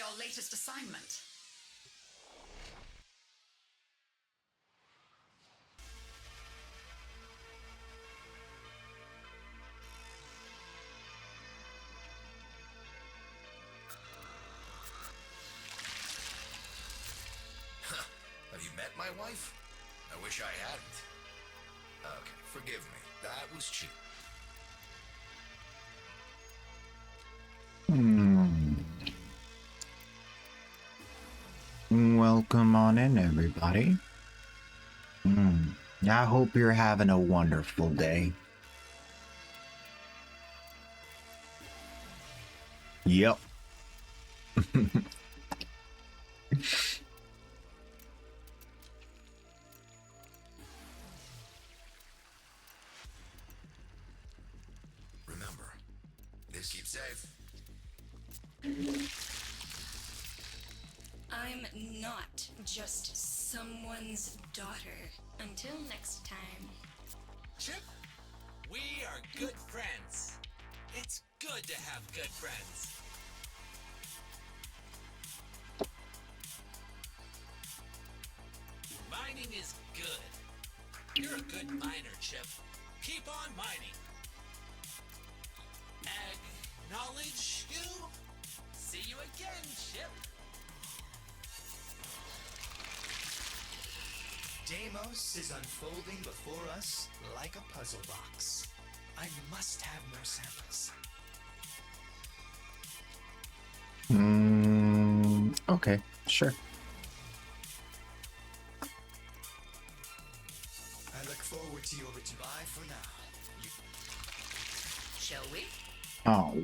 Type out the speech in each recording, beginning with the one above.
your latest assignment? Have you met my wife? I wish I hadn't. Okay, forgive me. That was cheap. Welcome on in, everybody. I hope you're having a wonderful day. Yep. Remember, this keeps safe. I'm not just someone's daughter. Until next time. Chip, we are good friends. It's good to have good friends. Mining is good. You're a good miner, Chip. Keep on mining. Acknowledge you? See you again, Chip. Deimos is unfolding before us like a puzzle box. I must have more samples. Okay, sure. I look forward to your goodbye for now. Shall we? Oh,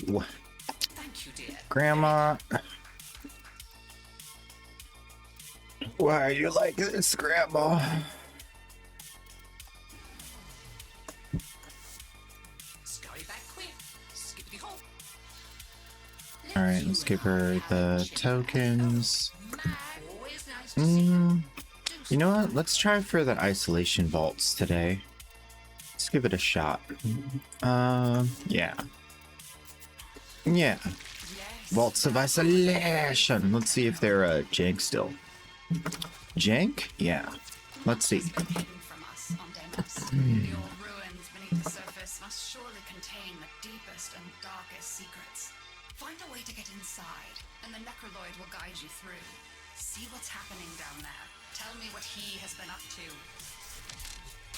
Thank you, dear. Grandma. Why are you like this, Grandma? Scurry back quick. Skippity hop. Alright, let's give her the tokens. Always nice to see. You know what? Let's try for the isolation vaults today. Let's give it a shot. Yeah. Yeah. Vaults of isolation. Let's see if they're jank still. Jank? Yeah. Let's see. Hidden from us on Deimos. Your ruins beneath the surface must surely contain the deepest and darkest secrets. Find a way to get inside, and the Necroloid will guide you through. See what's happening down there. Tell me what he has been up to.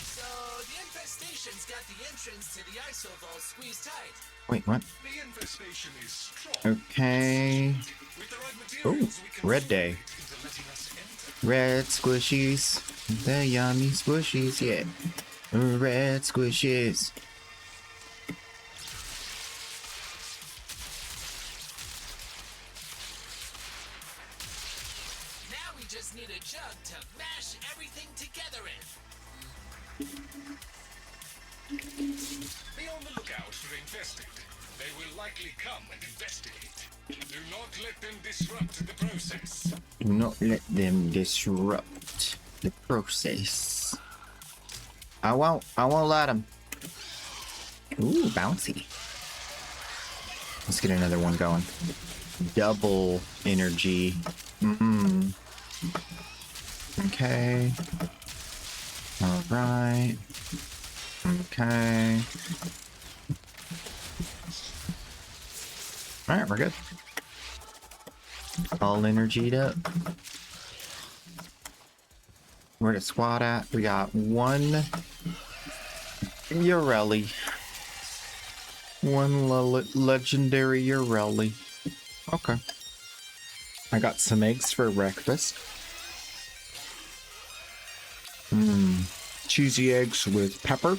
So, the infestation's got the entrance to the ISO vault squeezed tight. Wait, what? The infestation is strong. Okay. With the right Oh, materials, we can red day. into letting us enter. Red squishies. The yummy squishies, yeah. Red squishies. Now we just need a jug to mash everything together in. Be on the lookout for infested. They will likely come and investigate. Do not let them disrupt the process. Do not let them disrupt the process. I won't let them. Ooh, bouncy. Let's get another one going. Double energy. Okay. Alright. Okay. Alright, we're good. All energied up. Where the squad at? We got one Urelli. One legendary Urelli. Okay. I got some eggs for breakfast. Cheesy eggs with pepper.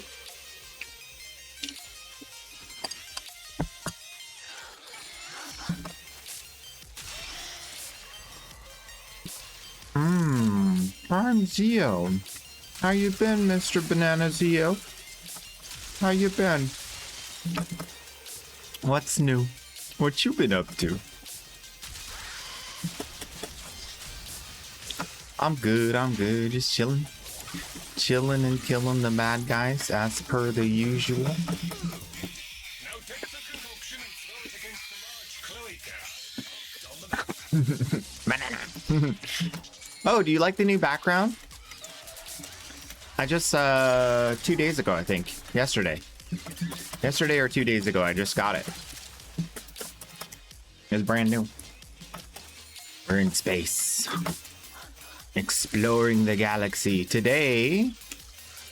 I'm Zio. How you been, Mr. Banana Zio? How you been? What's new? What you been up to? I'm good, just chilling. Chilling and killing the bad guys as per the usual. Now take the concoction and throw it against the large cloaca. On the map. Banana. Oh, do you like the new background? I just 2 days ago, I think. Yesterday or 2 days ago, I just got it. It's brand new. We're in space, exploring the galaxy. Today,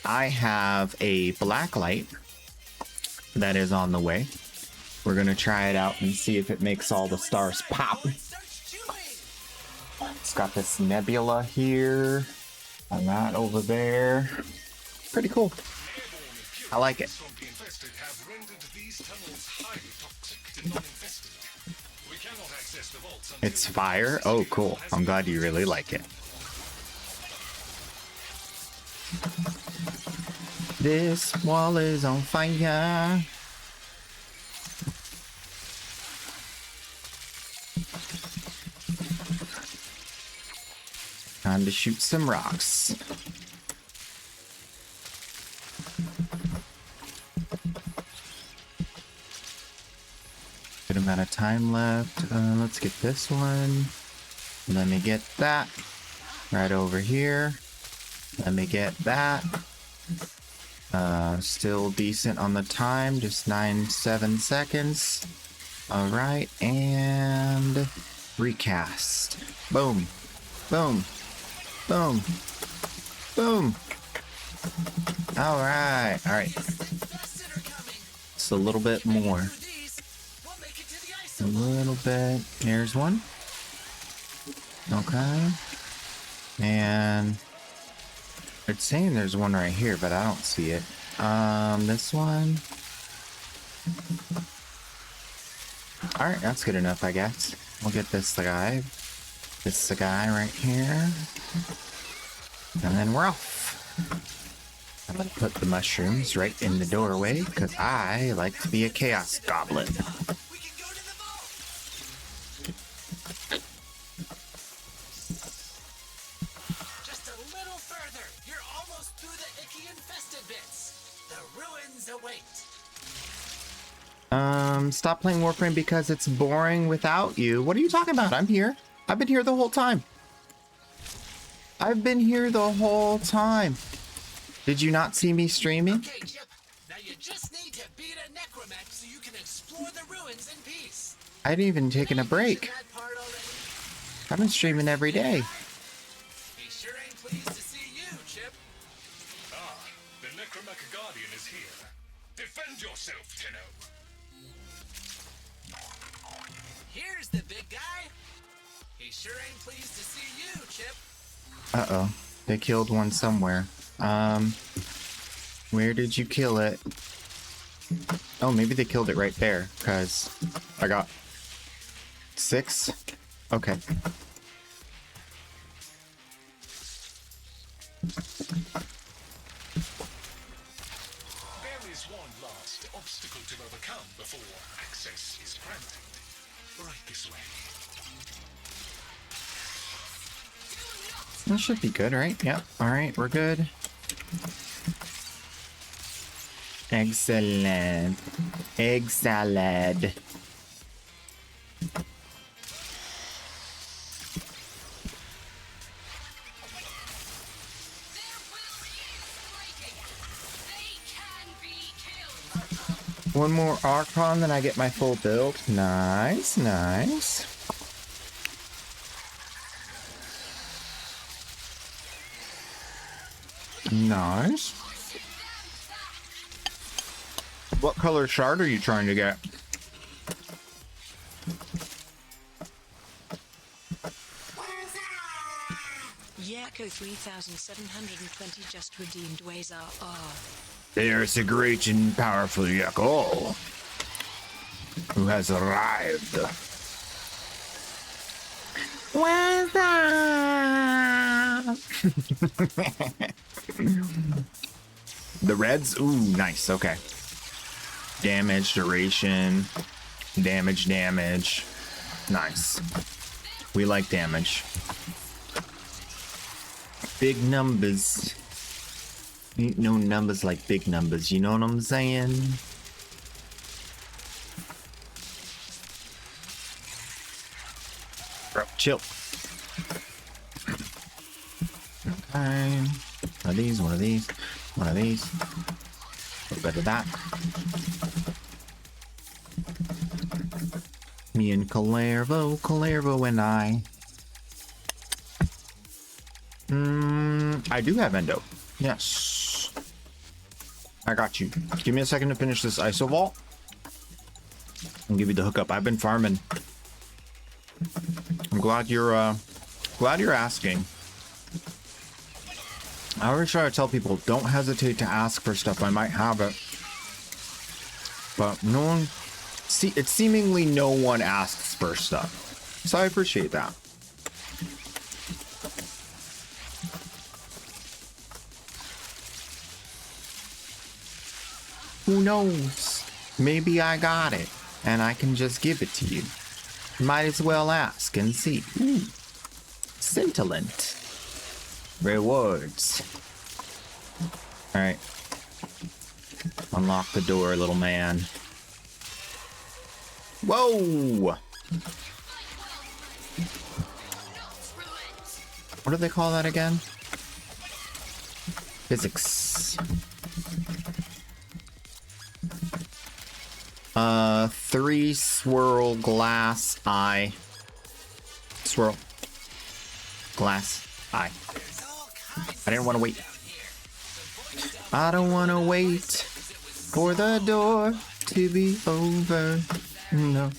I have a black light that is on the way. We're gonna try it out and see if it makes all the stars pop. It's got this nebula here, and that over there. Pretty cool. I like it. From the infested have rendered these tunnels highly toxic to non-infested. We cannot access the vaults until It's fire? Oh, cool. I'm glad you really like it. This wall is on fire. Time to shoot some rocks. Good amount of time left. Let's get this one. Let me get that. Right over here. Let me get that. Still decent on the time. Just 7 seconds. Alright, and recast. Boom. Boom. Boom. Boom. Alright. Alright. Just a little bit more. A little bit. Here's one. Okay. And it's saying there's one right here, but I don't see it. This one. Alright, that's good enough, I guess. We'll get this guy. This is the guy right here. And then we're off. I'm gonna put the mushrooms right in the doorway because I like to be a chaos goblin. Just a little further. You're almost through the icky infested bits. The ruins await. Stop playing Warframe because it's boring without you. What are you talking about? I'm here. I've been here the whole time. I've been here the whole time. Did you not see me streaming? Okay, Chip. Now you just need to beat a necromech so you can explore the ruins in peace. I hadn't even taken a break. That part already? I've been streaming every day. He sure ain't pleased to see you, Chip. Ah, the Necromech Guardian is here. Defend yourself, Tenno. Here's the big guy. He sure ain't pleased to see you, Chip. Uh-oh. They killed one somewhere. Where did you kill it? Oh, maybe they killed it right there, because I got 6. Okay. There is one last obstacle to overcome before access is granted. Right this way. That should be good, right? Yep. Alright, we're good. Excellent. Egg salad. One more Archon, then I get my full build. Nice, nice. Nice. What color shard are you trying to get? Yakko 3720 just redeemed Ways are. There's a great and powerful Yakko who has arrived. What's up? The reds? Ooh, nice. Okay. Damage, duration, damage. Nice. We like damage. Big numbers. Ain't no numbers like big numbers, you know what I'm saying? bro. Chill. Okay. One of these, one of these, one of these. A little bit of that. Me and Calervo and I. I do have endo. Yes. I got you. Give me a second to finish this ISO vault. I'll give you the hookup. I've been farming. I'm glad you're asking. I always try to tell people, don't hesitate to ask for stuff. I might have it. But no one... See, it's seemingly no one asks for stuff. So I appreciate that. Who knows? Maybe I got it, and I can just give it to you. Might as well ask and see. Scintillant. Rewards. Alright. Unlock the door, little man. Whoa! What do they call that again? Physics. 3 swirl glass eye. Swirl. Glass eye. I didn't want to wait. I don't want to wait for the door to be over. No,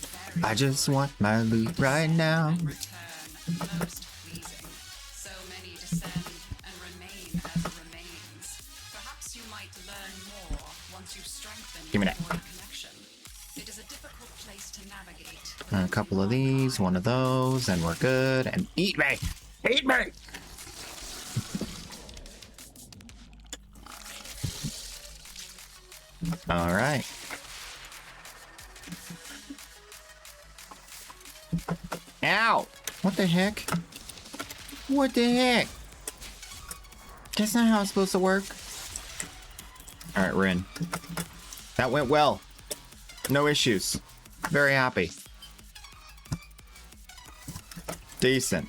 I just want my loot right now. Most pleasing. So many descend and remain as remains. Perhaps you might learn more once you strengthen Give me your that. connection. It is a difficult place to navigate. A couple of these, one of those, and we're good. And eat me! Eat me! All right. Ow! What the heck? What the heck? That's not how it's supposed to work. All right, we're in. That went well. No issues. Very happy. Decent.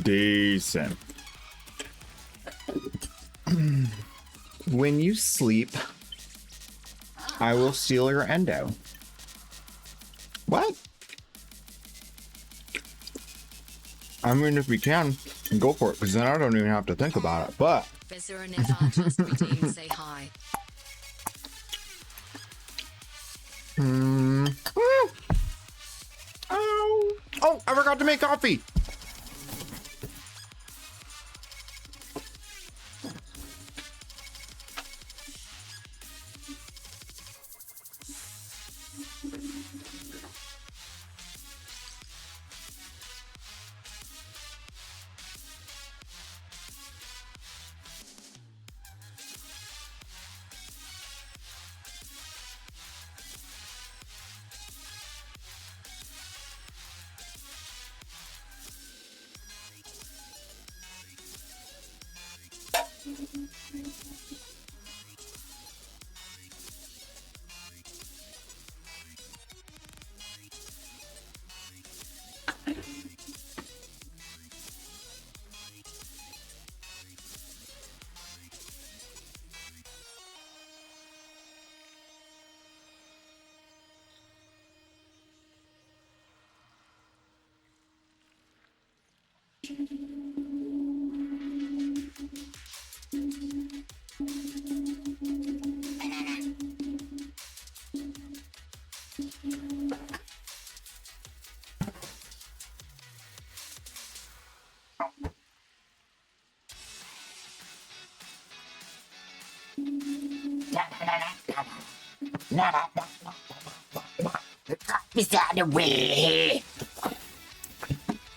Decent. When you sleep, I will steal your endo. What? I mean, if we can, go for it, because then I don't even have to think about it, but... Vezzer and Evartas redeem say hi. Oh, I forgot to make coffee!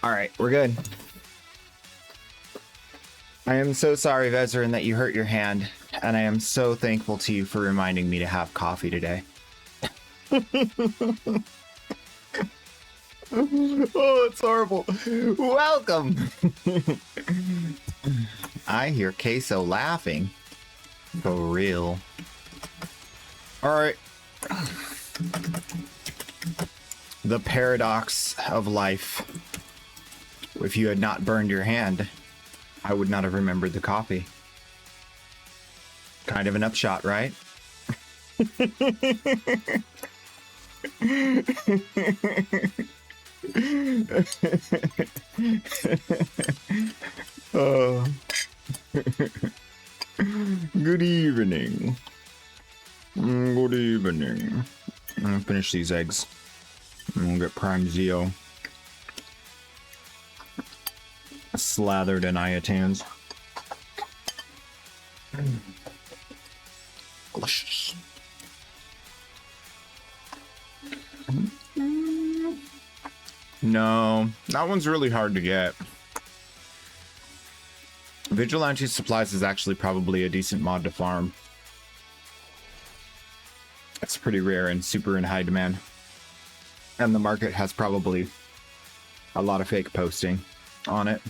Alright, we're good. I am so sorry, Vezrin, that you hurt your hand, and I am so thankful to you for reminding me to have coffee today. Oh, it's horrible. Welcome! I hear Queso laughing. For real. Alright. The paradox of life. If you had not burned your hand, I would not have remembered the coffee. Kind of an upshot, right? Oh. Good evening. Good evening. I'm gonna finish these eggs. I'm gonna get Prime Zeo slathered in iotans. Delicious. No, that one's really hard to get. Vigilante Supplies is actually probably a decent mod to farm. It's pretty rare and super in high demand. And the market has probably a lot of fake posting on it.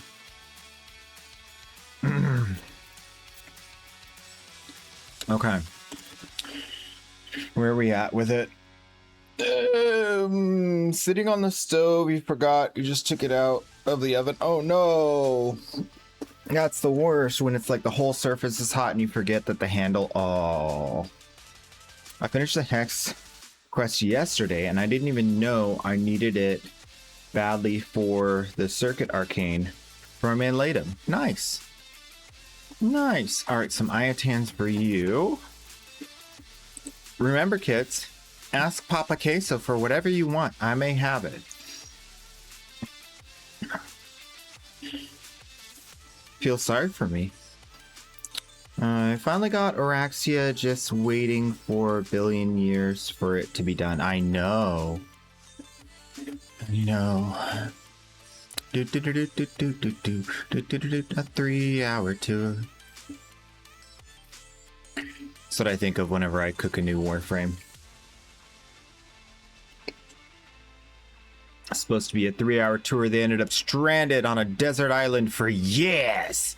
Okay. Where are we at with it? Sitting on the stove, you forgot, you just took it out of the oven. Oh no! That's the worst, when it's like the whole surface is hot and you forget that the handle... Oh. I finished the Hex quest yesterday and I didn't even know I needed it badly for the Circuit Arcane for my Manlatum. Nice. Nice. Alright, some iotans for you. Remember, kids, ask Papa Queso for whatever you want. I may have it. Feel sorry for me. I finally got Araxia, just waiting for a billion years for it to be done. I know. I know. A 3-hour tour. That's what I think of whenever I cook a new warframe. It's supposed to be a 3-hour tour. They ended up stranded on a desert island for years.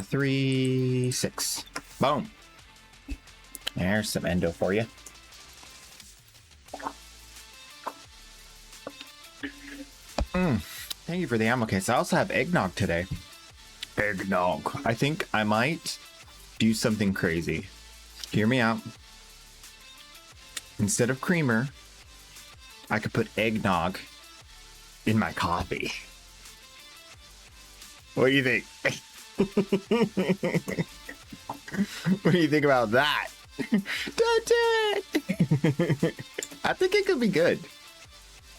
3, 6. Boom. There's some endo for you. Thank you for the ammo case. I also have eggnog today. Eggnog. I think I might do something crazy. Hear me out. Instead of creamer, I could put eggnog in my coffee. What do you think? What do you think about that? Don't do it! I think it could be good.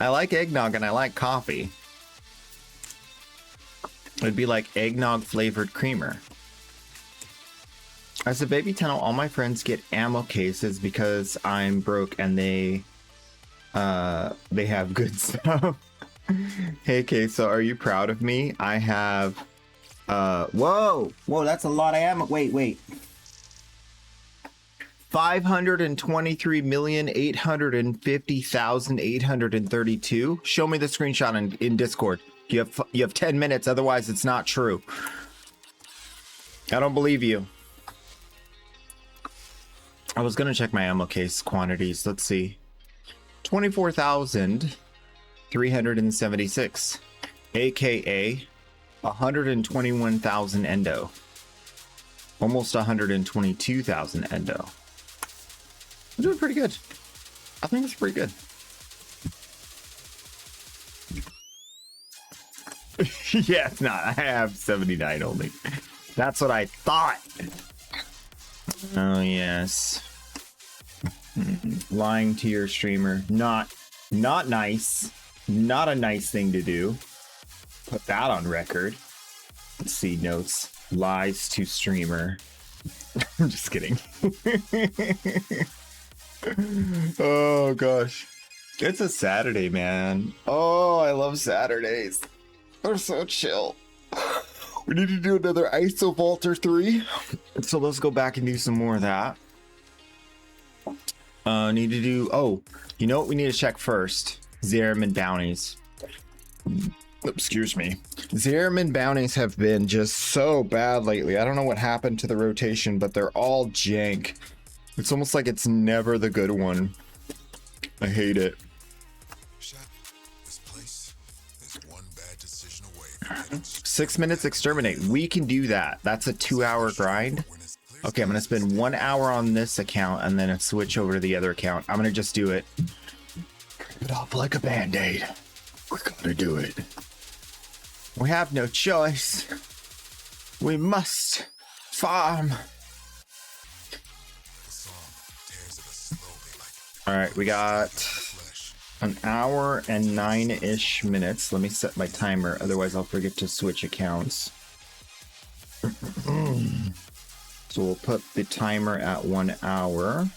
I like eggnog and I like coffee. It'd be like eggnog flavored creamer. As a baby tunnel, all my friends get ammo cases because I'm broke and they have good stuff. Hey, Queso, are you proud of me? I have, whoa, that's a lot of ammo. Wait. 523,850,832. Show me the screenshot in Discord. You have 10 minutes, otherwise it's not true. I don't believe you. I was gonna check my ammo case quantities. Let's see. 24,376, aka 121,000 endo. Almost 122,000 endo. I'm doing pretty good. I think it's pretty good. Yeah, it's not. I have 79 only. That's what I thought. Oh, yes. Lying to your streamer. Not nice. Not a nice thing to do. Put that on record. Let's see, notes. Lies to streamer. I'm just kidding. Oh, gosh. It's a Saturday, man. Oh, I love Saturdays. They're so chill. We need to do another ISO Vaulter 3. So let's go back and do some more of that. Need to do... Oh, you know what we need to check first? Zariman bounties. Excuse me. Zariman bounties have been just so bad lately. I don't know what happened to the rotation, but they're all jank. It's almost like it's never the good one. I hate it. This place is one bad decision away from getting 6 minutes exterminate. We can do that. That's a 2-hour grind. Okay, I'm gonna spend 1 hour on this account and then switch over to the other account. I'm gonna just do it. Rip it off like a band-aid. We're gonna do it. We have no choice. We must farm. All right, we got an hour and 9-ish minutes. Let me set my timer, otherwise I'll forget to switch accounts. So we'll put the timer at 1 hour,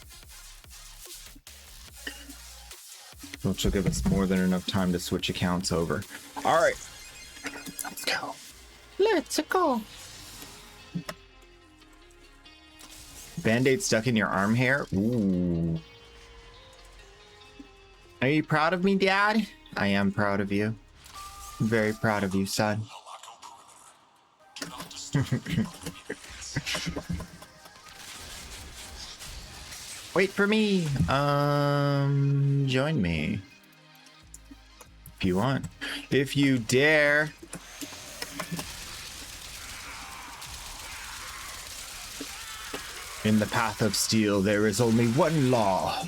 which will give us more than enough time to switch accounts over. All right, let's go. Let's go. Band-Aid stuck in your arm hair? Ooh. Are you proud of me, Dad? I am proud of you. I'm very proud of you, son. Wait for me. Join me. If you want. If you dare. In the path of steel, there is only one law.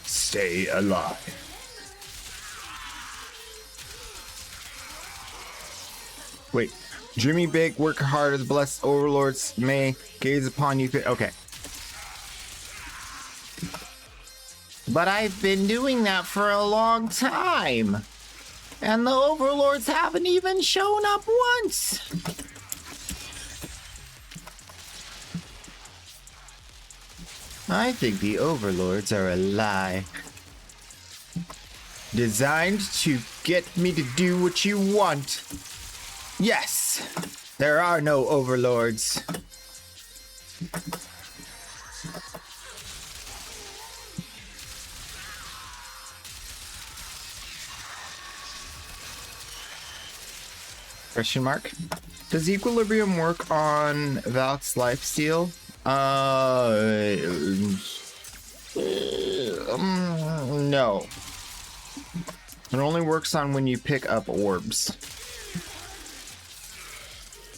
Stay alive. Wait. Dreaming big, work hard as blessed overlords may gaze upon you. Okay. But I've been doing that for a long time. And the overlords haven't even shown up once. I think the overlords are a lie. Designed to get me to do what you want. Yes, there are no overlords. Question mark? Does equilibrium work on Valk's lifesteal? No. It only works on when you pick up orbs.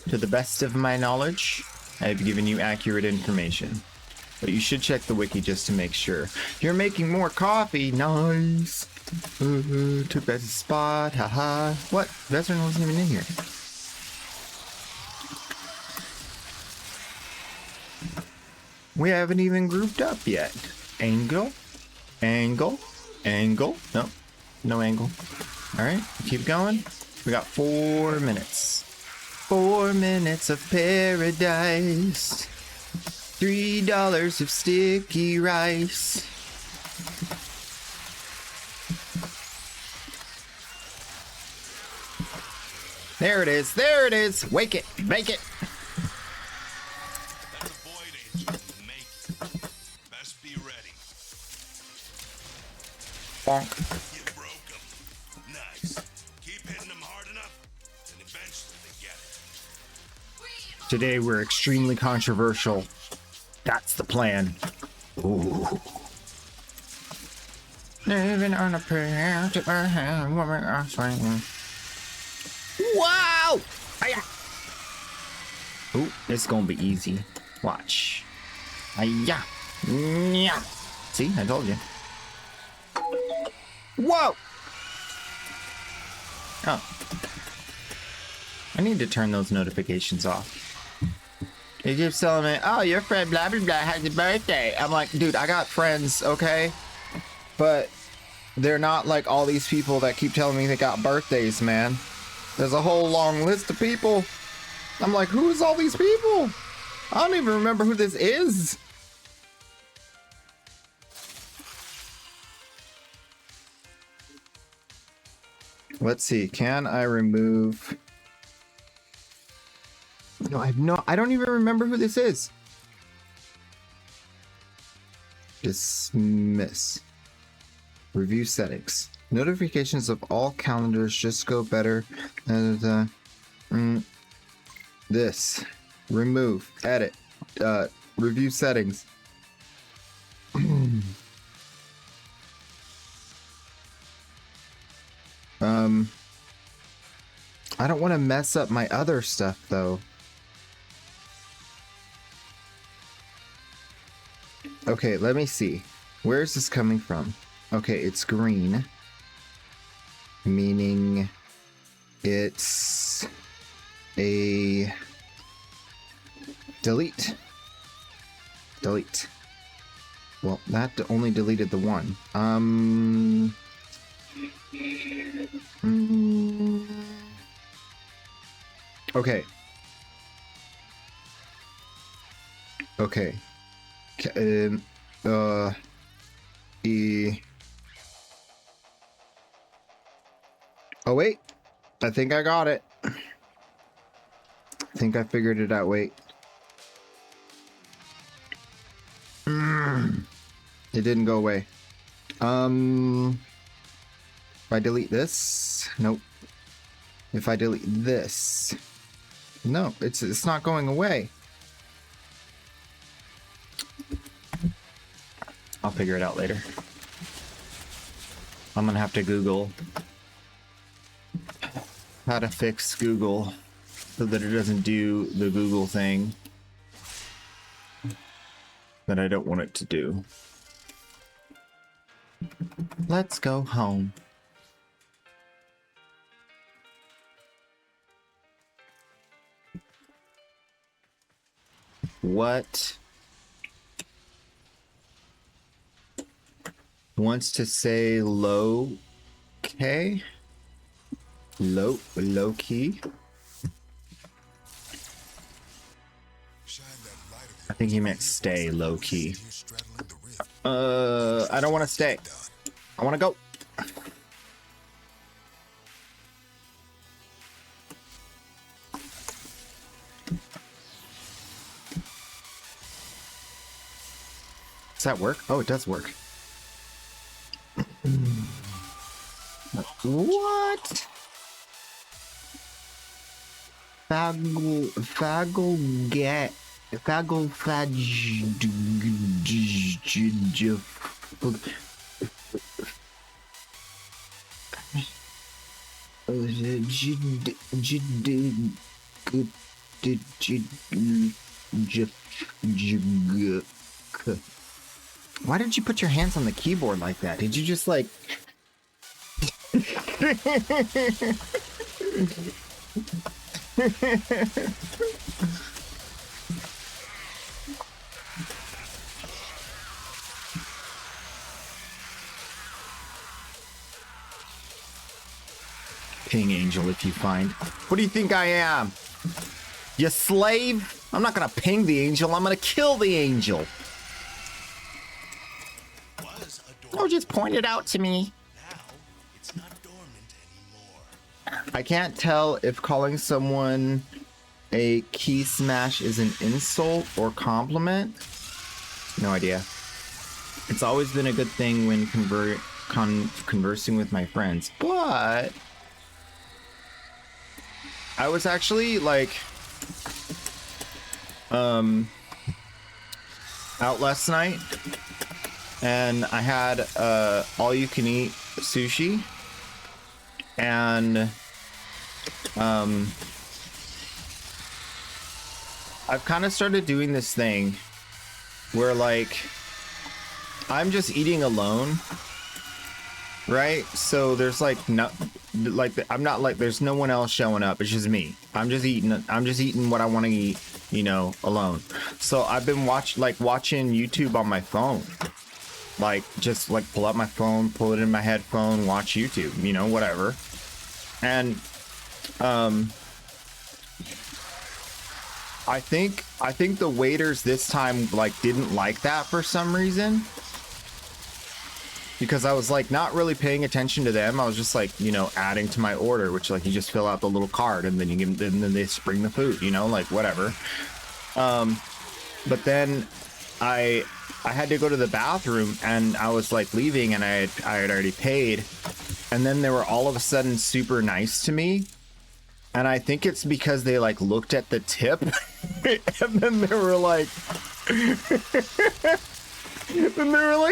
To the best of my knowledge, I have given you accurate information. But you should check the wiki just to make sure. You're making more coffee. Nice. Took back the spot. Haha. What? Veteran wasn't even in here. We haven't even grouped up yet. Angle. Angle. Angle. No. No angle. Alright. Keep going. We got 4 minutes. 4 minutes of paradise. $3 of sticky rice. There it is. There it is. Wake it. Make it. That's a void agent. Make it. Best be ready. Bonk. You broke them. Nice. Keep hitting them hard enough, and eventually they get it. Today we're extremely controversial. That's the plan. Ooh. Living on a prayer to my hand, woman I swing. Wow! Hiya. Ooh, it's gonna be easy. Watch. Hiya. Yeah. See, I told you. Whoa! Oh. I need to turn those notifications off. He keeps telling me, oh, your friend blah blah blah has a birthday. I'm like, dude, I got friends, okay? But they're not like all these people that keep telling me they got birthdays, man. There's a whole long list of people. I'm like, who's all these people? I don't even remember who this is. Let's see, can I remove... No, I don't even remember who this is. Dismiss. Review settings. Notifications of all calendars just go better. This. Remove. Edit. Review settings. I don't want to mess up my other stuff though. Okay, let me see. Where is this coming from? Okay, it's green. Meaning it's a delete. Delete. Well, that only deleted the one. Okay. Okay. Oh wait, I think I got it. I think I figured it out. Wait. It didn't go away. If I delete this, nope. If I delete this, no, it's not going away. I'll figure it out later. I'm gonna have to Google how to fix Google so that it doesn't do the Google thing that I don't want it to do. Let's go home. What wants to say low K? Low key? I think he meant stay low key. I don't want to stay. I want to go. Does that work? Oh, it does work. What? Why did you put your hands on the keyboard like that? Did you just like... Ping Angel if you find. What do you think I am? You slave? I'm not gonna ping the angel, I'm gonna kill the angel. Oh, just point it out to me. Now, it's not dormant anymore. I can't tell if calling someone a key smash is an insult or compliment. No idea. It's always been a good thing when conversing with my friends, but I was actually like out last night and I had all you can eat sushi, and I've kind of started doing this thing where like I'm just eating alone, right? So there's like no, like I'm not like there's no one else showing up. It's just me. I'm just eating what I want to eat, you know, alone. So I've been watching YouTube on my phone. Like just like pull out my phone, pull it in my headphone, watch YouTube, you know, whatever. And I think the waiters this time like didn't like that for some reason, because I was like not really paying attention to them. I was just like, you know, adding to my order, which like you just fill out the little card and then you give them, and then they just bring the food, you know, like whatever. But then I had to go to the bathroom and I was like leaving and I had already paid, and then they were all of a sudden super nice to me. And I think it's because they like looked at the tip and then they were like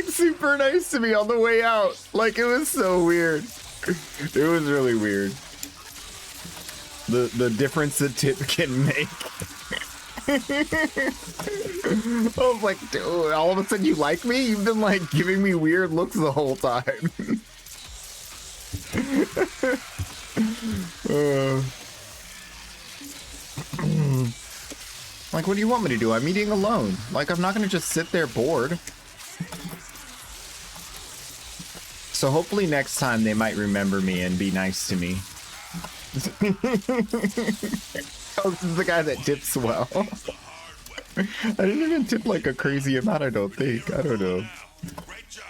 super nice to me on the way out. Like it was so weird. It was really weird. The difference the tip can make. I was like, dude, all of a sudden you like me? You've been like giving me weird looks the whole time. Like, what do you want me to do? I'm eating alone. Like, I'm not gonna just sit there bored. So hopefully next time they might remember me and be nice to me. Oh, this is the guy that tips well. I didn't even tip like a crazy amount, I don't think. I don't know. Great job.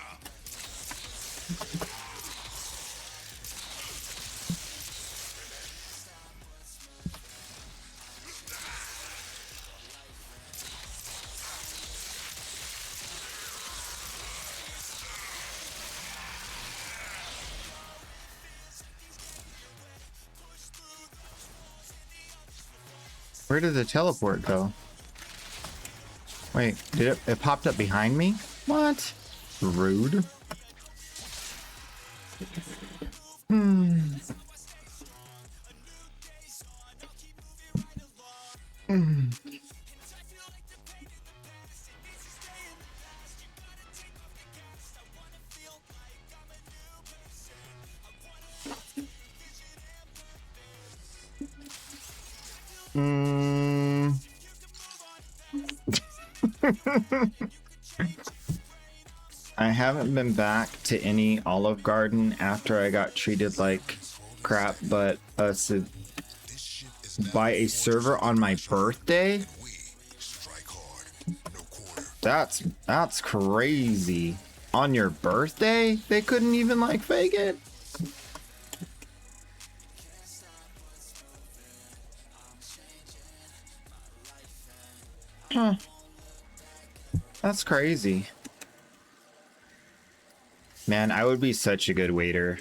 Where did the teleport go? Wait, did it popped up behind me? What? Rude. I haven't been back to any Olive Garden after I got treated like crap, but by a server on my birthday? That's crazy. On your birthday? They couldn't even like fake it? Huh. That's crazy. Man, I would be such a good waiter.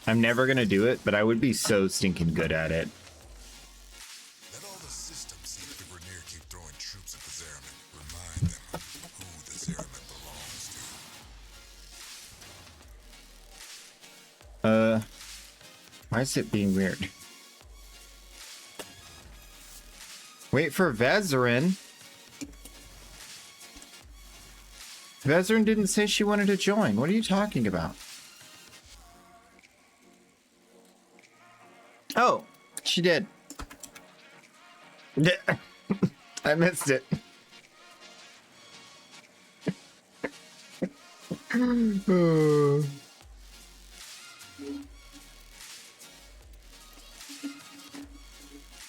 I'm never gonna do it, but I would be so stinking good at it. Let all the systems see if the Grenier keep throwing troops at the Zeraman. Remind them who the Zeraman belongs to. Why is it being weird? Wait for Vezerin. Vezerin didn't say she wanted to join. What are you talking about? Oh, she did. I missed it.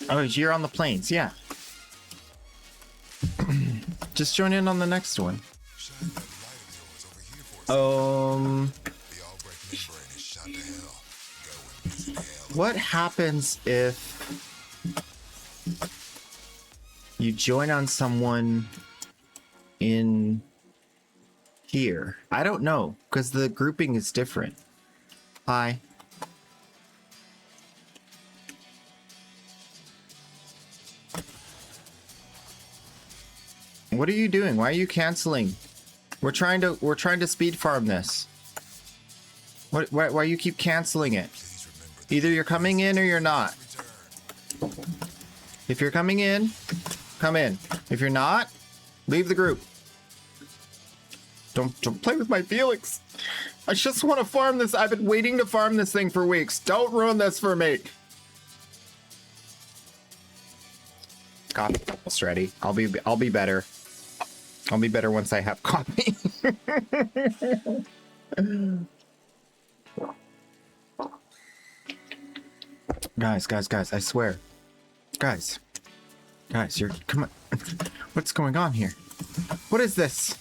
Oh, you're on the plains, yeah. Just join in on the next one. What happens if you join on someone in here? I don't know, because the grouping is different. Hi. What are you doing? Why are you canceling? We're trying to speed farm this. Why you keep canceling it? Either you're coming in or you're not. If you're coming in, come in. If you're not, leave the group. Don't play with my feelings. I just want to farm this. I've been waiting to farm this thing for weeks. Don't ruin this for me. Coffee almost ready. I'll be better. I'll be better once I have coffee. Guys, I swear. Guys, come on. What's going on here? What is this?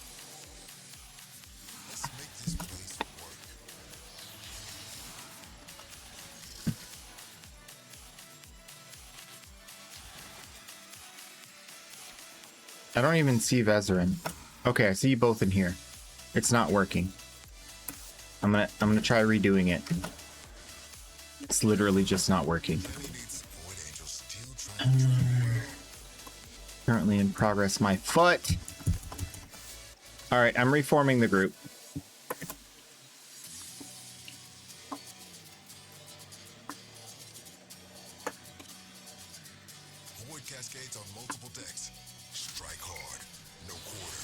I don't even see Vezerin. Okay, I see you both in here. It's not working. I'm gonna try redoing it. It's literally just not working. Currently in progress. My foot. All right, I'm reforming the group. cascades on multiple decks. Strike hard, no quarter.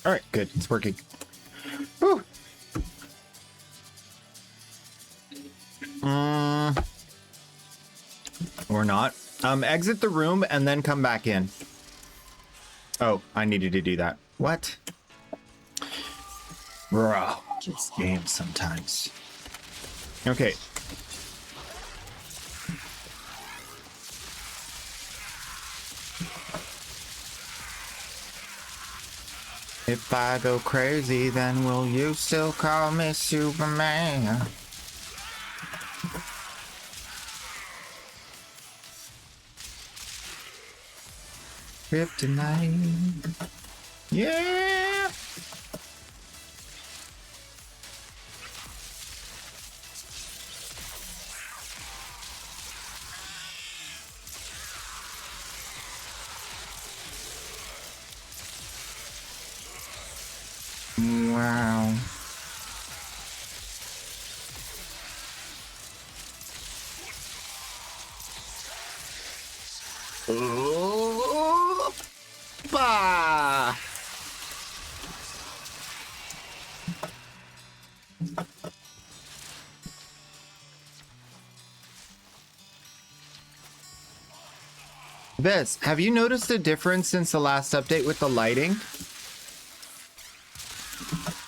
All right, good. It's working. Whew. Or not. Exit the room and then come back in. Oh, I needed to do that. What? Bro, this game sometimes. Okay. If I go crazy, then will you still call me Superman? Kryptonite. Yeah! Wow. Bah! Biz, have you noticed a difference since the last update with the lighting?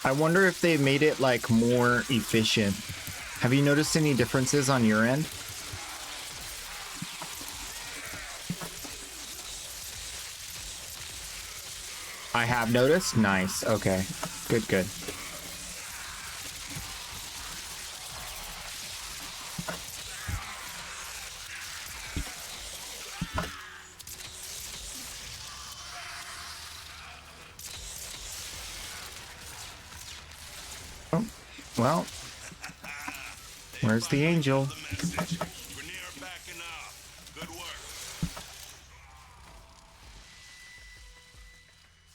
I wonder if they made it like more efficient. Have you noticed any differences on your end? I have noticed. Nice. Okay. Good, good. Oh, well. Where's the angel?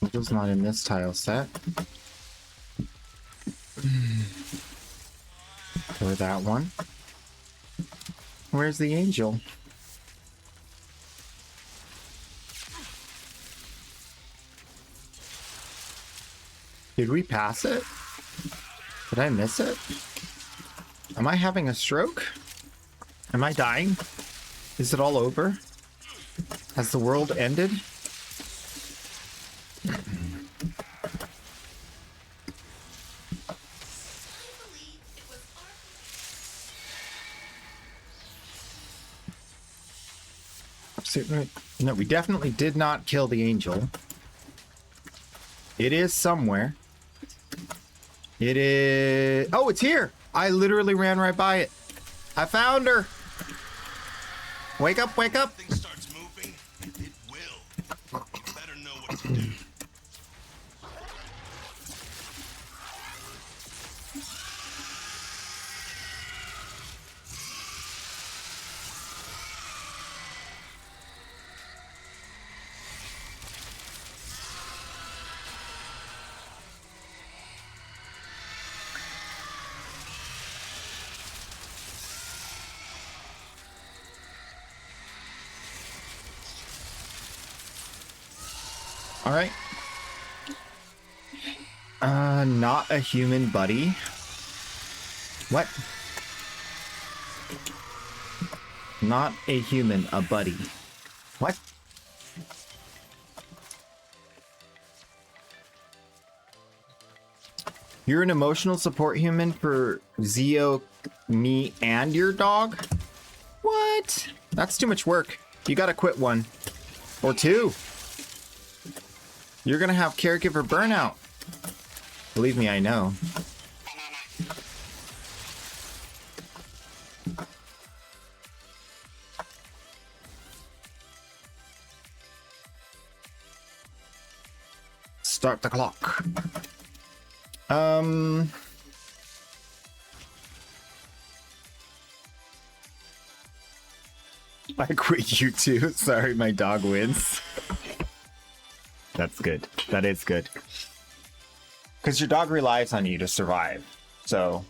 Angel's not in this tile set. Or that one. Where's the angel? Did we pass it? Did I miss it? Am I having a stroke? Am I dying? Is it all over? Has the world ended? No, we definitely did not kill the angel. It is somewhere. It is... Oh, it's here! I literally ran right by it. I found her! Wake up, wake up! Thing starts moving, it will. You better know what to do. All right. Not a human buddy. What? Not a human, a buddy. What? You're an emotional support human for Zio, me, and your dog? What? That's too much work. You gotta quit one. Or two. You're gonna have caregiver burnout. Believe me, I know. Start the clock. I quit you too. Sorry, my dog wins. That's good. That is good. Because your dog relies on you to survive. So.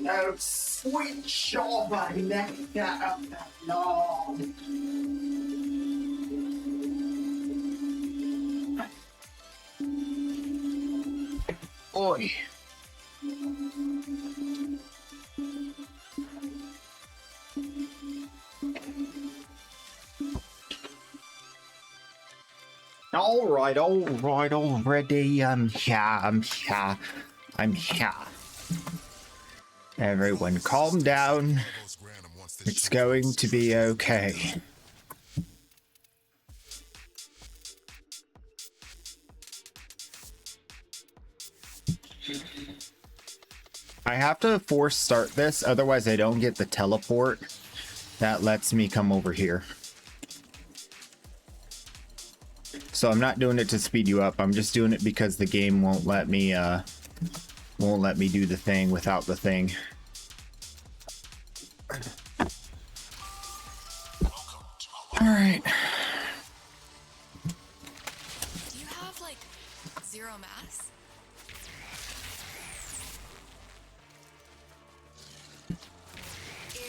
No switch off, I never got up that long. Oi. All right, already. I'm here. Everyone calm down. It's going to be okay. I have to force start this, otherwise I don't get the teleport that lets me come over here. So I'm not doing it to speed you up. I'm just doing it because the game won't let me do the thing without the thing. All right. Do you have, like, 0 mass? Ew.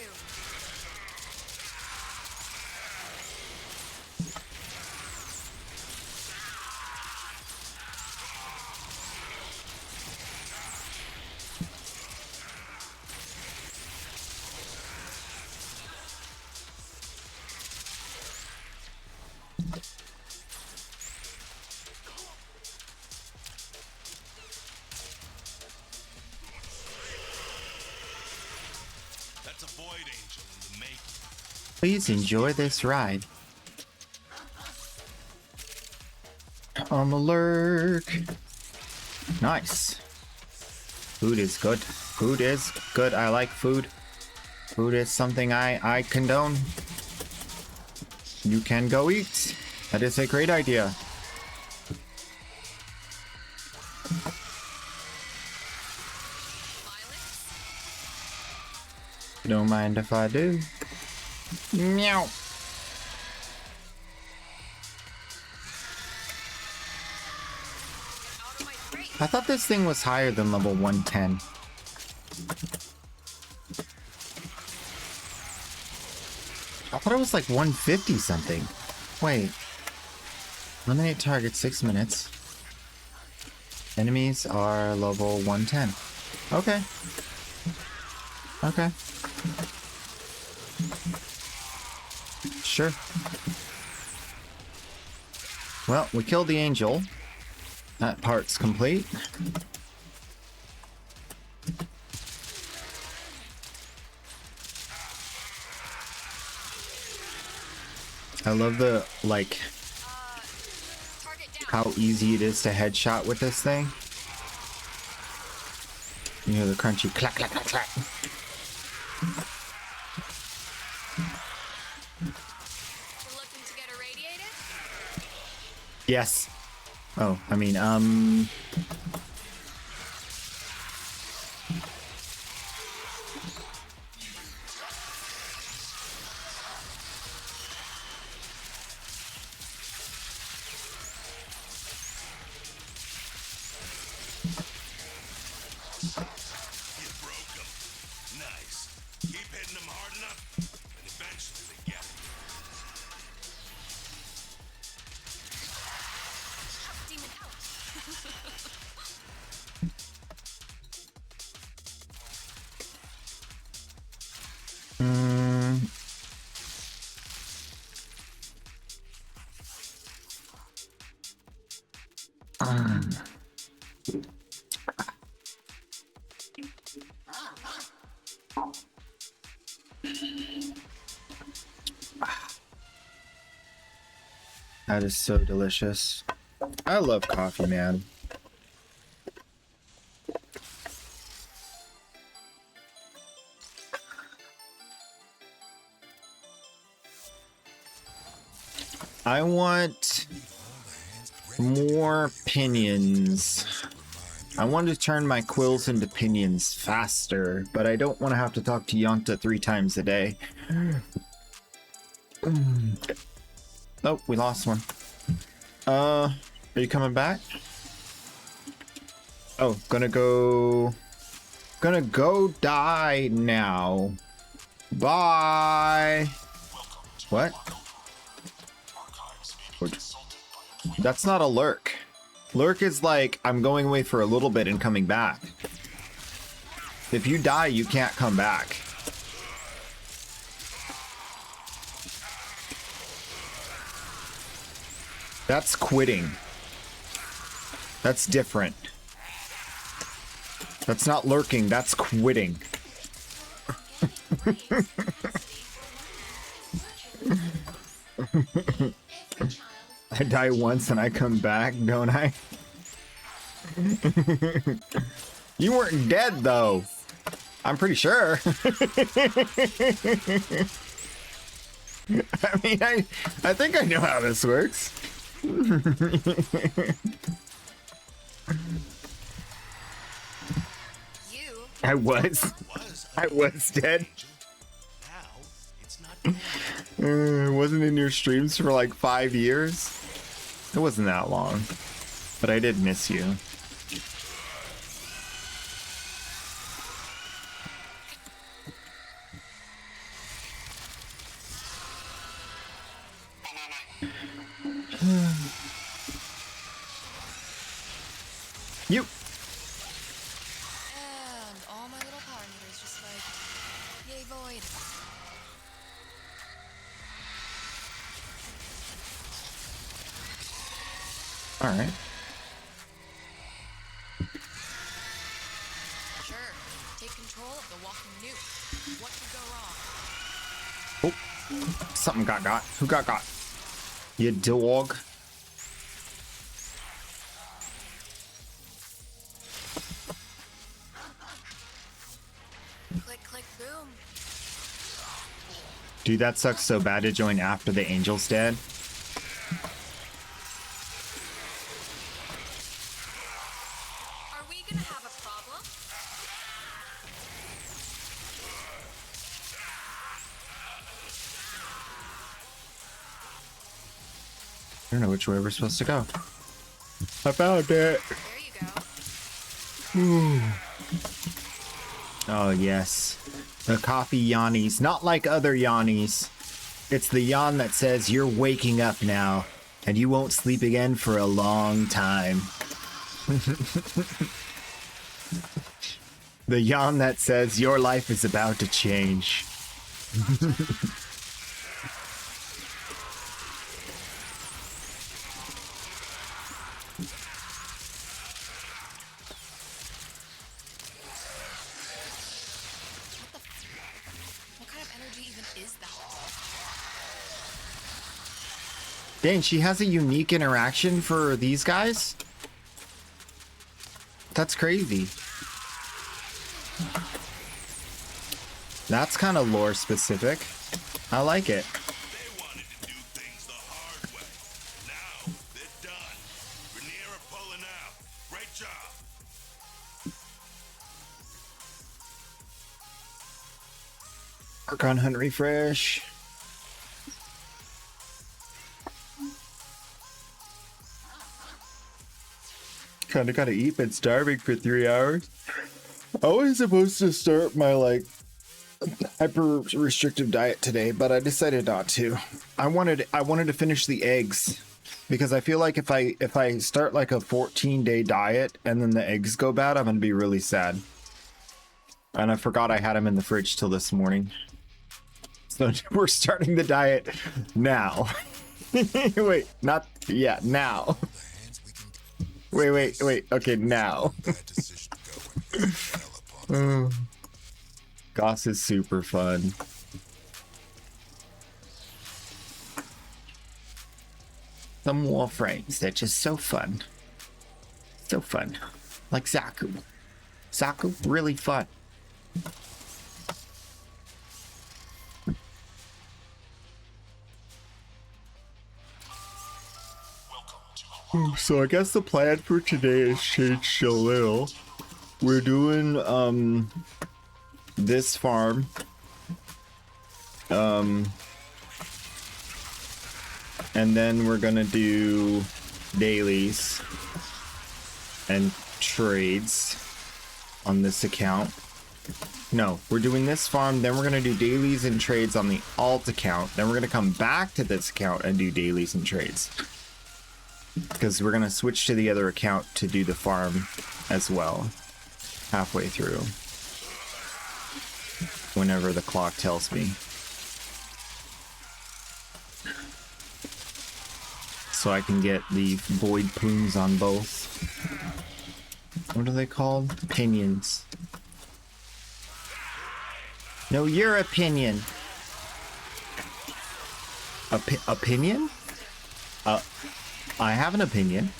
That's a void angel in the making. Please enjoy this ride. On the lurk. Nice. Food is good. Food is good. I like food. Food is something I condone. You can go eat. That is a great idea. Don't mind if I do. Meow. I thought this thing was higher than level 110. I thought it was like 150 something. Wait. Eliminate target 6 minutes. Enemies are level 110. Okay. Okay. Sure. Well, we killed the angel. That part's complete. I love the, like, how easy it is to headshot with this thing. You hear the crunchy clack, clack, clack, clack. We're looking to get irradiated? Yes. Oh, I mean, You broke them. Nice. Keep hitting them hard enough, and eventually they get it. Demon out. That is so delicious. I love coffee, man. I want more pinions. I want to turn my quills into pinions faster, but I don't want to have to talk to Yonta 3 times a day. Oh, we lost one. Are you coming back? Oh, gonna go die now. Bye. What? That's not a lurk. Lurk is like, I'm going away for a little bit and coming back. If you die, you can't come back. That's quitting. That's different. That's not lurking, that's quitting. I die once and I come back, don't I? You weren't dead though. I'm pretty sure. I mean, I think I know how this works. I was dead. Wasn't in your streams for like 5 years. It wasn't that long, but I did miss you. You. And all my little power meters just like, yay void. All right. Sure, take control of the walking nuke. What could go wrong? Oh, something got. Who got? You dog. Click, click, boom. Dude, that sucks so bad to join after the angel's dead. Are we gonna have a problem? I don't know which way we're supposed to go. I found it. There you go. Oh, yes. The coffee Yannies. Not like other Yannies. It's the yawn that says you're waking up now, and you won't sleep again for a long time. The yawn that says your life is about to change. What kind of energy even is that? Dang, she has a unique interaction for these guys? That's crazy. That's kind of lore specific. I like it. They wanted to do things the hard way. Now they're done. Rhaenyra pulling out. Great job. Archon Hunt refresh. Kinda gotta eat, been starving for 3 hours. I was supposed to start my like hyper restrictive diet today, but I decided not to. I wanted to finish the eggs because I feel like if I start like a 14-day diet and then the eggs go bad, I'm gonna be really sad. And I forgot I had them in the fridge till this morning. So we're starting the diet now. Wait, not yeah, now. Wait. Okay, now. Goss is super fun. Some warframes. They're just so fun. So fun. Like Zaku. Zaku, really fun. So I guess the plan for today has changed a little. We're doing this farm. And then we're gonna do dailies and trades on this account. No, we're doing this farm, then we're gonna do dailies and trades on the alt account. Then we're gonna come back to this account and do dailies and trades. Because we're gonna switch to the other account to do the farm as well. Halfway through. Whenever the clock tells me. So I can get the void plumes on both. What are they called? Opinions. No, your opinion. Opinion? I have an opinion.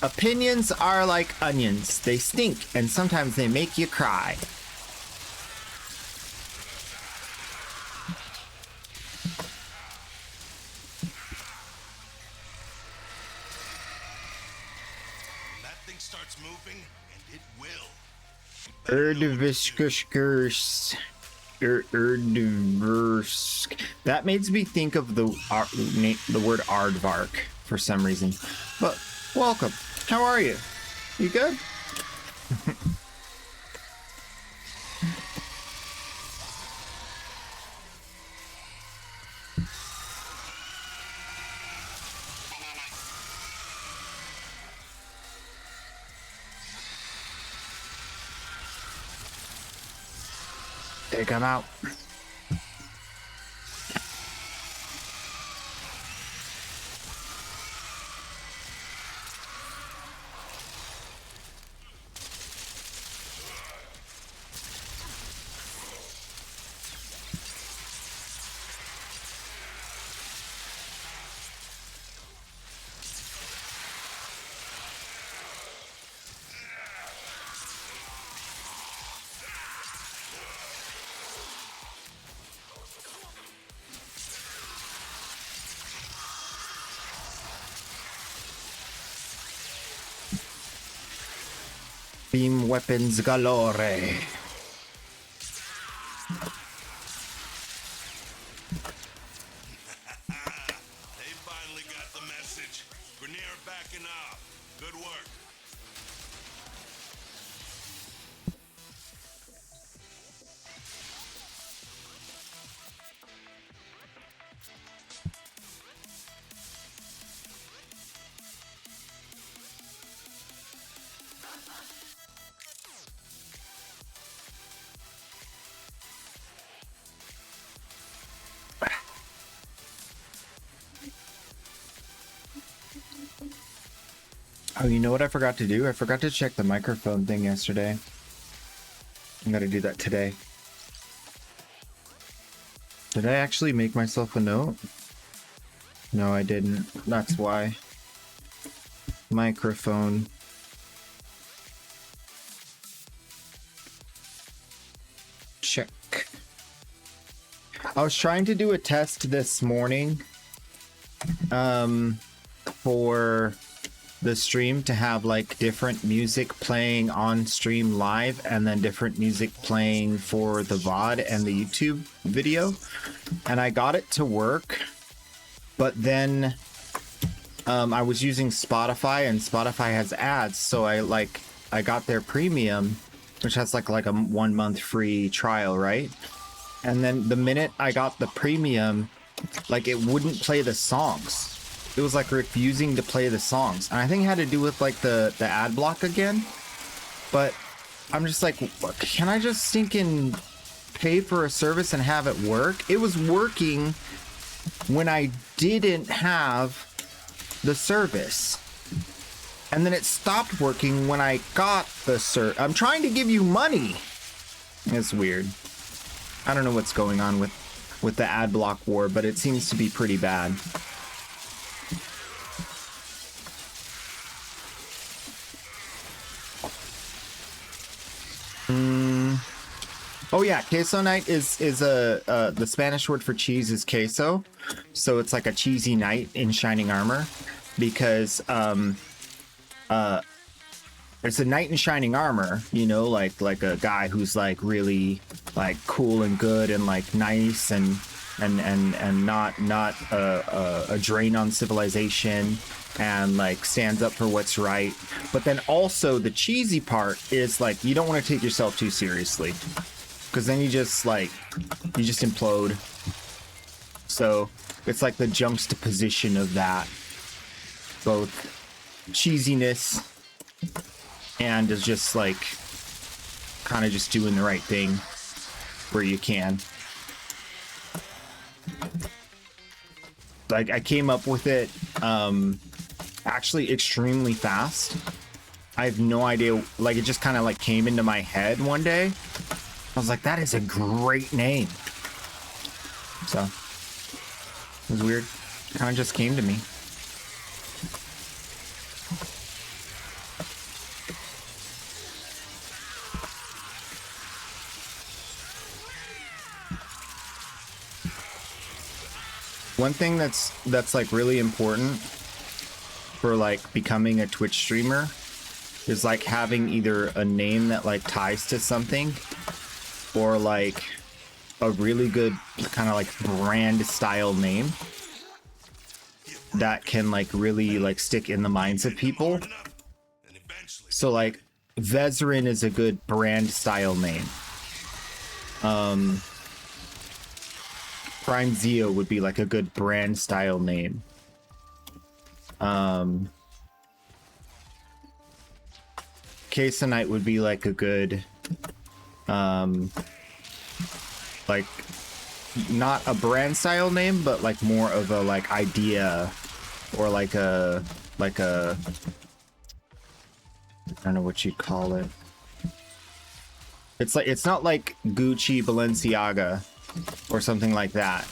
Opinions are like onions. They stink, and sometimes they make you cry. That thing starts moving, and it will. That makes me think of the word aardvark for some reason. But welcome. How are you? You good? They come out. Beam weapons galore. They finally got the message. Grenier backing up. Good work. Oh, you know what I forgot to do? I forgot to check the microphone thing yesterday. I gotta do that today. Did I actually make myself a note? No, I didn't. That's why. Microphone. Check. I was trying to do a test this morning for the stream to have like different music playing on stream live and then different music playing for the VOD and the YouTube video, and I got it to work, but then I was using Spotify, and Spotify has ads, so I got their premium, which has like a 1 month free trial, right? And then the minute I got the premium, like it wouldn't play the songs. It was like refusing to play the songs. And I think it had to do with like the ad block again. But I'm just like, can I just stinking pay for a service and have it work? It was working when I didn't have the service. And then it stopped working when I got the I'm trying to give you money. It's weird. I don't know what's going on with with the ad block war, but it seems to be pretty bad. Oh yeah, queso knight is the Spanish word for cheese is queso, so it's like a cheesy knight in shining armor, because it's a knight in shining armor, you know, like a guy who's like really like cool and good and like nice and not a drain on civilization, and like stands up for what's right. But then also the cheesy part is like you don't want to take yourself too seriously, because then you just implode. So it's like the juxtaposition of that, both cheesiness and is just like kind of just doing the right thing where you can. Like I came up with it actually extremely fast. I have no idea, like it just kind of like came into my head one day. I was like, that is a great name. So it was weird. Kind of just came to me. One thing that's like really important for like becoming a Twitch streamer is like having either a name that like ties to something, or like a really good kind of like brand style name that can like really like stick in the minds of people. So like Vezerin is a good brand style name. Prime Zeo would be like a good brand style name. Queso Knight would be like a good like not a brand style name, but like more of a like idea, or like a I don't know what you'd call it. It's like, it's not like Gucci Balenciaga or something like that.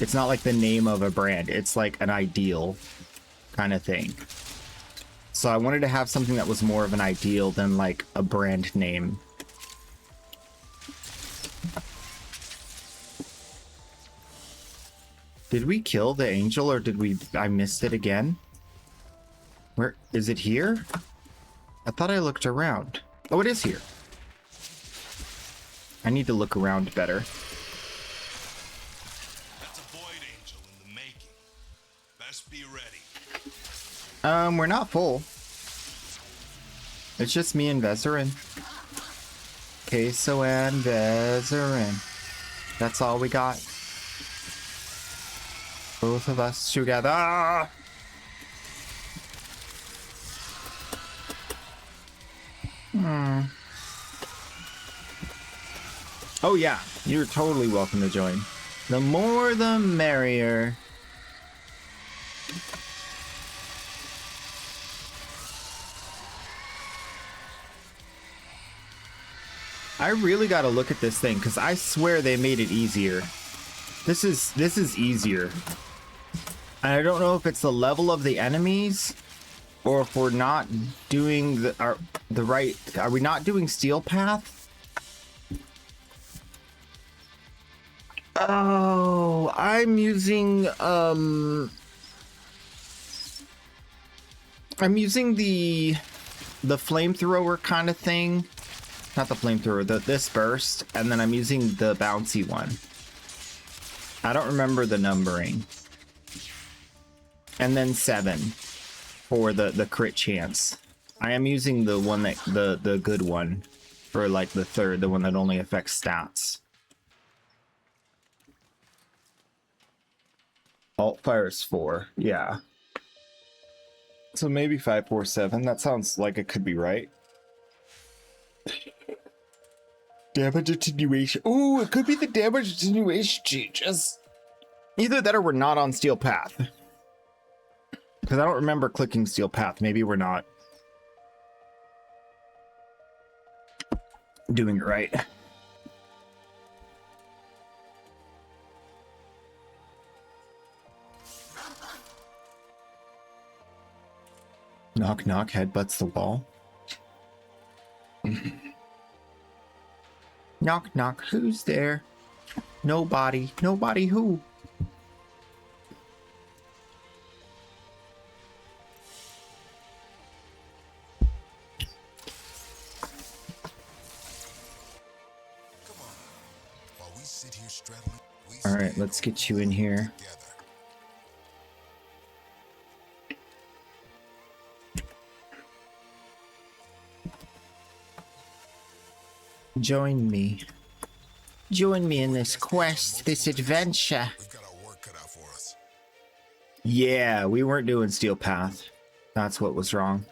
It's not like the name of a brand. It's like an ideal kind of thing. So I wanted to have something that was more of an ideal than like a brand name. Did we kill the angel, or did I missed it again? Where is it here? I thought I looked around. Oh, it is here. I need to look around better. That's a void angel in the making. Best be ready. We're not full. It's just me and Vezerin. Queso and Vezerin. That's all we got. Both of us together. Oh yeah, you're totally welcome to join. The more the merrier. I really gotta look at this thing, because I swear they made it easier. This is easier. And I don't know if it's the level of the enemies, or if we're not doing the right. Are we not doing Steel Path? Oh, I'm using the flamethrower kind of thing. Not the flamethrower, this burst, and then I'm using the bouncy one. I don't remember the numbering. And then 7 for the crit chance. I am using the one that the good one for like the third, the one that only affects stats. Alt fire is 4, yeah. So maybe 5, 4, 7. That sounds like it could be right. Damage attenuation. Ooh, it could be the damage attenuation changes. Either that or we're not on Steel Path. Because I don't remember clicking Steel Path. Maybe we're not doing it right. Knock knock, headbutts the wall. Knock knock, who's there? Nobody. Nobody who? All right, let's get you in here. Join me. Join me in this quest, this adventure. Yeah, we weren't doing Steel Path. That's what was wrong.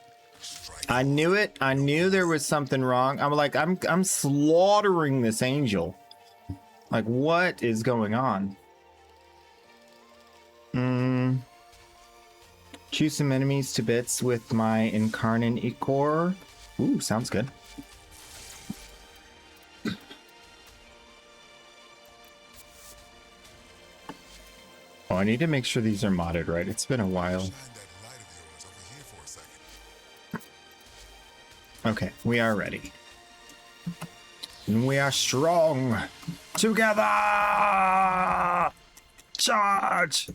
I knew it. I knew there was something wrong. I'm like, I'm slaughtering this angel. Like, what is going on? Choose some enemies to bits with my Incarnate Ichor. Ooh, sounds good. Oh, I need to make sure these are modded, right? It's been a while. Okay, we are ready. And we are strong. Together! Charge!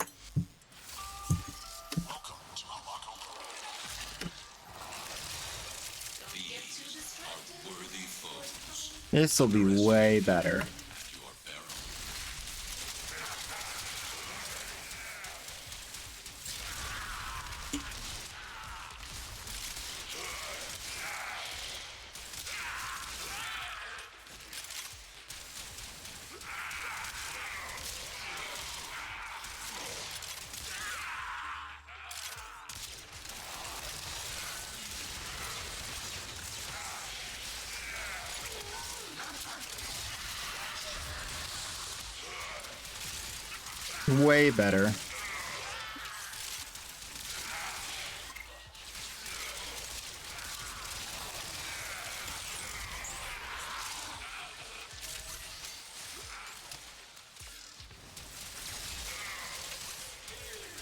This will be way better. Way better.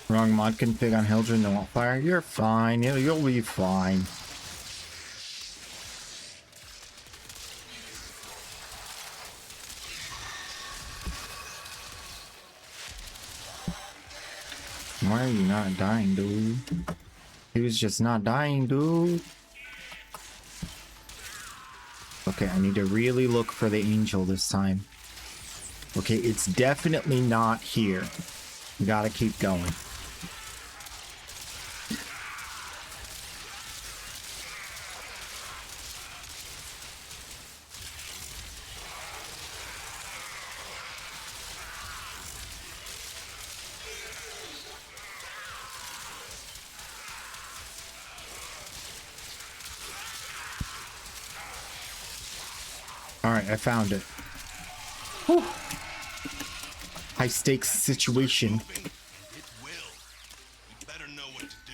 Wrong mod config on Hildren, no fire. You're fine. You'll be fine. Why are you not dying, dude? He was just not dying, dude. Okay, I need to really look for the angel this time. Okay, it's definitely not here. We gotta keep going. Alright, I found it. Whew. High stakes situation. It will. You better know what to do.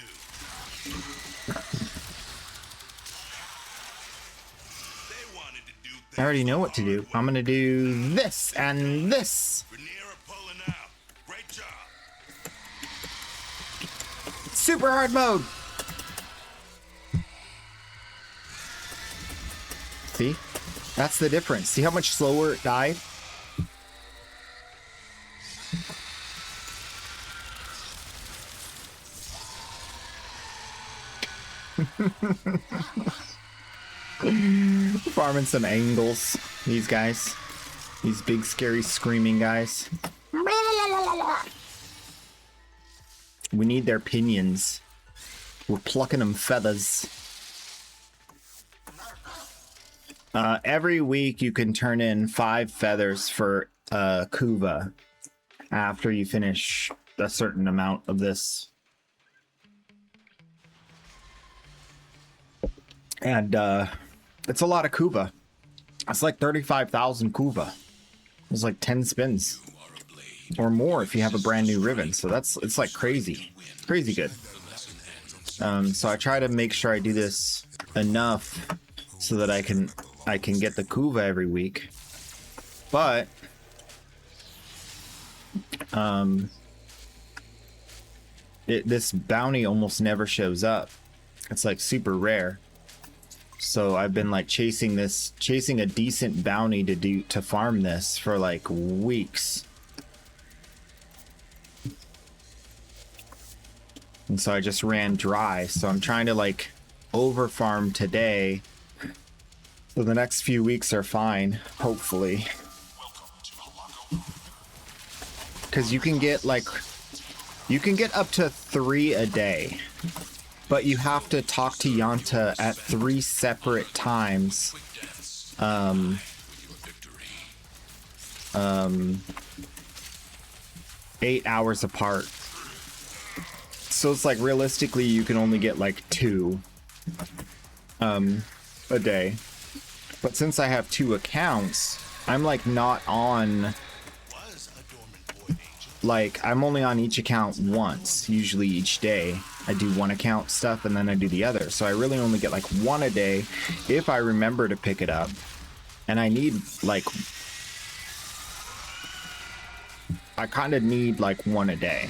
They wanted to do things. I already know what to do. I'm gonna do this and this. Pulling out. Great job. Super hard mode. See? That's the difference. See how much slower it died? Farming some angles. These guys. These big, scary, screaming guys. We need their pinions. We're plucking them feathers. Every week you can turn in 5 feathers for Kuva after you finish a certain amount of this. And it's a lot of Kuva. It's like 35,000 Kuva. It's like 10 spins or more if you have a brand new ribbon. So it's like crazy good. So I try to make sure I do this enough so that I can get the Kuva every week. But this bounty almost never shows up. It's like super rare. So I've been like chasing a decent bounty to farm this for like weeks. And so I just ran dry. So I'm trying to like over farm today. So the next few weeks are fine, hopefully. Because you can get up to 3 a day. But you have to talk to Yanta at 3 separate times. 8 hours apart. So it's like realistically you can only get like 2 a day. But since I have 2 accounts, I'm like not on, like I'm only on each account once, usually each day. I do one account stuff and then I do the other. So I really only get like 1 a day if I remember to pick it up. And I need like, I kind of need like 1 a day.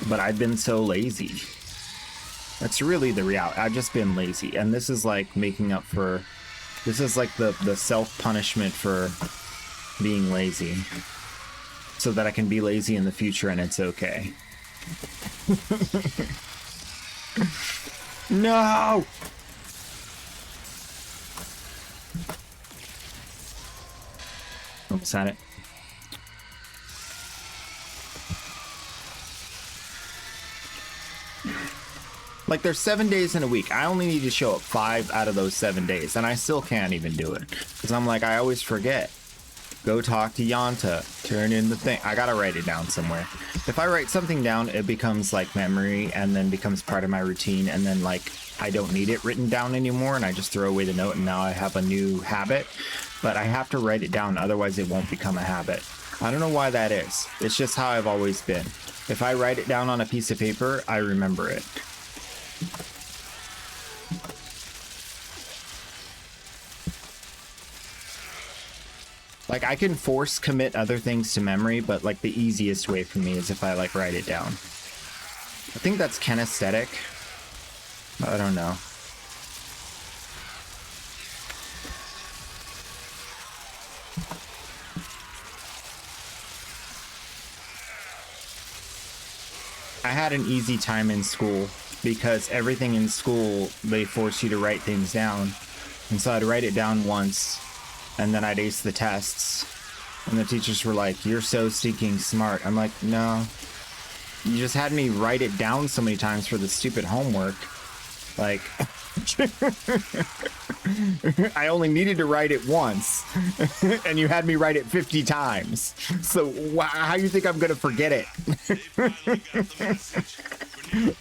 But I've been so lazy. That's really the reality. I've just been lazy. And this is like making up for, this is like the self-punishment for being lazy. So that I can be lazy in the future and it's okay. No! Almost had it. Like there's 7 days in a week. I only need to show up 5 out of those 7 days, and I still can't even do it because I'm like, I always forget. Go talk to Yanta, turn in the thing. I gotta write it down somewhere. If I write something down, it becomes like memory and then becomes part of my routine, and then like I don't need it written down anymore and I just throw away the note and now I have a new habit. But I have to write it down, otherwise it won't become a habit. I don't know why that is. It's just how I've always been. If I write it down on a piece of paper, I remember it. Like I can force commit other things to memory, but like the easiest way for me is if I like write it down. I think that's kinesthetic. I don't know. I had an easy time in school because everything in school, they force you to write things down. And so I'd write it down once and then I'd ace the tests. And the teachers were like, "You're so stinking smart." I'm like, "No. You just had me write it down so many times for the stupid homework. Like, I only needed to write it once, and you had me write it 50 times. So how do you think I'm going to forget it?"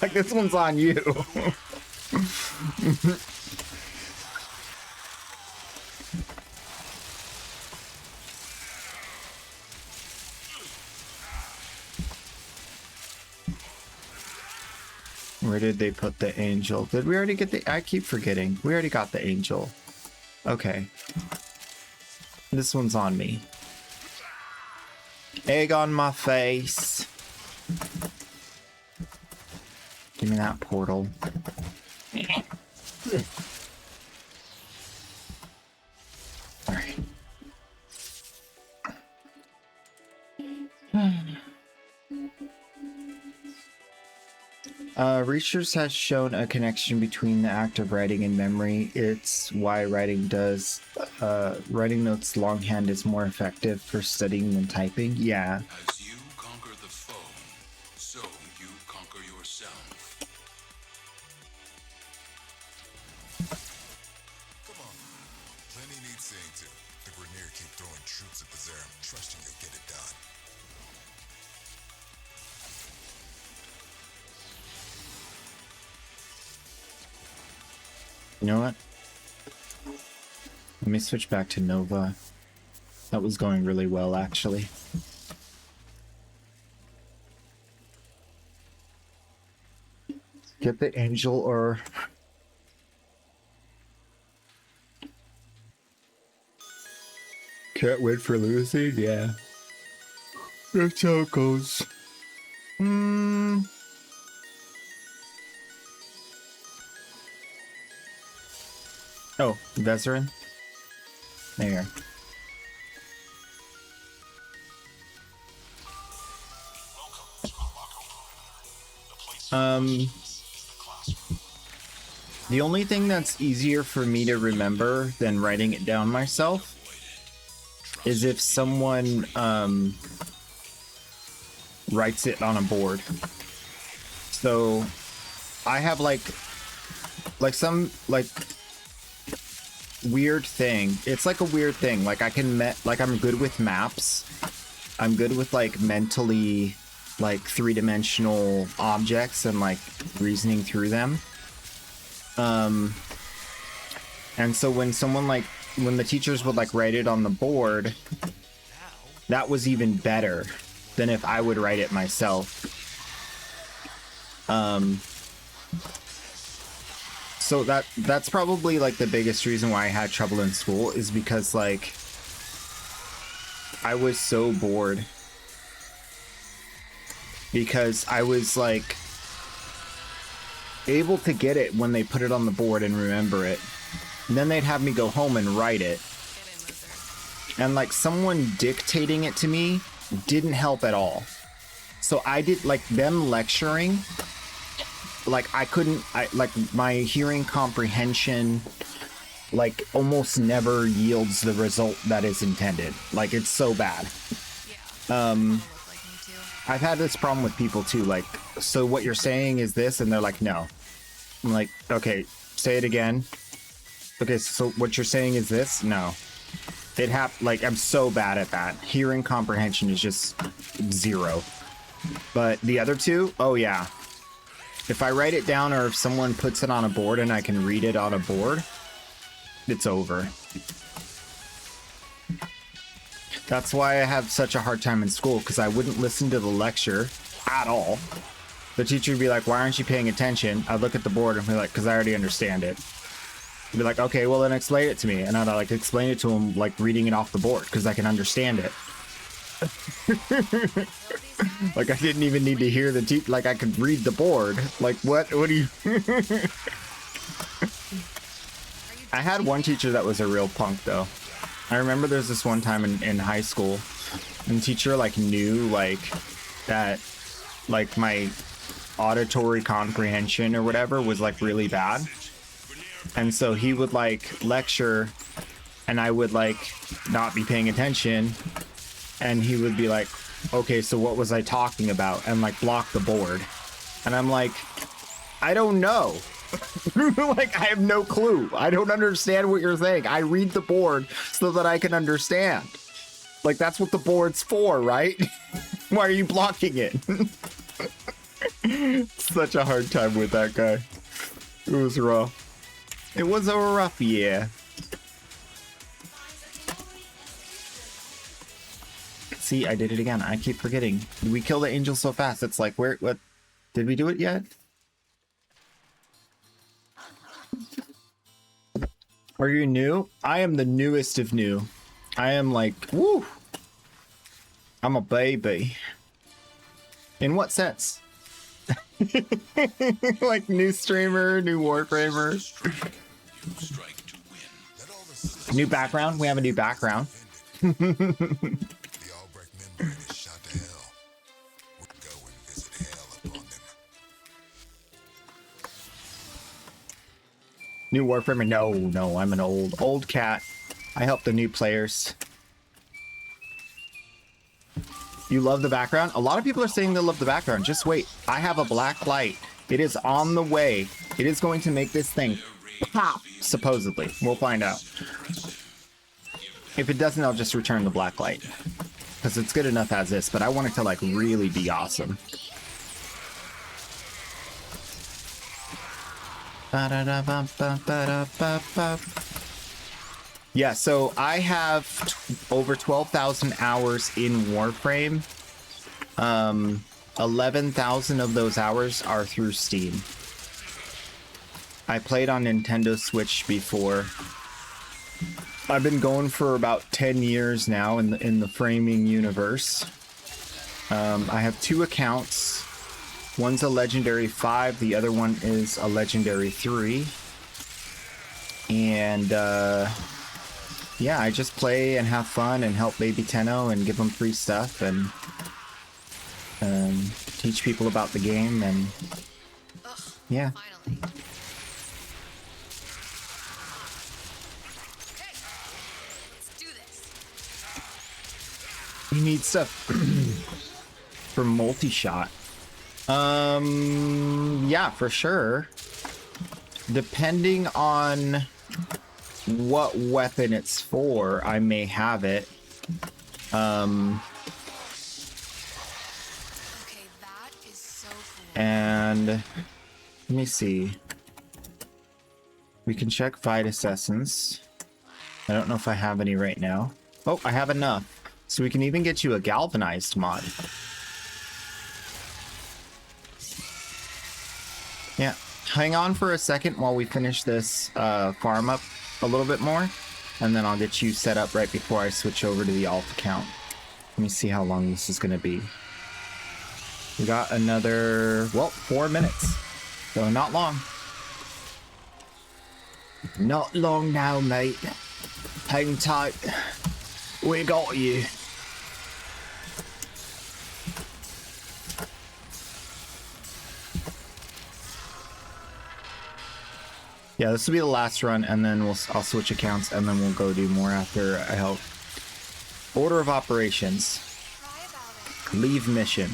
Like, this one's on you. Where did they put the angel? Did we already get the... I keep forgetting. We already got the angel. Okay. This one's on me. Egg on my face. Give me that portal. Alright. Research has shown a connection between the act of writing and memory. It's why writing notes longhand is more effective for studying than typing. Yeah. As you conquer the foe, so you conquer yourself. Come on. Plenty needs saying to. The Grenier keep throwing troops at the Zerem, trusting you'll get it done. You know what? Let me switch back to Nova. That was going really well, actually. Get the angel or... Can't wait for losing? Yeah. That's how it goes. Oh, Vezerin. There. The only thing that's easier for me to remember than writing it down myself is if someone writes it on a board. So I have like some like weird thing. It's like a weird thing. Like I can like I'm good with maps. I'm good with like mentally like three-dimensional objects and like reasoning through them. And so when someone like when the teachers would like write it on the board, that was even better than if I would write it myself. So that's probably like the biggest reason why I had trouble in school, is because like I was so bored, because I was like able to get it when they put it on the board and remember it. And then they'd have me go home and write it. And like someone dictating it to me didn't help at all. So I did like them lecturing. Like I like my hearing comprehension like almost never yields the result that is intended. Like it's so bad. I've had this problem with people too. Like, so what you're saying is this, and they're like, no. I'm like, okay, say it again. Okay, so what you're saying is this? No. Like, I'm so bad at that. Hearing comprehension is just 0. But the other two, oh yeah. If I write it down, or if someone puts it on a board and I can read it on a board, it's over. That's why I have such a hard time in school, because I wouldn't listen to the lecture at all. The teacher would be like, why aren't you paying attention? I'd look at the board and be like, because I already understand it. I'd be like, okay, well then explain it to me. And I'd like explain it to him like reading it off the board, because I can understand it. Like I didn't even need to hear the teacher, like I could read the board. Like what do you... I had one teacher that was a real punk though. I remember there's this one time in high school, and the teacher like knew like that like my auditory comprehension or whatever was like really bad. And so he would like lecture and I would like not be paying attention, and he would be like, okay, so what was I talking about? And like block the board. And I'm like, I don't know. Like I have no clue. I don't understand what you're saying. I read the board so that I can understand. Like that's what the board's for, right? Why are you blocking it? Such a hard time with that guy. It was rough. It was a rough year. See, I did it again. I keep forgetting. We kill the angel so fast. It's like, where, what? Did we do it yet? Are you new? I am the newest of new. I am like, woo! I'm a baby. In what sense? Like new streamer, new warframer. New background? We have a new background. New warframer? No, I'm an old cat. I help the new players. You love the background? A lot of people are saying they love the background. Just wait. I have a black light. It is on the way. It is going to make this thing pop, supposedly. We'll find out. If it doesn't, I'll just return the black light, because it's good enough as is, but I want it to like really be awesome. Yeah, so I have over 12,000 hours in Warframe. 11,000 of those hours are through Steam. I played on Nintendo Switch before. I've been going for about 10 years now in the framing universe. I have 2 accounts. One's a legendary 5, the other one is a legendary 3. And yeah, I just play and have fun and help baby Tenno and give them free stuff and teach people about the game and yeah. Finally. Okay, let's do this. You need stuff for multi-shot. Yeah, for sure. Depending on what weapon it's for, I may have it. Okay, that is so cool. And let me see. We can check Vitus Essence. I don't know if I have any right now. Oh, I have enough. So we can even get you a galvanized mod. Yeah. Hang on for a second while we finish this farm up a little bit more, and then I'll get you set up right before I switch over to the alt account. Let me see how long this is going to be. We got another, well, 4 minutes, so not long. Not long now, mate. Hang tight. We got you. Yeah, this will be the last run, and then I'll switch accounts, and then we'll go do more after I help. Order of operations. Leave mission.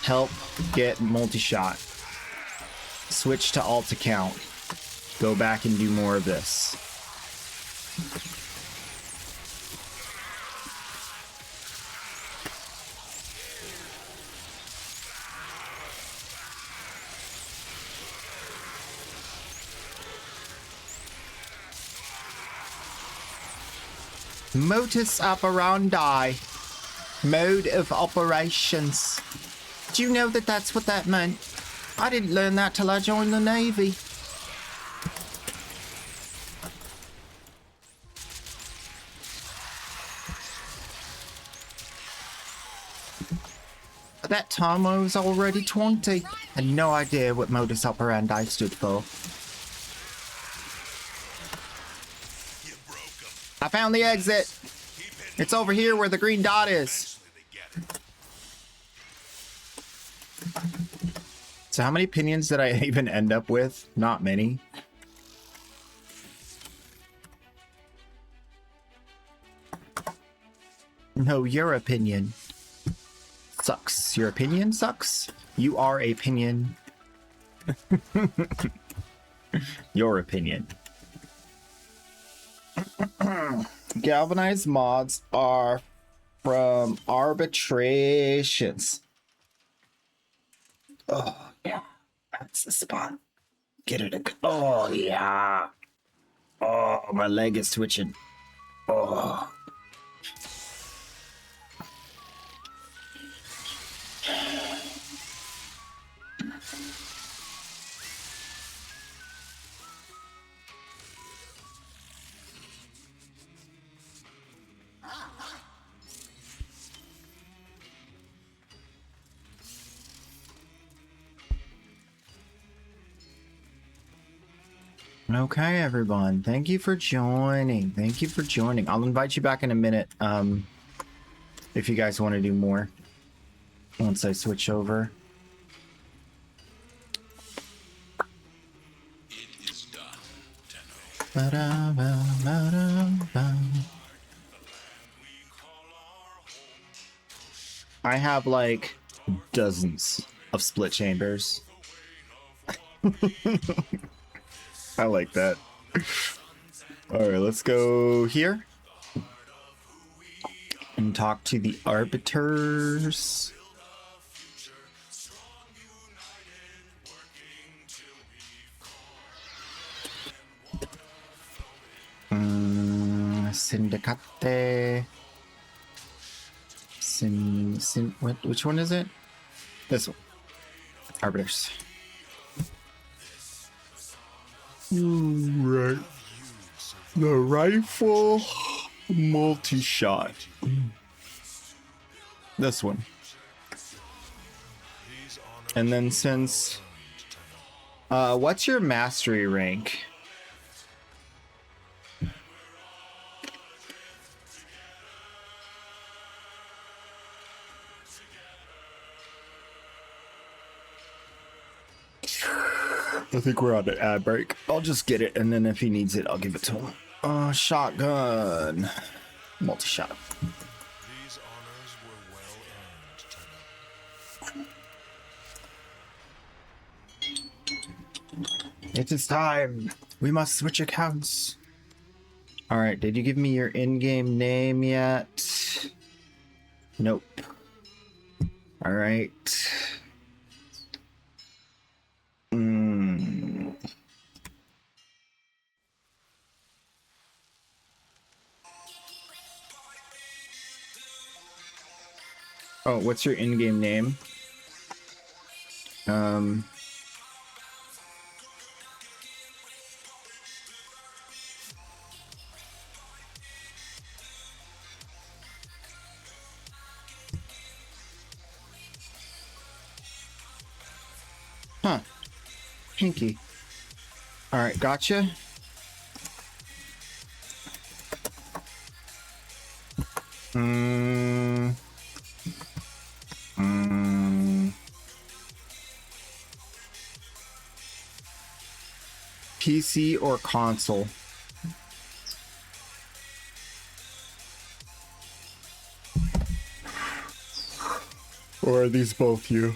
Help get multi-shot. Switch to alt account. Go back and do more of this. Modus operandi. Mode of operations. Do you know that that's what that meant? I didn't learn that till I joined the Navy. At that time I was already 20. Had no idea what modus operandi stood for. I found the exit. It's over here where the green dot is. So how many opinions did I even end up with? Not many. No, your opinion sucks. Your opinion sucks? You are a opinion. Your opinion. Galvanized mods are from arbitrations. Oh, yeah. That's the spot. Get it. Oh, yeah. Oh, my leg is twitching. Oh. Okay, everyone. Thank you for joining. Thank you for joining. I'll invite you back in a minute. If you guys want to do more. Once I switch over. It is done, Tenno. I have like dozens of split chambers. I like that. Alright, let's go here. And talk to the arbiters. Syndicate. Which one is it? This one. Arbiters. Right. The rifle multi-shot. This one. And then since what's your mastery rank? I think we're on an ad break. I'll just get it, and then if he needs it, I'll give it to him. Shotgun. Multi-shot. These honors were well earned, Tenno. It is time. We must switch accounts. Alright, did you give me your in-game name yet? Nope. Alright. Oh, what's your in-game name? Huh. Pinky. Alright, gotcha. PC or console? Or are these both you?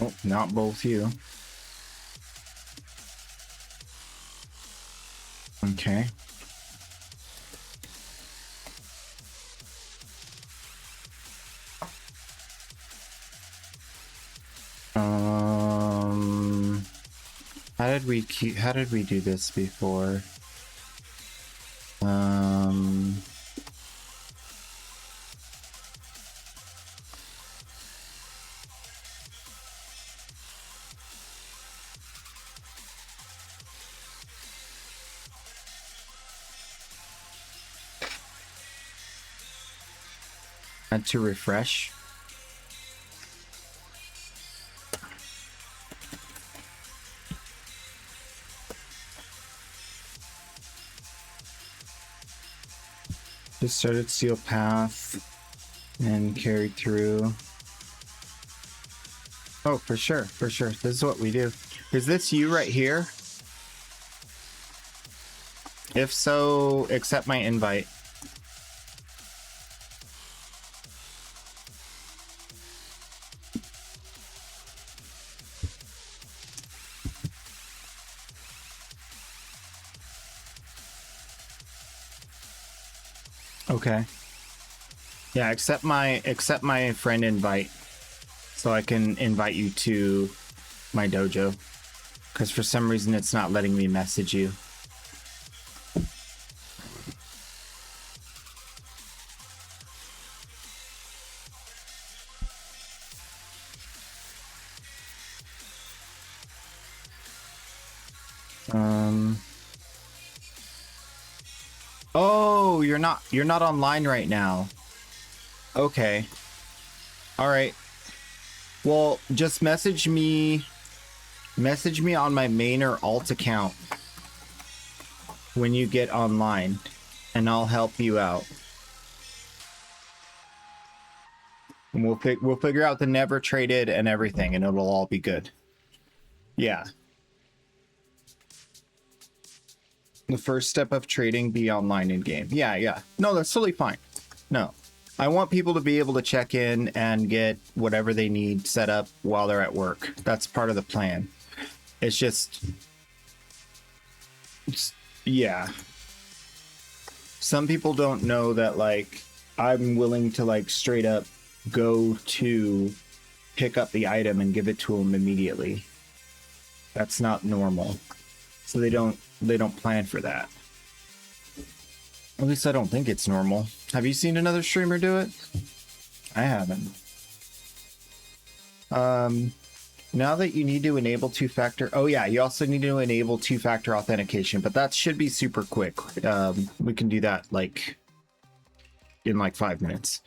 Oh, not both you. Okay. How did we do this before? Had to refresh. Just started Steel Path and carried through. Oh, for sure, for sure. This is what we do. Is this you right here? If so, accept my invite. Okay. Yeah, accept my friend invite so I can invite you to my dojo. Because for some reason it's not letting me message you. Oh, you're not online right now. Okay. All right. Well, just message me on my main or alt account when you get online and I'll help you out. And we'll figure out the never traded and everything and it'll all be good. Yeah. The first step of trading, be online in game. Yeah. No, that's totally fine. No. I want people to be able to check in and get whatever they need set up while they're at work. That's part of the plan. It's just... yeah. Some people don't know that, like, I'm willing to, like, straight up go to pick up the item and give it to them immediately. That's not normal. So they don't plan for that. At least I don't think it's normal. Have you seen another streamer do it? I haven't. Now that you need to enable two-factor... oh yeah, you also need to enable two-factor authentication, but that should be super quick. We can do that, like, in like 5 minutes.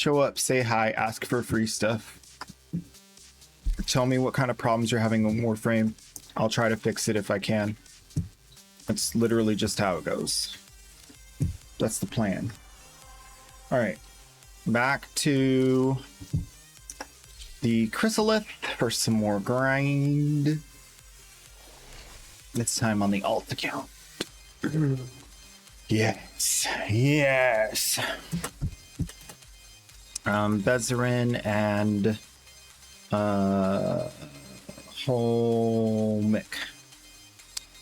show up, say hi, ask for free stuff. Tell me what kind of problems you're having on Warframe. I'll try to fix it if I can. That's literally just how it goes. That's the plan. All right, back to the chrysolith for some more grind. This time on the alt account. Yes, yes. Bezarin and Holmick.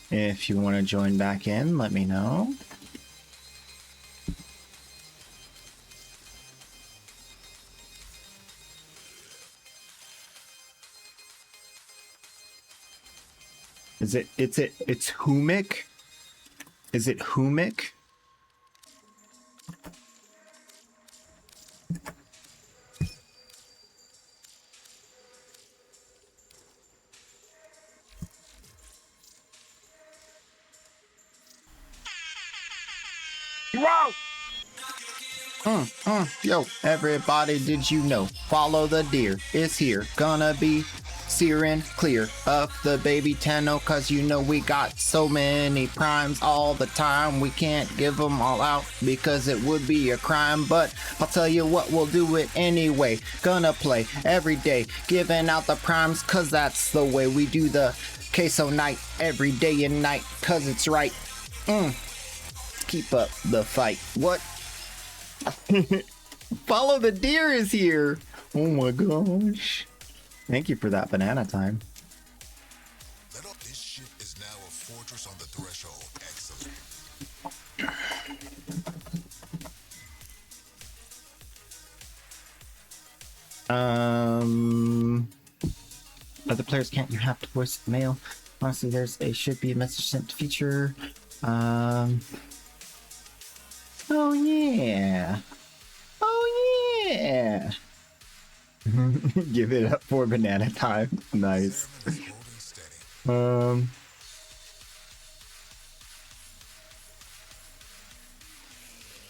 If you want to join back in, let me know. It's Humic? Is it Humic? Whoa! Yo, everybody, did you know? Follow the deer. It's here. Gonna be searing clear of the baby Tenno, cause you know we got so many primes all the time. We can't give them all out because it would be a crime, but I'll tell you what, we'll do it anyway. Gonna play every day, giving out the primes, cause that's the way we do the queso night every day and night, cause it's right. Keep up the fight. What? Follow the deer is here. Oh my gosh. Thank you for that banana time. This ship is now a fortress on the threshold. Excellent. Other players can't. You have to voice the mail. Honestly, should be a message sent to feature. Oh yeah. Oh yeah. Give it up for banana time. Nice.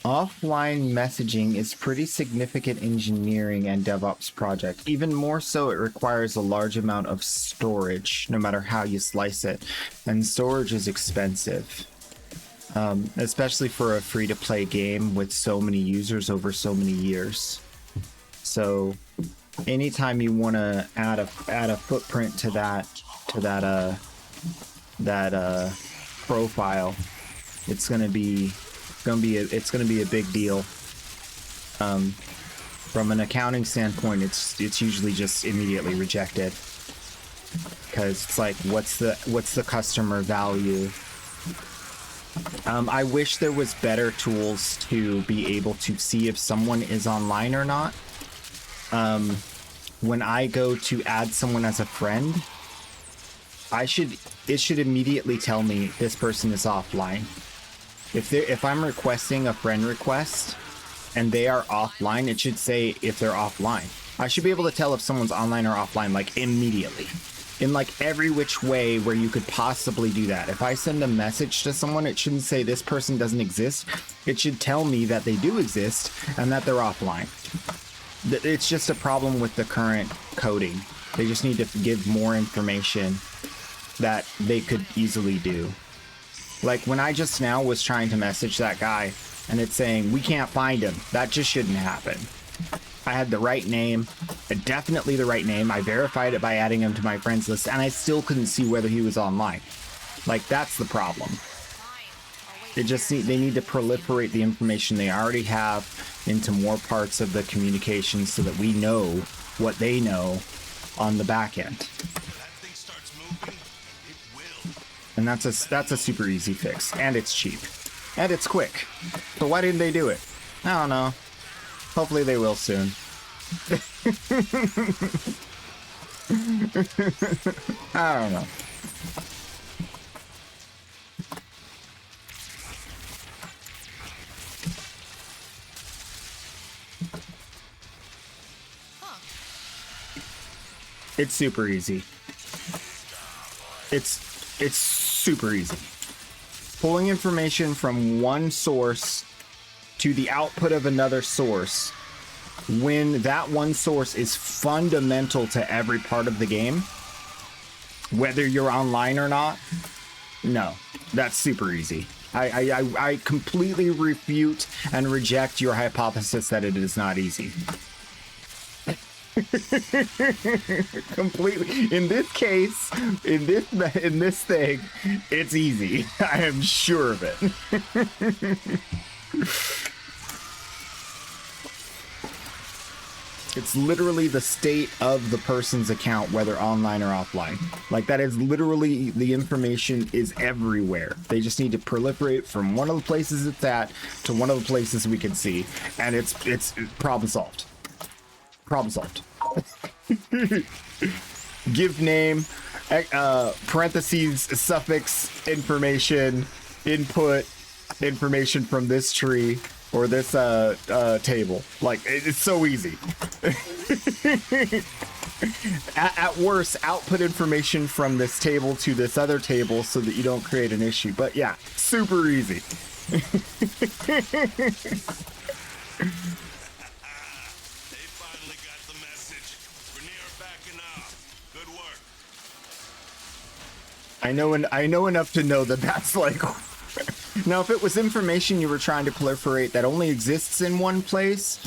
Offline messaging is pretty significant engineering and DevOps project. Even more so, it requires a large amount of storage, no matter how you slice it. And storage is expensive. Especially for a free-to-play game with so many users over so many years. So anytime you want to add a footprint to that profile, it's gonna be a big deal. From an accounting standpoint, it's usually just immediately rejected, because it's like, what's the customer value? I wish there was better tools to be able to see if someone is online or not. When I go to add someone as a friend, it should immediately tell me this person is offline. If I'm requesting a friend request and they are offline, it should say if they're offline. I should be able to tell if someone's online or offline, like, immediately. In like every which way where you could possibly do that. If I send a message to someone, it shouldn't say this person doesn't exist. It should tell me that they do exist and that they're offline. It's just a problem with the current coding. They just need to give more information that they could easily do. Like when I just now was trying to message that guy and it's saying, we can't find him. That just shouldn't happen. I had the right name, definitely the right name. I verified it by adding him to my friends list, and I still couldn't see whether he was online. Like, that's the problem. They need to proliferate the information they already have into more parts of the communication so that we know what they know on the back end. And that's a super easy fix, and it's cheap, and it's quick. So why didn't they do it? I don't know. Hopefully they will soon. I don't know. It's super easy. It's super easy. Pulling information from one source to the output of another source when that one source is fundamental to every part of the game, whether you're online or not, no, that's super easy. I completely refute and reject your hypothesis that it is not easy. Completely. In this case, in this thing, it's easy. I am sure of it. It's literally the state of the person's account, whether online or offline. Like, that is literally, the information is everywhere. They just need to proliferate from one of the places it's at to one of the places we can see. And it's problem solved. Problem solved. Give name, parentheses, suffix, information, input, information from this tree or this table. Like, it's so easy. At worst, output information from this table to this other table so that you don't create an issue. But yeah, super easy. They finally got the message. Vernier backing up. Good work. I know enough to know that that's like... Now, if it was information you were trying to proliferate that only exists in one place,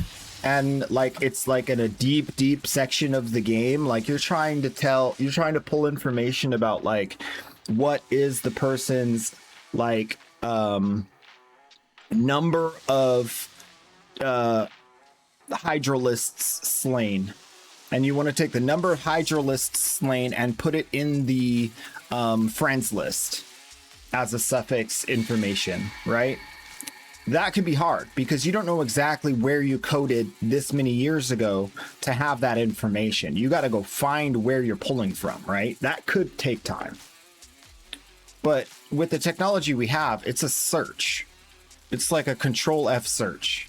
and like it's like in a deep section of the game, like you're trying to pull information about like what is the person's like number of hydralists slain, and you want to take the number of hydralists slain and put it in the friends list as a suffix information, right? That could be hard because you don't know exactly where you coded this many years ago to have that information. You got to go find where you're pulling from, right? That could take time. But with the technology we have, it's a search. It's like a Control F search.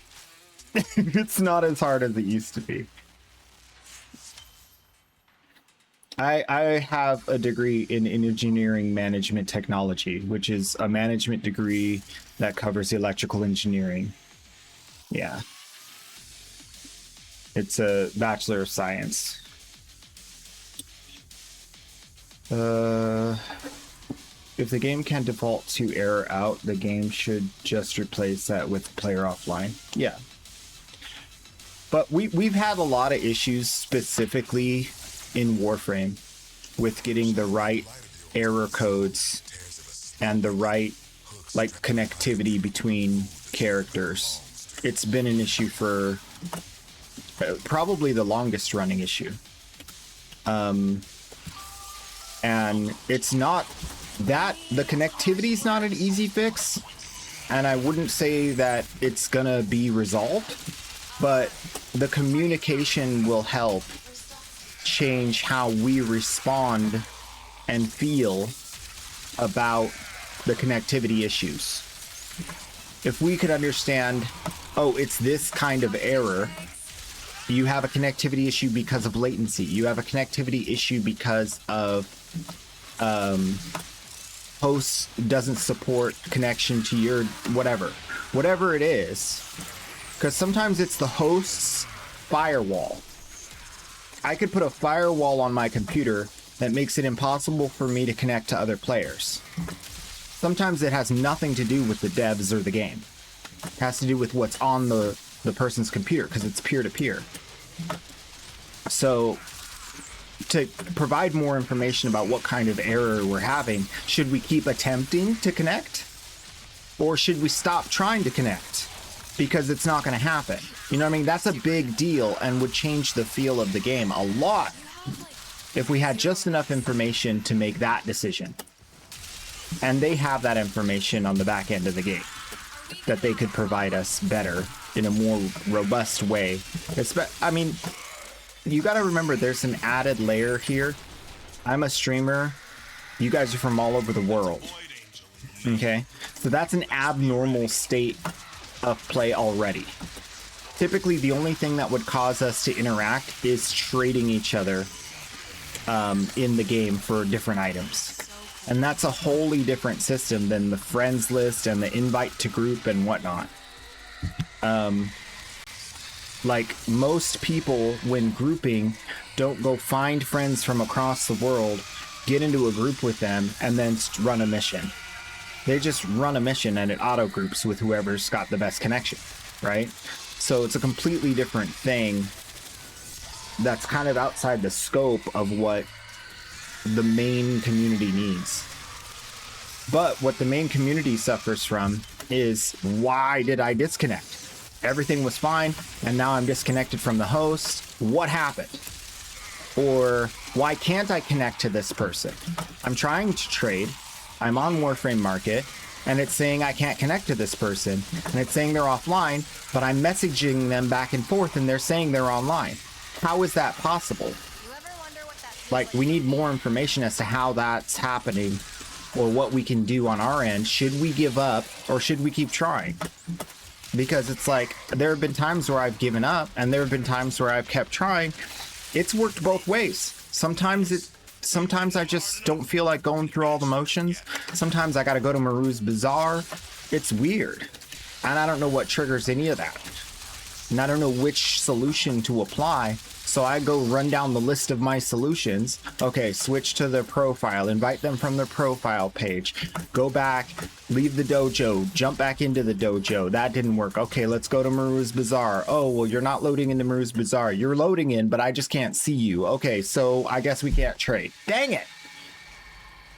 It's not as hard as it used to be. I have a degree in engineering management technology, which is a management degree that covers electrical engineering. Yeah. It's a Bachelor of Science. If the game can default to error out, the game should just replace that with player offline. Yeah. But we've had a lot of issues specifically in Warframe with getting the right error codes and the right like connectivity between characters. It's been an issue for probably the longest running issue. And it's not that the connectivity is not an easy fix, and I wouldn't say that it's gonna be resolved, but the communication will help change how we respond and feel about the connectivity issues. If we could understand, oh, it's this kind of error, you have a connectivity issue because of latency, you have a connectivity issue because of host doesn't support connection to your whatever it is, because sometimes it's the host's firewall. I could put a firewall on my computer that makes it impossible for me to connect to other players. Sometimes it has nothing to do with the devs or the game. It has to do with what's on the person's computer, because it's peer-to-peer. So, to provide more information about what kind of error we're having, should we keep attempting to connect? Or should we stop trying to connect? Because it's not going to happen. You know what I mean? That's a big deal and would change the feel of the game a lot if we had just enough information to make that decision. And they have that information on the back end of the game that they could provide us better in a more robust way. I mean, you got to remember there's an added layer here. I'm a streamer. You guys are from all over the world. Okay? So that's an abnormal state of play already. Typically, the only thing that would cause us to interact is trading each other in the game for different items. And that's a wholly different system than the friends list and the invite to group and whatnot. Like, most people, when grouping, don't go find friends from across the world, get into a group with them, and then run a mission. They just run a mission and it auto groups with whoever's got the best connection, right? So it's a completely different thing that's kind of outside the scope of what the main community needs. But what the main community suffers from is, why did I disconnect? Everything was fine, and now I'm disconnected from the host. What happened? Or why can't I connect to this person? I'm trying to trade. I'm on Warframe Market, and it's saying I can't connect to this person, and it's saying they're offline, but I'm messaging them back and forth, and they're saying they're online. How is that possible? Like, we need more information as to how that's happening, or what we can do on our end. Should we give up, or should we keep trying? Because it's like, there have been times where I've given up, and there have been times where I've kept trying. It's worked both ways. Sometimes I just don't feel like going through all the motions. Sometimes I gotta go to Maru's Bazaar. It's weird. And I don't know what triggers any of that. And I don't know which solution to apply. So I go run down the list of my solutions. Okay, switch to their profile, invite them from their profile page, go back, leave the dojo, jump back into the dojo. That didn't work. Okay, let's go to Maru's Bazaar. Oh, well, you're not loading into Maru's Bazaar. You're loading in, but I just can't see you. Okay, so I guess we can't trade. Dang it!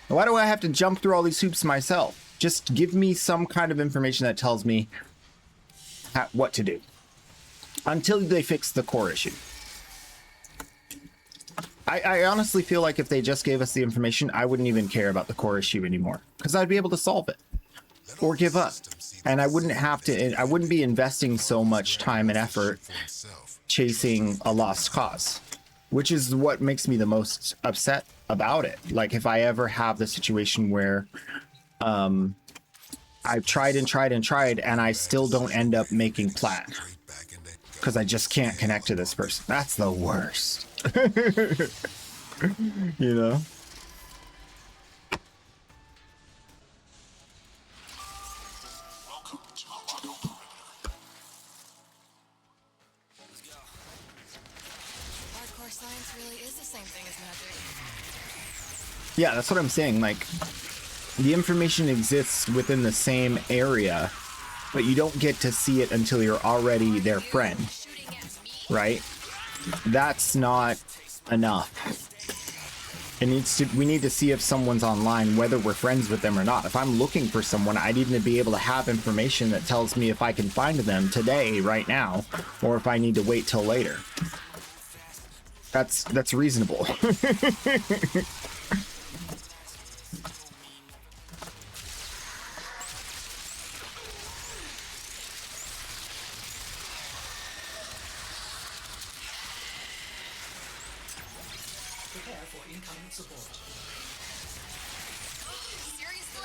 Why do I have to jump through all these hoops myself? Just give me some kind of information that tells me what to do. Until they fix the core issue. I honestly feel like if they just gave us the information, I wouldn't even care about the core issue anymore, because I'd be able to solve it or give up, and I wouldn't be investing so much time and effort chasing a lost cause, which is what makes me the most upset about it. Like, if I ever have the situation where I've tried and tried and tried and I still don't end up making plat because I just can't connect to this person, that's the worst. You know? Hardcore science really is the same thing as magic. Yeah, that's what I'm saying. Like, the information exists within the same area, but you don't get to see it until you're already their friend, right? That's not enough. We need to see if someone's online, whether we're friends with them or not. If I'm looking for someone, I need to be able to have information that tells me if I can find them right now, or if I need to wait till later. That's reasonable.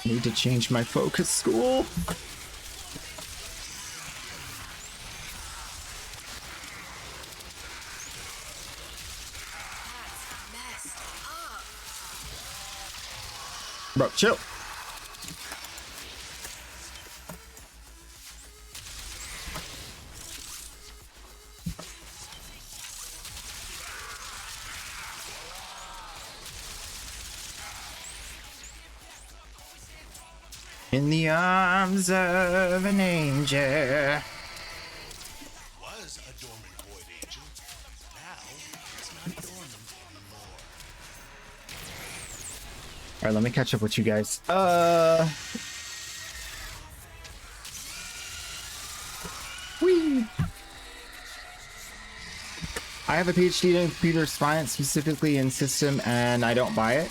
Need to change my focus school. Bro, chill. In the arms of an angel. Was a dormant void angel. Now it's not dormant anymore. Alright, let me catch up with you guys. Whee! I have a PhD in computer science, specifically in system, and I don't buy it.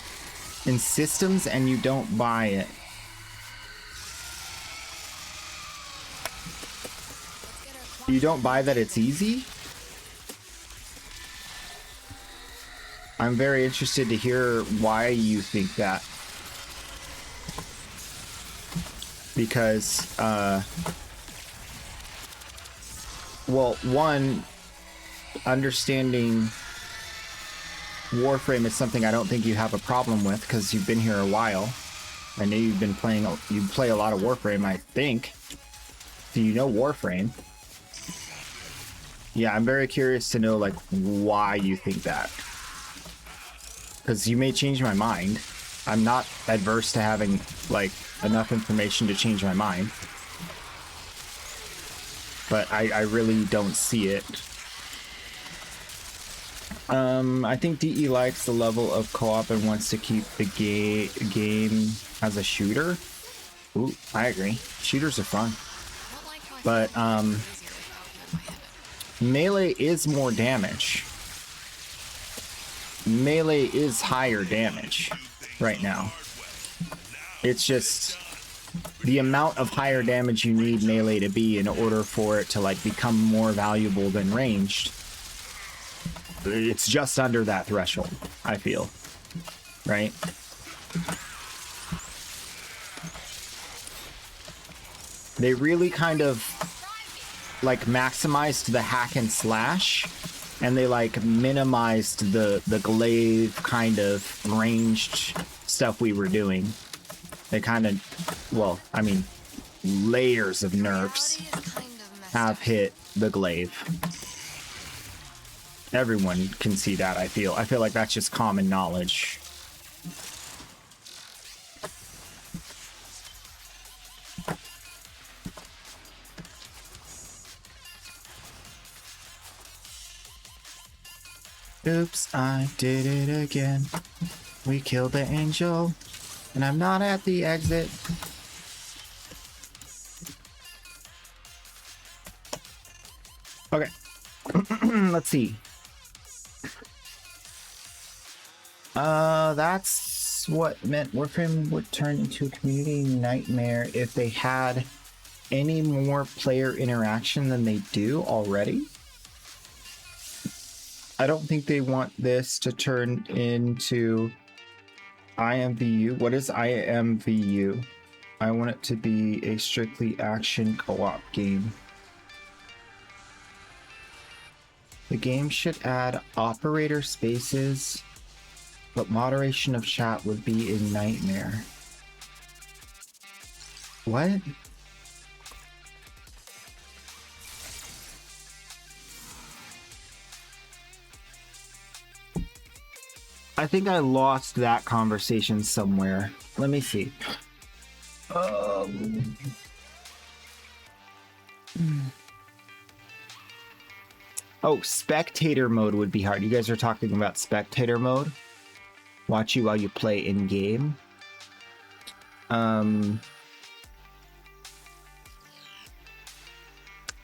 In systems, and you don't buy it. You don't buy that it's easy? I'm very interested to hear why you think that. Because, well, one, understanding Warframe is something I don't think you have a problem with, because you've been here a while. I know you've been playing, you play a lot of Warframe, I think. So you know Warframe. Yeah, I'm very curious to know like why you think that. Because you may change my mind. I'm not adverse to having like enough information to change my mind. But I really don't see it. I think DE likes the level of co-op and wants to keep the game as a shooter. Ooh, I agree. Shooters are fun. But melee is more damage. Melee is higher damage right now. It's just the amount of higher damage you need melee to be in order for it to like become more valuable than ranged. It's just under that threshold, I feel. Right? They really kind of like maximized the hack and slash, and they like minimized the glaive kind of ranged stuff we were doing. They kind of, well, I mean, layers of nerfs have hit the glaive. Everyone can see that, I feel. I feel like that's just common knowledge. Oops, I did it again. We killed the angel, and I'm not at the exit. Okay. Let's see. That's what meant Warframe would turn into a community nightmare if they had any more player interaction than they do already. I don't think they want this to turn into IMVU. What is IMVU? I want it to be a strictly action co-op game. The game should add operator spaces, but moderation of chat would be a nightmare. What? I think I lost that conversation somewhere. Let me see. Oh, spectator mode would be hard. You guys are talking about spectator mode? Watch you while you play in game.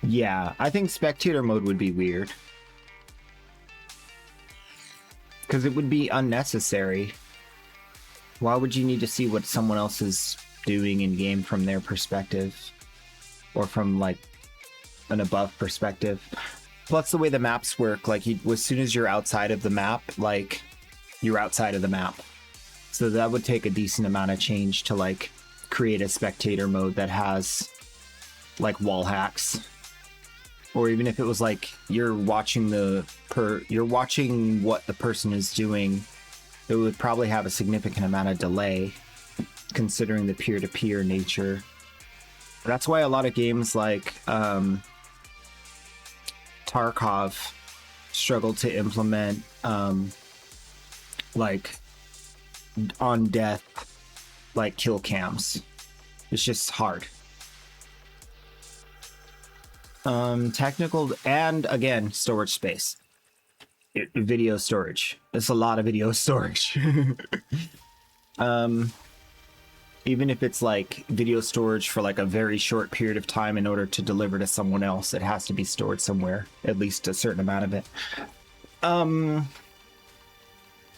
Yeah, I think spectator mode would be weird. Because it would be unnecessary. Why would you need to see what someone else is doing in game from their perspective? Or from like an above perspective? Plus the way the maps work, like as soon as you're outside of the map, like you're outside of the map. So that would take a decent amount of change to like create a spectator mode that has like wall hacks. Or even if it was like you're watching what the person is doing, it would probably have a significant amount of delay considering the peer-to-peer nature. That's why a lot of games like Tarkov struggle to implement like on death like kill cams. It's just hard. Technical and again storage space. Video storage. It's a lot of video storage. Even if it's like video storage for like a very short period of time in order to deliver to someone else, it has to be stored somewhere, at least a certain amount of it.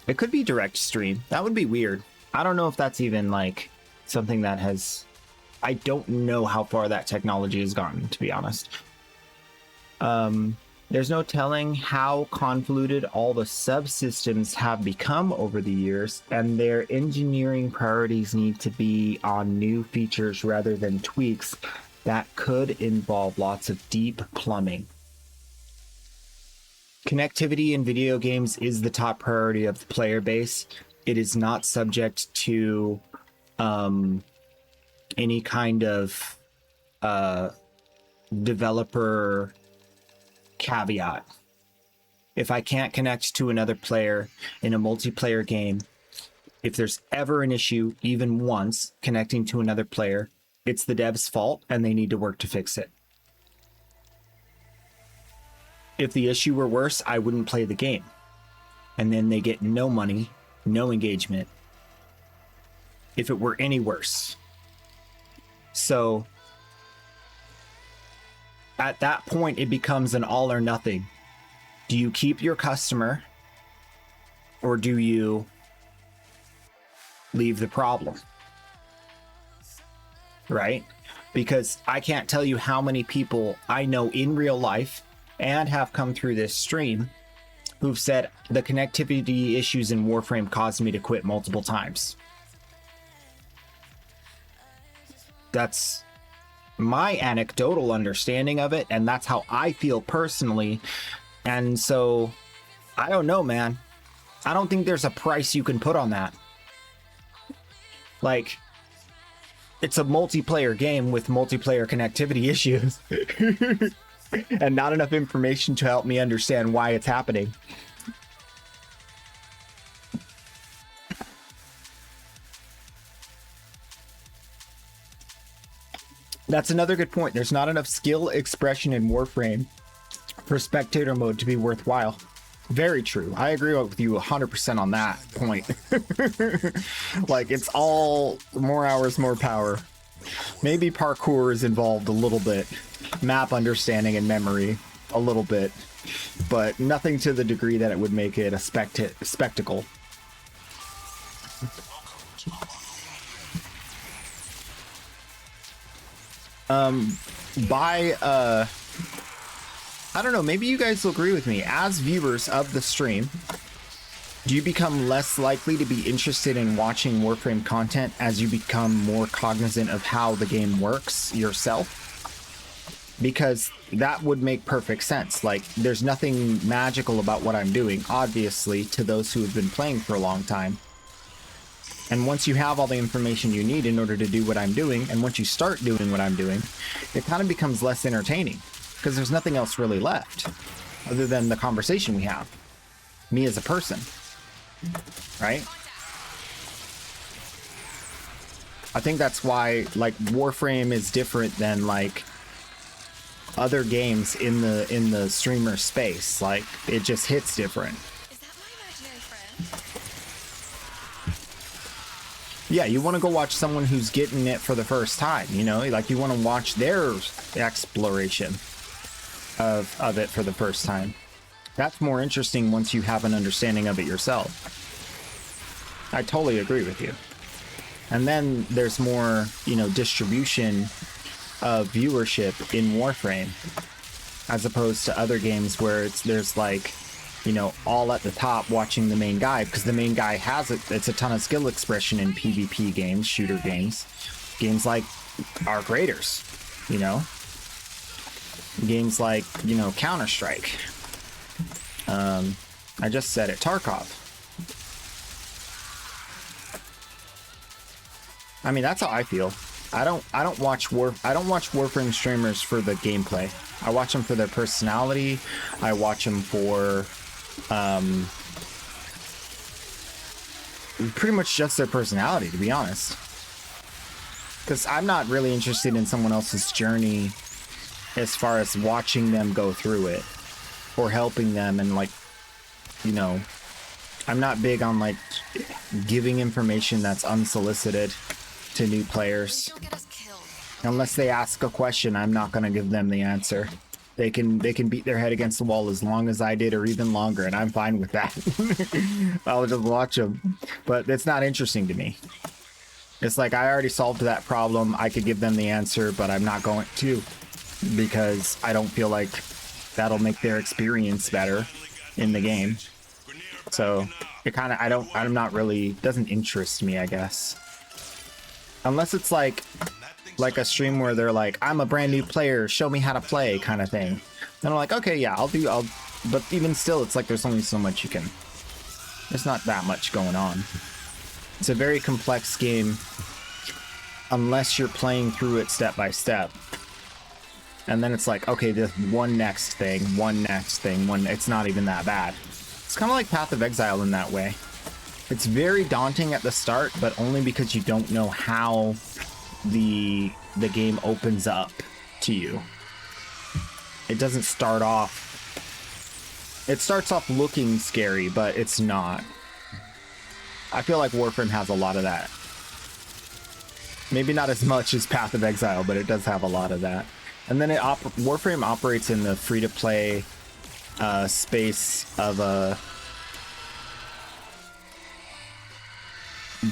It could be direct stream. That would be weird. I don't know if that's even like something that has... I don't know how far that technology has gotten, to be honest. There's no telling how convoluted all the subsystems have become over the years, and their engineering priorities need to be on new features rather than tweaks that could involve lots of deep plumbing. Connectivity in video games is the top priority of the player base. It is not subject to any kind of developer caveat. If I can't connect to another player in a multiplayer game, if there's ever an issue, even once, connecting to another player, it's the dev's fault and they need to work to fix it. If the issue were worse, I wouldn't play the game. And then they get no money, no engagement. If it were any worse. So at that point, it becomes an all or nothing. Do you keep your customer or do you leave the problem? Right? Because I can't tell you how many people I know in real life and have come through this stream who've said the connectivity issues in Warframe caused me to quit multiple times. That's my anecdotal understanding of it, and that's how I feel personally. And so, I don't know, man. I don't think there's a price you can put on that. Like, it's a multiplayer game with multiplayer connectivity issues. And not enough information to help me understand why it's happening. That's another good point. There's not enough skill expression in Warframe for spectator mode to be worthwhile. Very true. I agree with you 100% on that point. Like, it's all more hours, more power. Maybe parkour is involved a little bit. Map understanding and memory a little bit. But nothing to the degree that it would make it a spectacle. I don't know, maybe you guys will agree with me. As viewers of the stream, do you become less likely to be interested in watching Warframe content as you become more cognizant of how the game works yourself? Because that would make perfect sense. Like, there's nothing magical about what I'm doing, obviously, to those who have been playing for a long time. And once you have all the information you need in order to do what I'm doing, and once you start doing what I'm doing, it kind of becomes less entertaining. Because there's nothing else really left other than the conversation we have. Me as a person. Right? I think that's why, like, Warframe is different than, like, other games in the streamer space. Like, it just hits different. Is that my imaginary friend? Yeah, you want to go watch someone who's getting it for the first time, you know? Like, you want to watch their exploration of it for the first time. That's more interesting once you have an understanding of it yourself. I totally agree with you. And then there's more, you know, distribution of viewership in Warframe, as opposed to other games where there's like, you know, all at the top watching the main guy, because the main guy has it. It's a ton of skill expression in PvP games, shooter games like our graders, you know, games like, you know, Counter-Strike. I just said it, Tarkov. I mean, that's how I feel. I don't watch Warframe streamers for the gameplay. I watch them for their personality. I watch them for pretty much just their personality, to be honest. Because I'm not really interested in someone else's journey as far as watching them go through it or helping them, and, like, you know, I'm not big on, like, giving information that's unsolicited to new players. You'll get us killed. Unless they ask a question, I'm not going to give them the answer. They can beat their head against the wall as long as I did, or even longer, and I'm fine with that. I'll just watch them. But it's not interesting to me. It's like, I already solved that problem. I could give them the answer, but I'm not going to, because I don't feel like that'll make their experience better in the game. So it kind of, I'm not really, doesn't interest me, I guess. Unless it's like a stream where they're like, I'm a brand new player, show me how to play, kind of thing. Then I'm like, okay, yeah, but even still, it's like there's only so much you can, there's not that much going on. It's a very complex game unless you're playing through it step by step. And then it's like, okay, this one next thing, it's not even that bad. It's kind of like Path of Exile in that way. It's very daunting at the start, but only because you don't know how the game opens up to you. It doesn't start off... It starts off looking scary, but it's not. I feel like Warframe has a lot of that. Maybe not as much as Path of Exile, but it does have a lot of that. And then Warframe operates in the free-to-play space of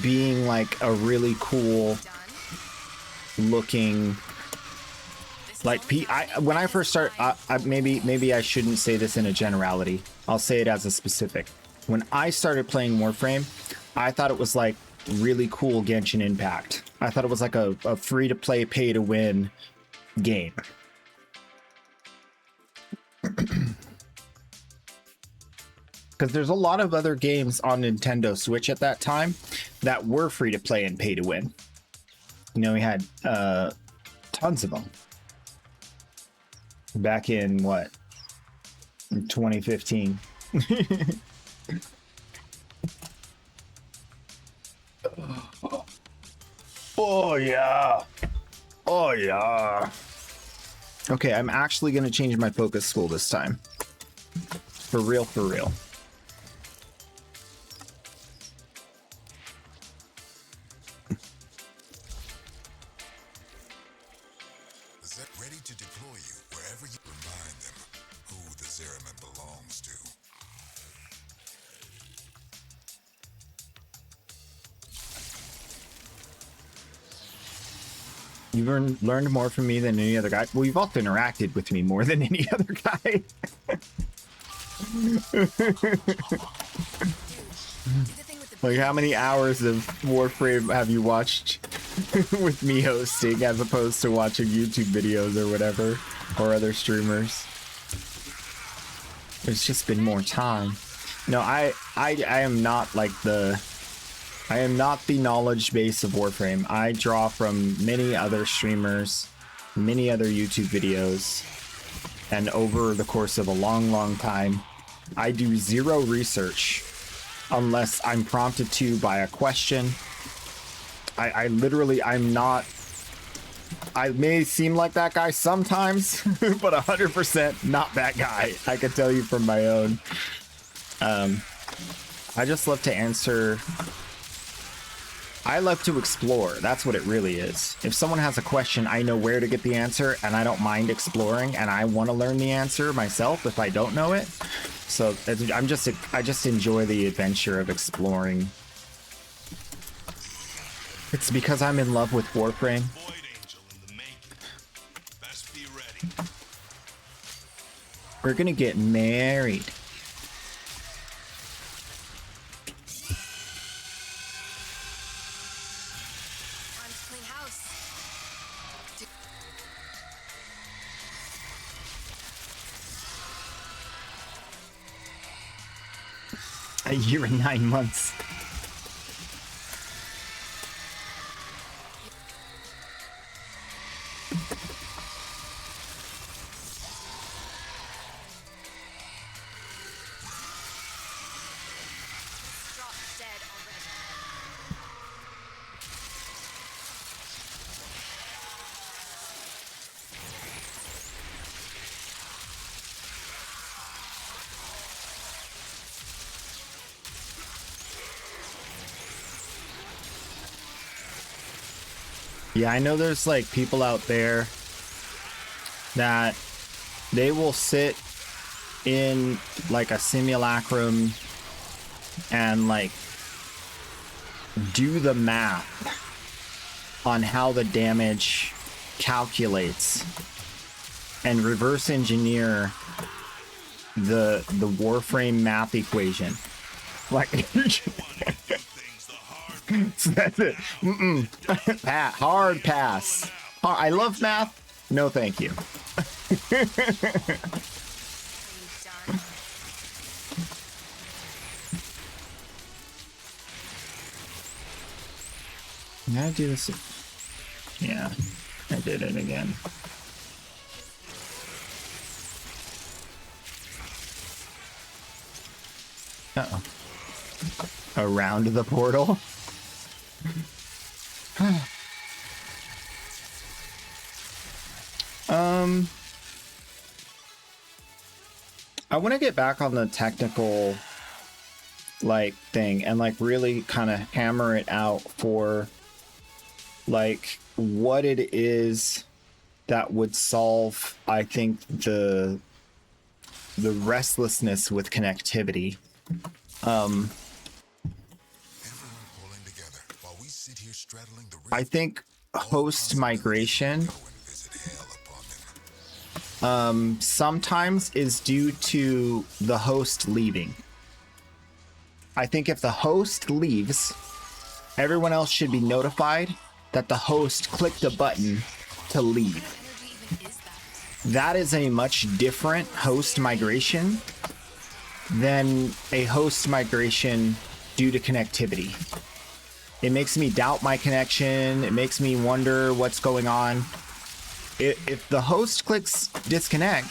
being like a really cool looking, like when I first start, maybe I shouldn't say this in a generality. I'll say it as a specific. When I started playing Warframe, I thought it was like really cool Genshin Impact. I thought it was like a free-to-play, pay-to-win game. Because there's a lot of other games on Nintendo Switch at that time that were free to play and pay to win. You know, we had tons of them. Back in what? In 2015. Oh yeah. Oh yeah. Okay, I'm actually gonna change my focus school this time. For real, for real. Ready to deploy you wherever you remind them who the Zeraman belongs to. You've learned more from me than any other guy. Well, you've also interacted with me more than any other guy. Like, how many hours of Warframe have you watched with me hosting as opposed to watching YouTube videos or whatever, or other streamers? There's just been more time. No, I am not like I am not the knowledge base of Warframe. I draw from many other streamers, many other YouTube videos, and over the course of a long time, I do zero research unless I'm prompted to by a question. I literally, I'm not, I may seem like that guy sometimes, but 100% not that guy. I can tell you from my own. I just love to answer. I love to explore. That's what it really is. If someone has a question, I know where to get the answer, and I don't mind exploring, and I want to learn the answer myself if I don't know it. So I just enjoy the adventure of exploring. It's because I'm in love with Warframe. We're gonna get married. A year and 9 months. Yeah, I know there's like people out there that they will sit in like a simulacrum and like do the math on how the damage calculates and reverse engineer the Warframe math equation. Like so that's it. Hard pass. I love math. No, thank you. Can I do this? Yeah, I did it again. Uh-oh. Around the portal. I want to get back on the technical like thing and like really kind of hammer it out for like what it is that would solve, I think, the restlessness with connectivity. I think host migration sometimes is due to the host leaving. I think if the host leaves, everyone else should be notified that the host clicked a button to leave. That is a much different host migration than a host migration due to connectivity. It makes me doubt my connection. It makes me wonder what's going on. If the host clicks disconnect,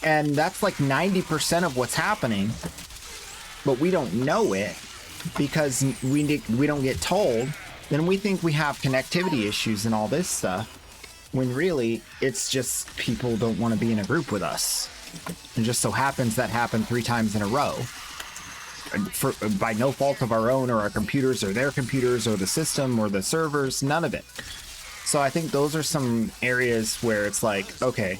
and that's like 90% of what's happening, but we don't know it because we don't get told, then we think we have connectivity issues and all this stuff, when really it's just people don't want to be in a group with us. It just so happens that happened 3 times in a row. By no fault of our own or our computers or their computers or the system or the servers, none of it. So I think those are some areas where it's like, okay,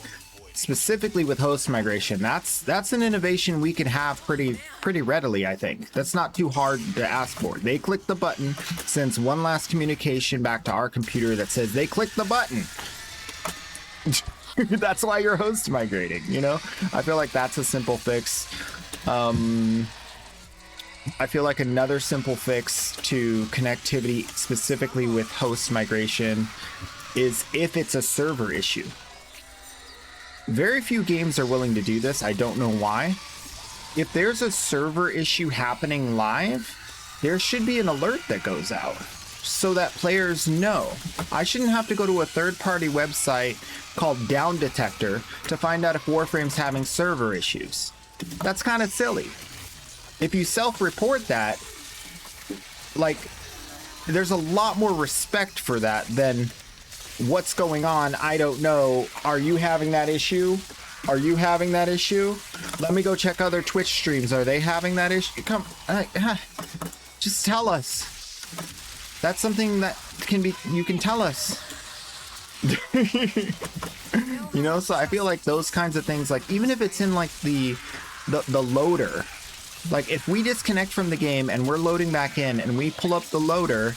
specifically with host migration, that's an innovation we can have pretty readily, I think. That's not too hard to ask for. They click the button, sends one last communication back to our computer that says they clicked the button. That's why you're host migrating, you know? I feel like that's a simple fix. I feel like another simple fix to connectivity, specifically with host migration, is if it's a server issue. Very few games are willing to do this. I don't know why. If there's a server issue happening live, there should be an alert that goes out so that players know. I shouldn't have to go to a third-party website called Down Detector to find out if Warframe's having server issues. That's kind of silly. If you self-report that, like, there's a lot more respect for that than what's going on. I don't know. Are you having that issue? Are you having that issue? Let me go check other Twitch streams. Are they having that issue? Come, just tell us. That's something that you can tell us. You know, so I feel like those kinds of things, like even if it's in like the loader, like if we disconnect from the game and we're loading back in and we pull up the loader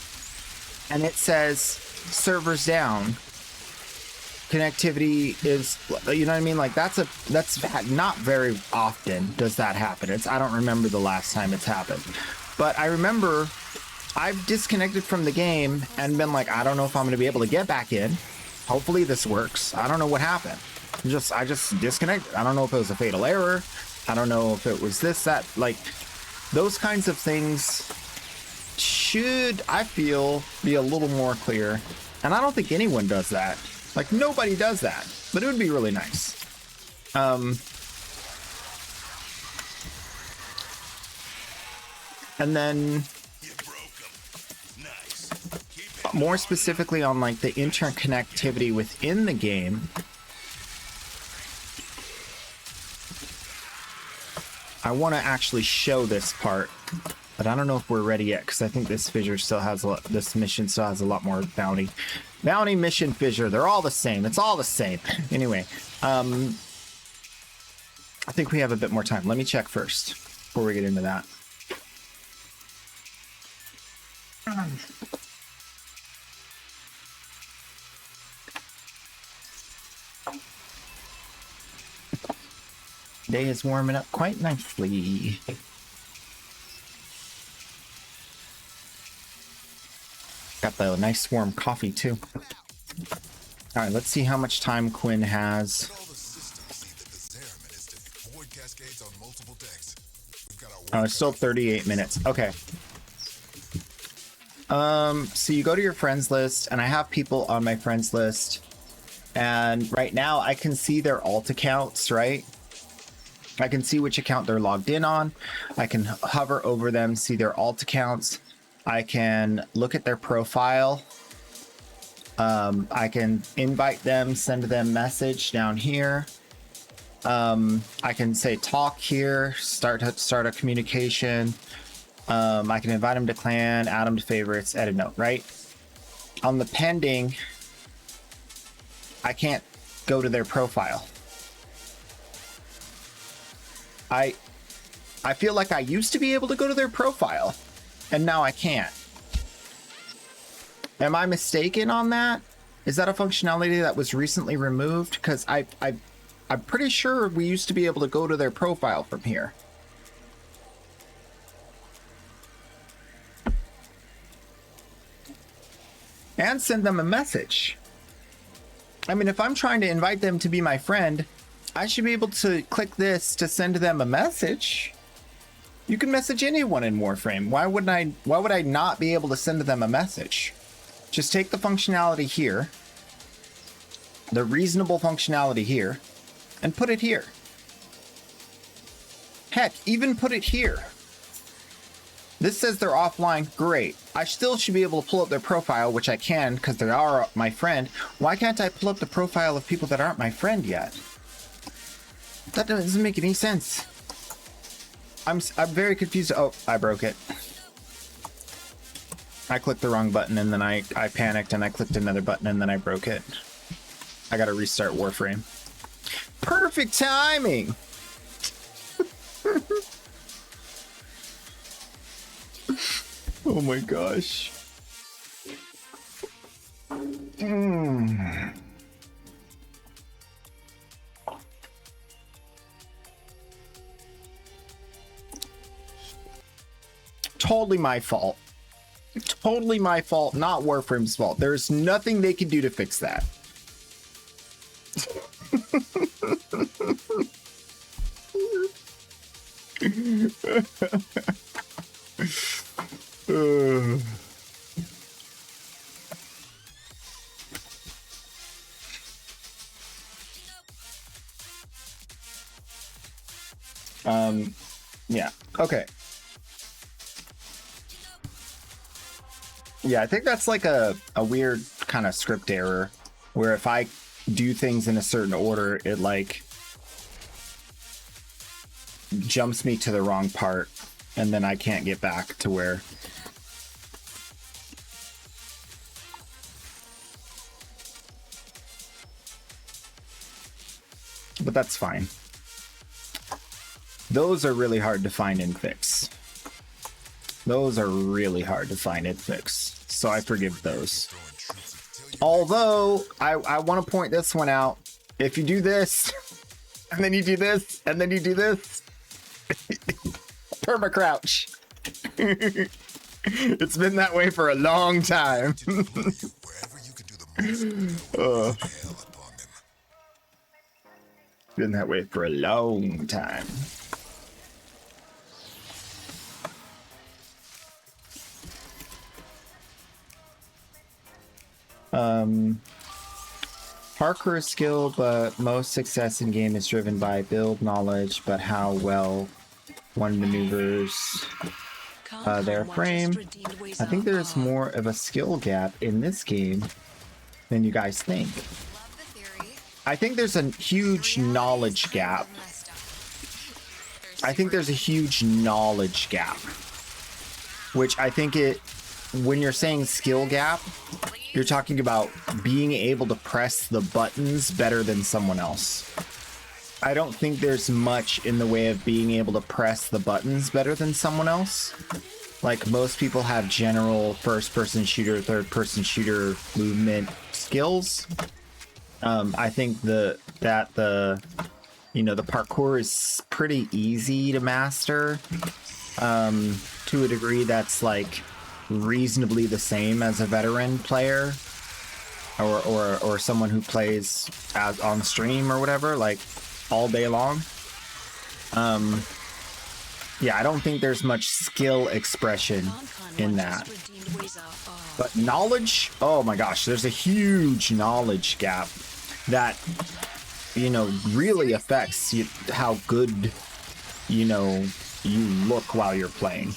and it says servers down, connectivity is, you know what I mean? Like that's not very often does that happen. I don't remember the last time it's happened, but I remember I've disconnected from the game and been like, I don't know if I'm going to be able to get back in. Hopefully this works. I don't know what happened. I just disconnected. I don't know if it was a fatal error. I don't know if it was this, that, like those kinds of things should, I feel, be a little more clear. And I don't think anyone does that. Like nobody does that, but it would be really nice. And then more specifically on like the interconnectivity within the game, I want to actually show this part, but I don't know if we're ready yet because I think this fissure still has this mission still has a lot more bounty, mission, fissure. They're all the same. It's all the same. Anyway, I think we have a bit more time. Let me check first before we get into that. Day is warming up quite nicely. Got the nice warm coffee too. All right, let's see how much time Quinn has. Oh, it's still 38 minutes. Okay. So you go to your friends list, and I have people on my friends list, and right now I can see their alt accounts, right? I can see which account they're logged in on. I can hover over them, see their alt accounts. I can look at their profile. I can invite them, send them message down here. I can say talk here, start a communication. I can invite them to clan, add them to favorites, edit note, right? On the pending, I can't go to their profile. I feel like I used to be able to go to their profile, and now I can't. Am I mistaken on that? Is that a functionality that was recently removed? Because I'm pretty sure we used to be able to go to their profile from here. And send them a message. I mean, if I'm trying to invite them to be my friend, I should be able to click this to send them a message. You can message anyone in Warframe. Why would I not be able to send them a message? Just take the functionality here, the reasonable functionality here, and put it here. Heck, even put it here. This says they're offline. Great. I still should be able to pull up their profile, which I can because they are my friend. Why can't I pull up the profile of people that aren't my friend yet? That doesn't make any sense. I'm very confused. Oh, I broke it. I clicked the wrong button and then I panicked and I clicked another button and then I broke it. I gotta restart Warframe. Perfect timing! Oh my gosh. Totally my fault. Totally my fault, not Warframe's fault. There's nothing they can do to fix that. Yeah, okay. Yeah, I think that's like a weird kind of script error where if I do things in a certain order, it like jumps me to the wrong part and then I can't get back to where. But that's fine. Those are really hard to find and fix. Those are really hard to find and fix. So I forgive those. Although, I want to point this one out. If you do this, and then you do this, and then you do this, perma crouch. It's been that way for a long time. Been that way for a long time. Parkour is skill, but most success in game is driven by build knowledge, but how well one maneuvers their frame. I think there's more of a skill gap in this game than you guys think. I think there's a huge knowledge gap. I think there's a huge knowledge gap, which I think when you're saying skill gap, you're talking about being able to press the buttons better than someone else. I don't think there's much in the way of being able to press the buttons better than someone else. Like most people have general first-person shooter, third-person shooter movement skills. I think the parkour is pretty easy to master to a degree that's like reasonably the same as a veteran player or someone who plays as on stream or whatever, like all day long. Yeah, I don't think there's much skill expression in that. But knowledge, oh my gosh, there's a huge knowledge gap that you know, really affects how good, you know, you look while you're playing,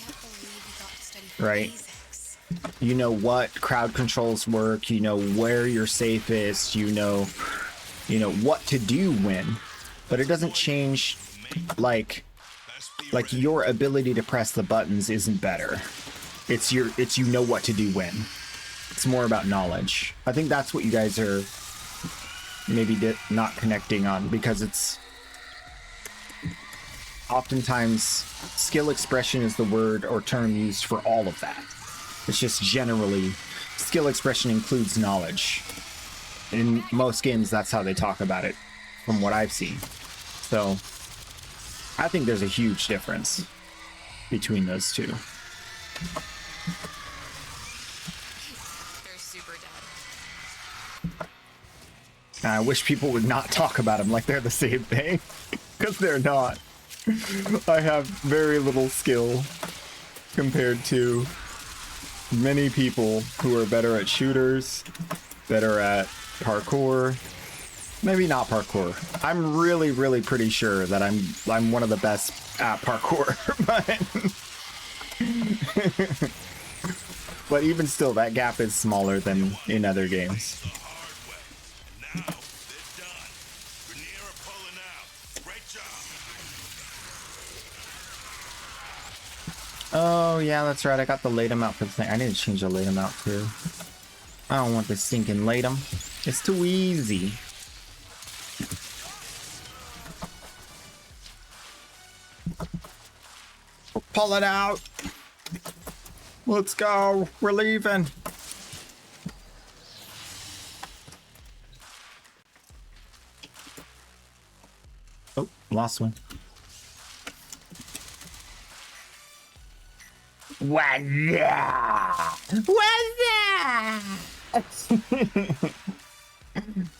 right? You know what crowd controls work, you know where you're safest, you know what to do when, but it doesn't change, like your ability to press the buttons isn't better. It's you know what to do when. It's more about knowledge. I think that's what you guys are maybe not connecting on, because it's oftentimes skill expression is the word or term used for all of that. It's just generally skill expression includes knowledge. In most games, that's how they talk about it, from what I've seen. So I think there's a huge difference between those two. They're super dead. I wish people would not talk about them like they're the same thing, because they're not. I have very little skill compared to many people who are better at shooters, better at parkour. Maybe not parkour. I'm really pretty sure that I'm one of the best at parkour, but even still, that gap is smaller than in other games. Oh yeah, that's right. I got the Latum out for the thing. I need to change the Latum out too. I don't want this stinking Latum. It's too easy. Pull it out. Let's go. We're leaving. Oh, lost one. What's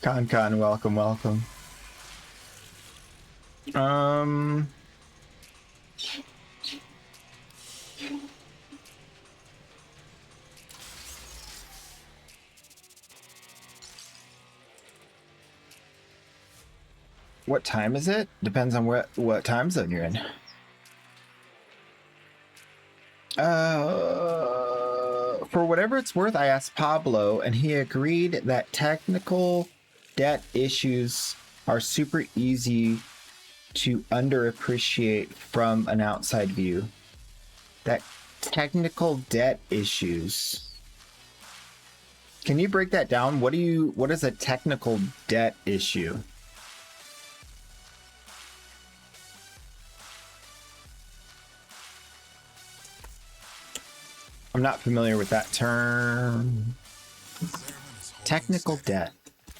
that? Con, welcome. What time is it? Depends on what time zone you're in. For whatever it's worth, I asked Pablo, and he agreed that technical debt issues are super easy to underappreciate from an outside view. That technical debt issues. Can you break that down? What is a technical debt issue? I'm not familiar with that term. Technical debt.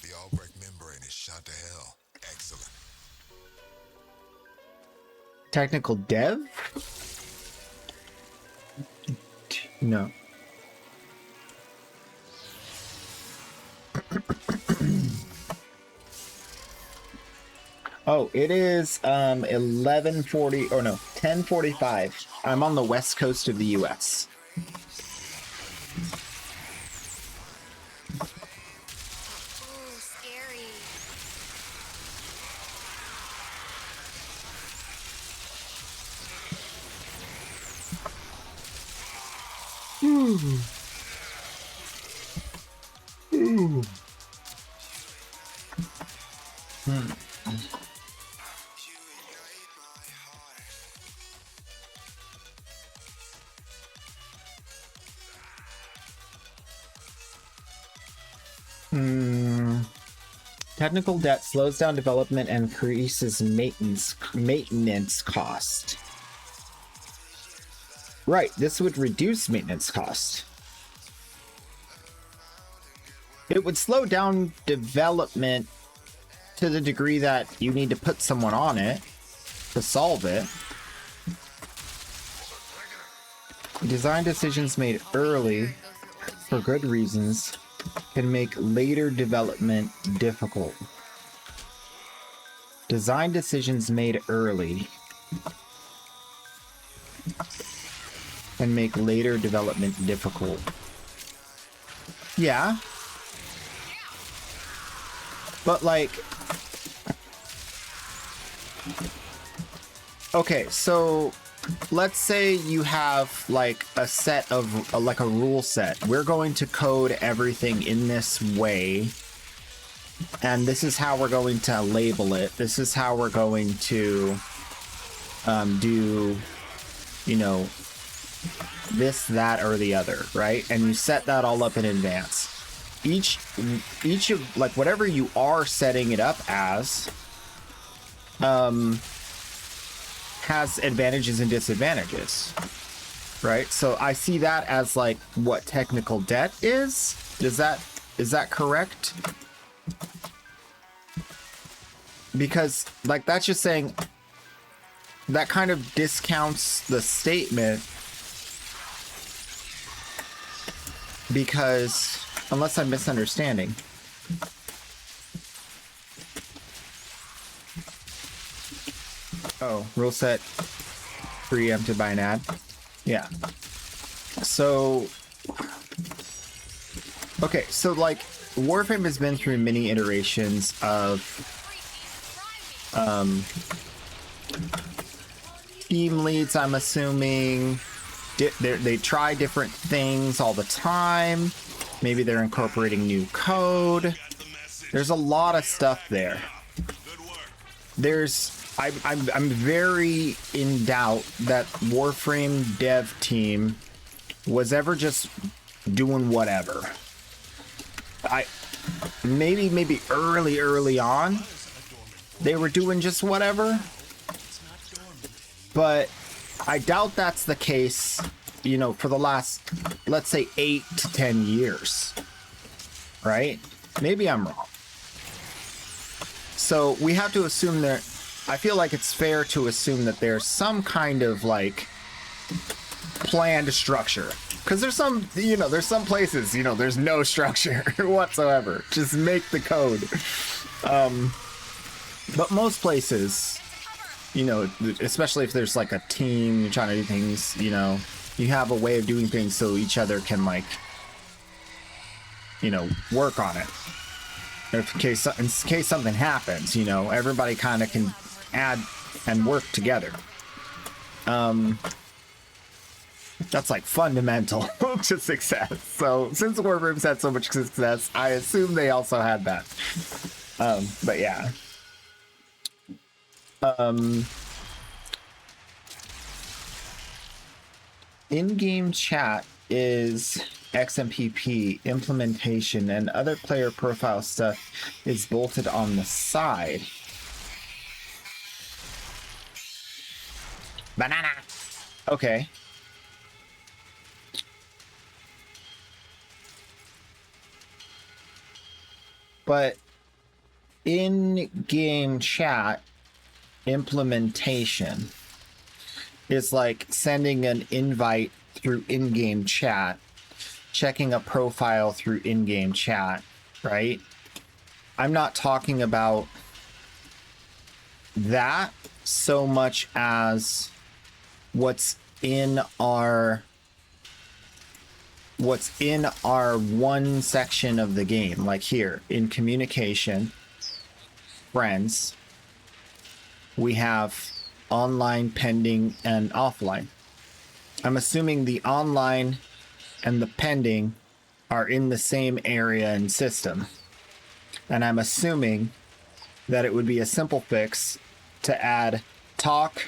The Albrecht membrane is shot to hell. Excellent. Technical dev? No. Oh, it is 11:40 or no, 10:45. I'm on the west coast of the US. Technical debt slows down development and increases maintenance cost. Right, this would reduce maintenance cost. It would slow down development to the degree that you need to put someone on it to solve it. Design decisions made early for good reasons can make later development difficult. Design decisions made early can make later development difficult. Yeah. But like, Okay, so let's say you have like a set of like a rule set. We're going to code everything in this way, and this is how we're going to label it. This is how we're going to do, you know, this, that, or the other, right? And you set that all up in advance. Each of, like, whatever you are setting it up as has advantages and disadvantages, right? So I see that as like what technical debt is. Is that correct? Because like that's just saying that kind of discounts the statement, because unless I'm misunderstanding. Oh, rule set preempted by an ad. Yeah. So, okay, so like Warframe has been through many iterations of team leads, I'm assuming. They try different things all the time. Maybe they're incorporating new code. There's a lot of stuff there. I'm very in doubt that Warframe dev team was ever just doing whatever. Maybe early on they were doing just whatever, but I doubt that's the case, you know, for the last, let's say, 8 to 10 years, right? Maybe I'm wrong. So we have to assume that, I feel like it's fair to assume that there's some kind of like planned structure, because there's some, you know, there's some places, you know, there's no structure whatsoever. Just make the code. But most places, you know, especially if there's like a team, you're trying to do things, you know, you have a way of doing things so each other can like, you know, work on it. In case something happens, you know, everybody kind of can add and work together. That's like fundamental to success. So since Warframe's had so much success, I assume they also had that. But yeah. In-game chat is XMPP implementation, and other player profile stuff is bolted on the side. Banana. Okay. But in-game chat implementation is like sending an invite through in-game chat, checking a profile through in-game chat, right? I'm not talking about that so much as what's in our one section of the game. Like here in communication, friends, we have online, pending, and offline. I'm assuming the online and the pending are in the same area and system. And I'm assuming that it would be a simple fix to add talk,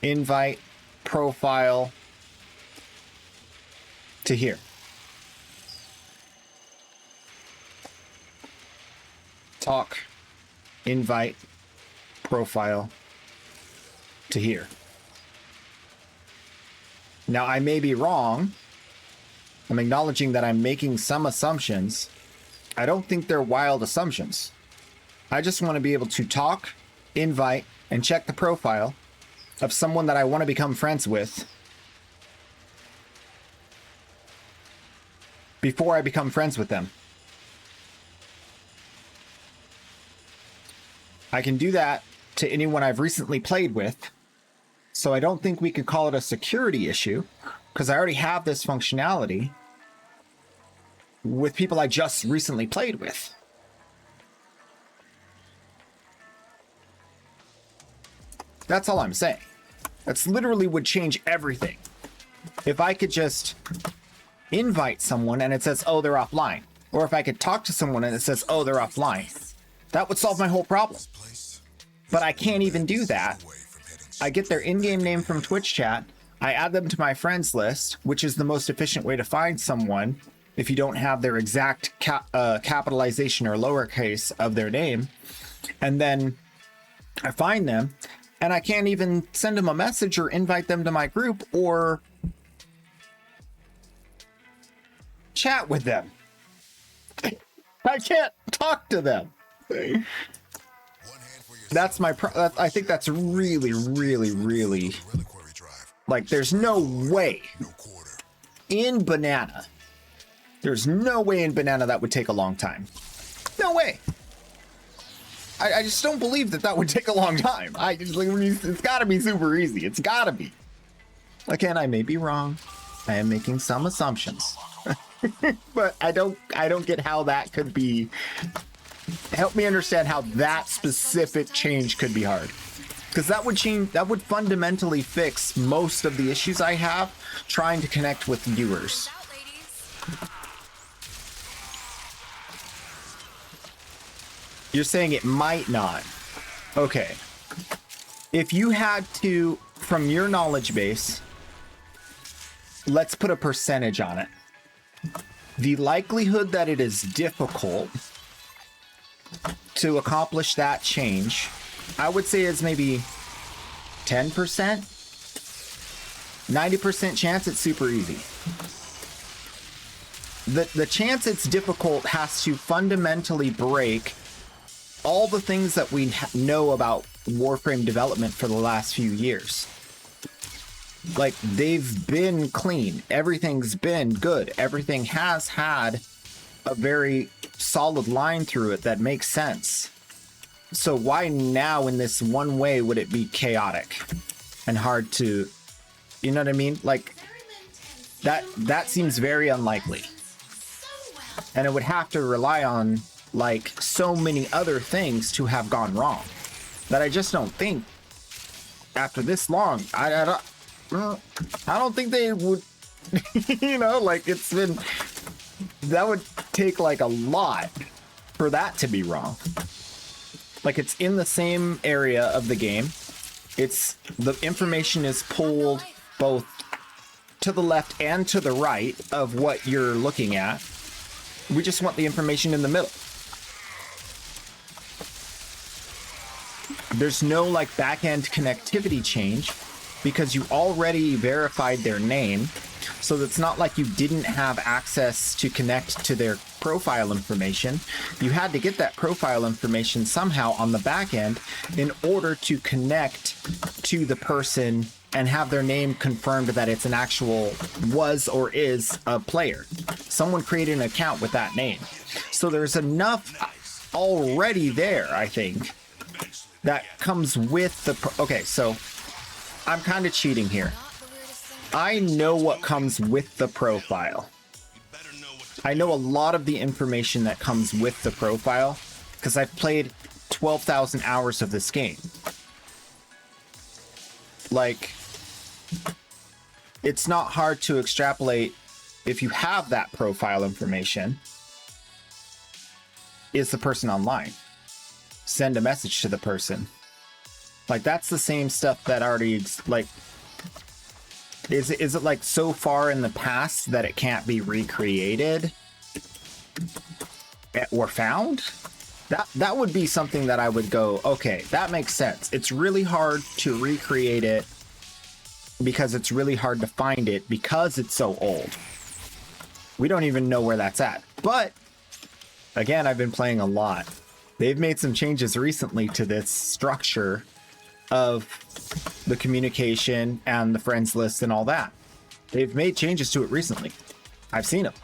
invite, profile to here. Talk, invite, profile to here. Now, I may be wrong. I'm acknowledging that I'm making some assumptions. I don't think they're wild assumptions. I just want to be able to talk, invite, and check the profile of someone that I want to become friends with before I become friends with them. I can do that to anyone I've recently played with, so I don't think we could call it a security issue, because I already have this functionality with people I just recently played with. That's all I'm saying. That's literally would change everything. If I could just invite someone and it says, oh, they're offline. Or if I could talk to someone and it says, oh, they're offline. That would solve my whole problem. But I can't even do that. I get their in-game name from Twitch chat. I add them to my friends list, which is the most efficient way to find someone if you don't have their exact capitalization or lowercase of their name. And then I find them, and I can't even send them a message or invite them to my group or chat with them. I can't talk to them. That's my I think that's really, really, really, like, there's no way in Banana. There's no way in Banana that would take a long time. No way. I just don't believe that would take a long time. It's got to be super easy. It's got to be. Again, I may be wrong. I am making some assumptions. But I don't get how that could be. Help me understand how that specific change could be hard. Because that would fundamentally fix most of the issues I have trying to connect with viewers. You're saying it might not. Okay. If you had to, from your knowledge base, let's put a percentage on it. The likelihood that it is difficult to accomplish that change, I would say is maybe 10%. 90% chance it's super easy. The chance it's difficult has to fundamentally break all the things that we know about Warframe development for the last few years. Like, they've been clean. Everything's been good. Everything has had a very solid line through it that makes sense. So why now in this one way would it be chaotic and hard to, you know what I mean? Like, that seems very unlikely. And it would have to rely on, like, so many other things to have gone wrong that I just don't think after this long, I don't think they would, you know, like, it's been, that would take like a lot for that to be wrong. Like, it's in the same area of the game. It's, the information is pulled both to the left and to the right of what you're looking at. We just want the information in the middle. There's no like back-end connectivity change because you already verified their name. So it's not like you didn't have access to connect to their profile information. You had to get that profile information somehow on the back end in order to connect to the person and have their name confirmed that it's an actual was or is a player. Someone created an account with that name. So there's enough already there, I think, that comes with the... Okay, so I'm kind of cheating here. I know what comes with the profile. I know a lot of the information that comes with the profile because I've played 12,000 hours of this game. Like, it's not hard to extrapolate if you have that profile information. Is the person online? Send a message to the person. Like, that's the same stuff that already, like, is it like so far in the past that it can't be recreated or found? That would be something that I would go, okay, that makes sense. It's really hard to recreate it because it's really hard to find it because it's so old. We don't even know where that's at. But again, I've been playing a lot. They've made some changes recently to this structure of the communication and the friends list and all that. They've made changes to it recently. I've seen them.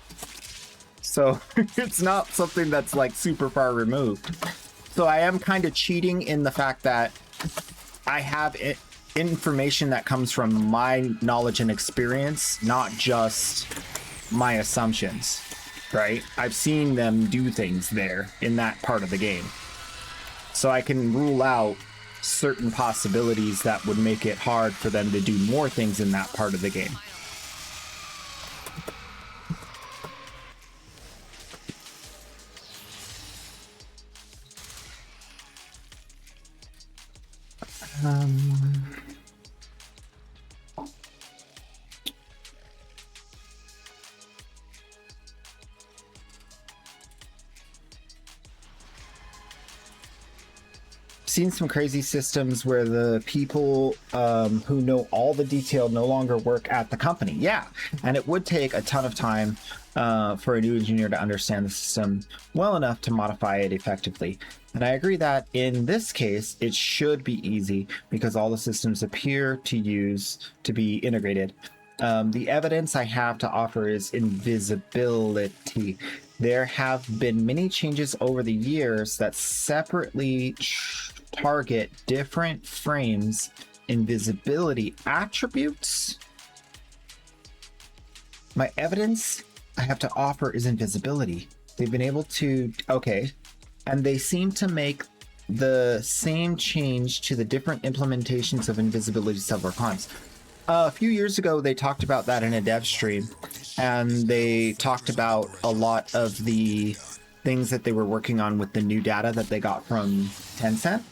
So it's not something that's like super far removed. So I am kind of cheating in the fact that I have information that comes from my knowledge and experience, not just my assumptions, right? I've seen them do things there in that part of the game. So I can rule out certain possibilities that would make it hard for them to do more things in that part of the game. Seen some crazy systems where the people who know all the detail no longer work at the company. Yeah, and it would take a ton of time for a new engineer to understand the system well enough to modify it effectively. And I agree that in this case, it should be easy because all the systems appear to be integrated. The evidence I have to offer is invisibility. There have been many changes over the years that separately target different frames' invisibility attributes. My evidence I have to offer is invisibility. They've been able to, okay, and they seem to make the same change to the different implementations of invisibility several times. A few years ago, they talked about that in a dev stream, and they talked about a lot of the things that they were working on with the new data that they got from Tencent.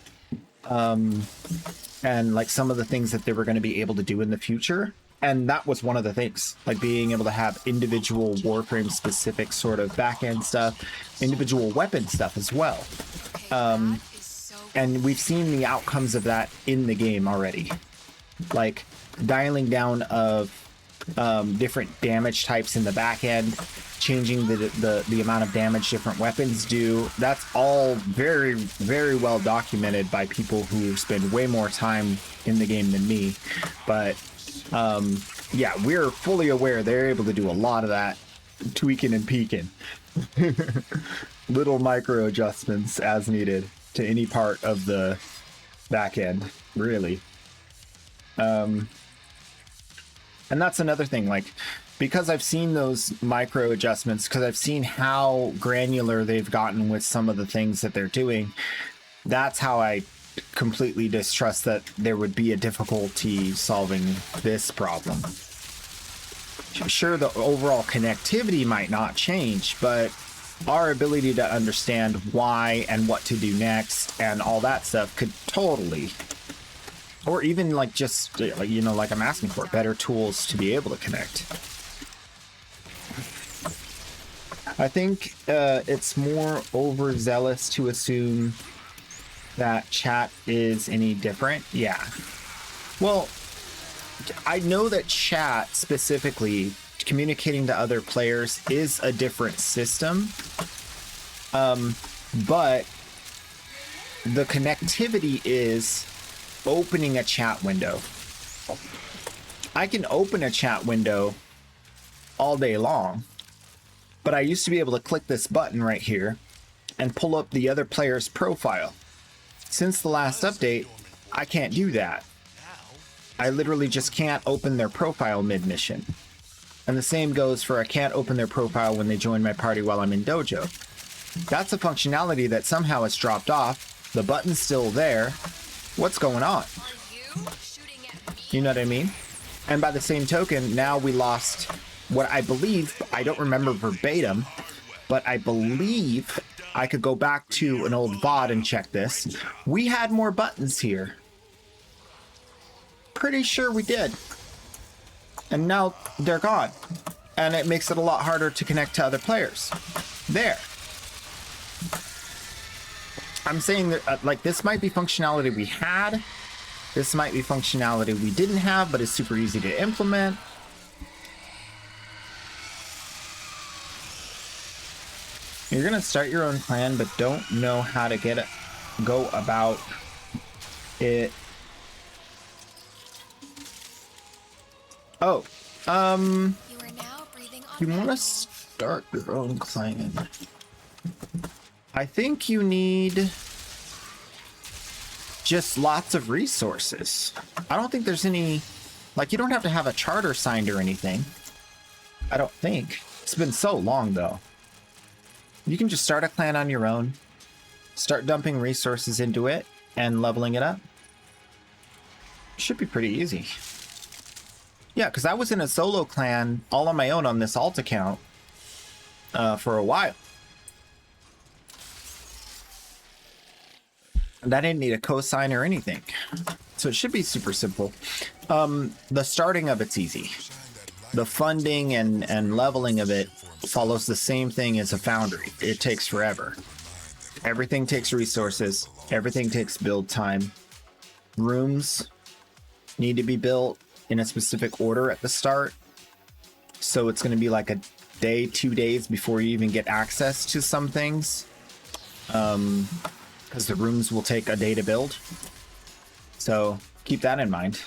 And like some of the things that they were going to be able to do in the future. And that was one of the things, like being able to have individual warframe specific sort of backend stuff, individual weapon stuff as well. And we've seen the outcomes of that in the game already. Like dialing down of different damage types in the back end, changing the amount of damage different weapons do. That's all very, very well documented by people who spend way more time in the game than me. But yeah, we're fully aware they're able to do a lot of that tweaking and peeking. Little micro adjustments as needed to any part of the back end, really. And that's another thing, like, because I've seen those micro adjustments, because I've seen how granular they've gotten with some of the things that they're doing, that's how I completely distrust that there would be a difficulty solving this problem. Sure, the overall connectivity might not change, but our ability to understand why and what to do next and all that stuff could totally, or even like just, you know, like I'm asking for, better tools to be able to connect. I think it's more overzealous to assume that chat is any different. Yeah. Well, I know that chat specifically, communicating to other players, is a different system. But the connectivity is opening a chat window. I can open a chat window all day long, but I used to be able to click this button right here and pull up the other player's profile. Since the last update, I can't do that. I literally just can't open their profile mid-mission. And the same goes for I can't open their profile when they join my party while I'm in dojo. That's a functionality that somehow has dropped off. The button's still there. What's going on? You know what I mean? And by the same token, now we lost what I believe, I don't remember verbatim, but I believe I could go back to an old VOD and check this. We had more buttons here. Pretty sure we did. And now they're gone. And it makes it a lot harder to connect to other players. There. I'm saying that like this might be functionality we had. This might be functionality we didn't have, but it's super easy to implement. You're gonna start your own clan, but don't know how to go about it. Oh, you want to start your own clan. I think you need just lots of resources. I don't think there's any, like, you don't have to have a charter signed or anything. I don't think. It's been so long though. You can just start a clan on your own, start dumping resources into it and leveling it up. Should be pretty easy. Yeah, because I was in a solo clan all on my own on this alt account for a while. And I didn't need a cosign or anything. So it should be super simple. The starting of it's easy. The funding and leveling of it follows the same thing as a foundry. It takes forever. Everything takes resources. Everything takes build time. Rooms need to be built in a specific order at the start. So it's going to be like a day, 2 days before you even get access to some things. Because the rooms will take a day to build. So keep that in mind.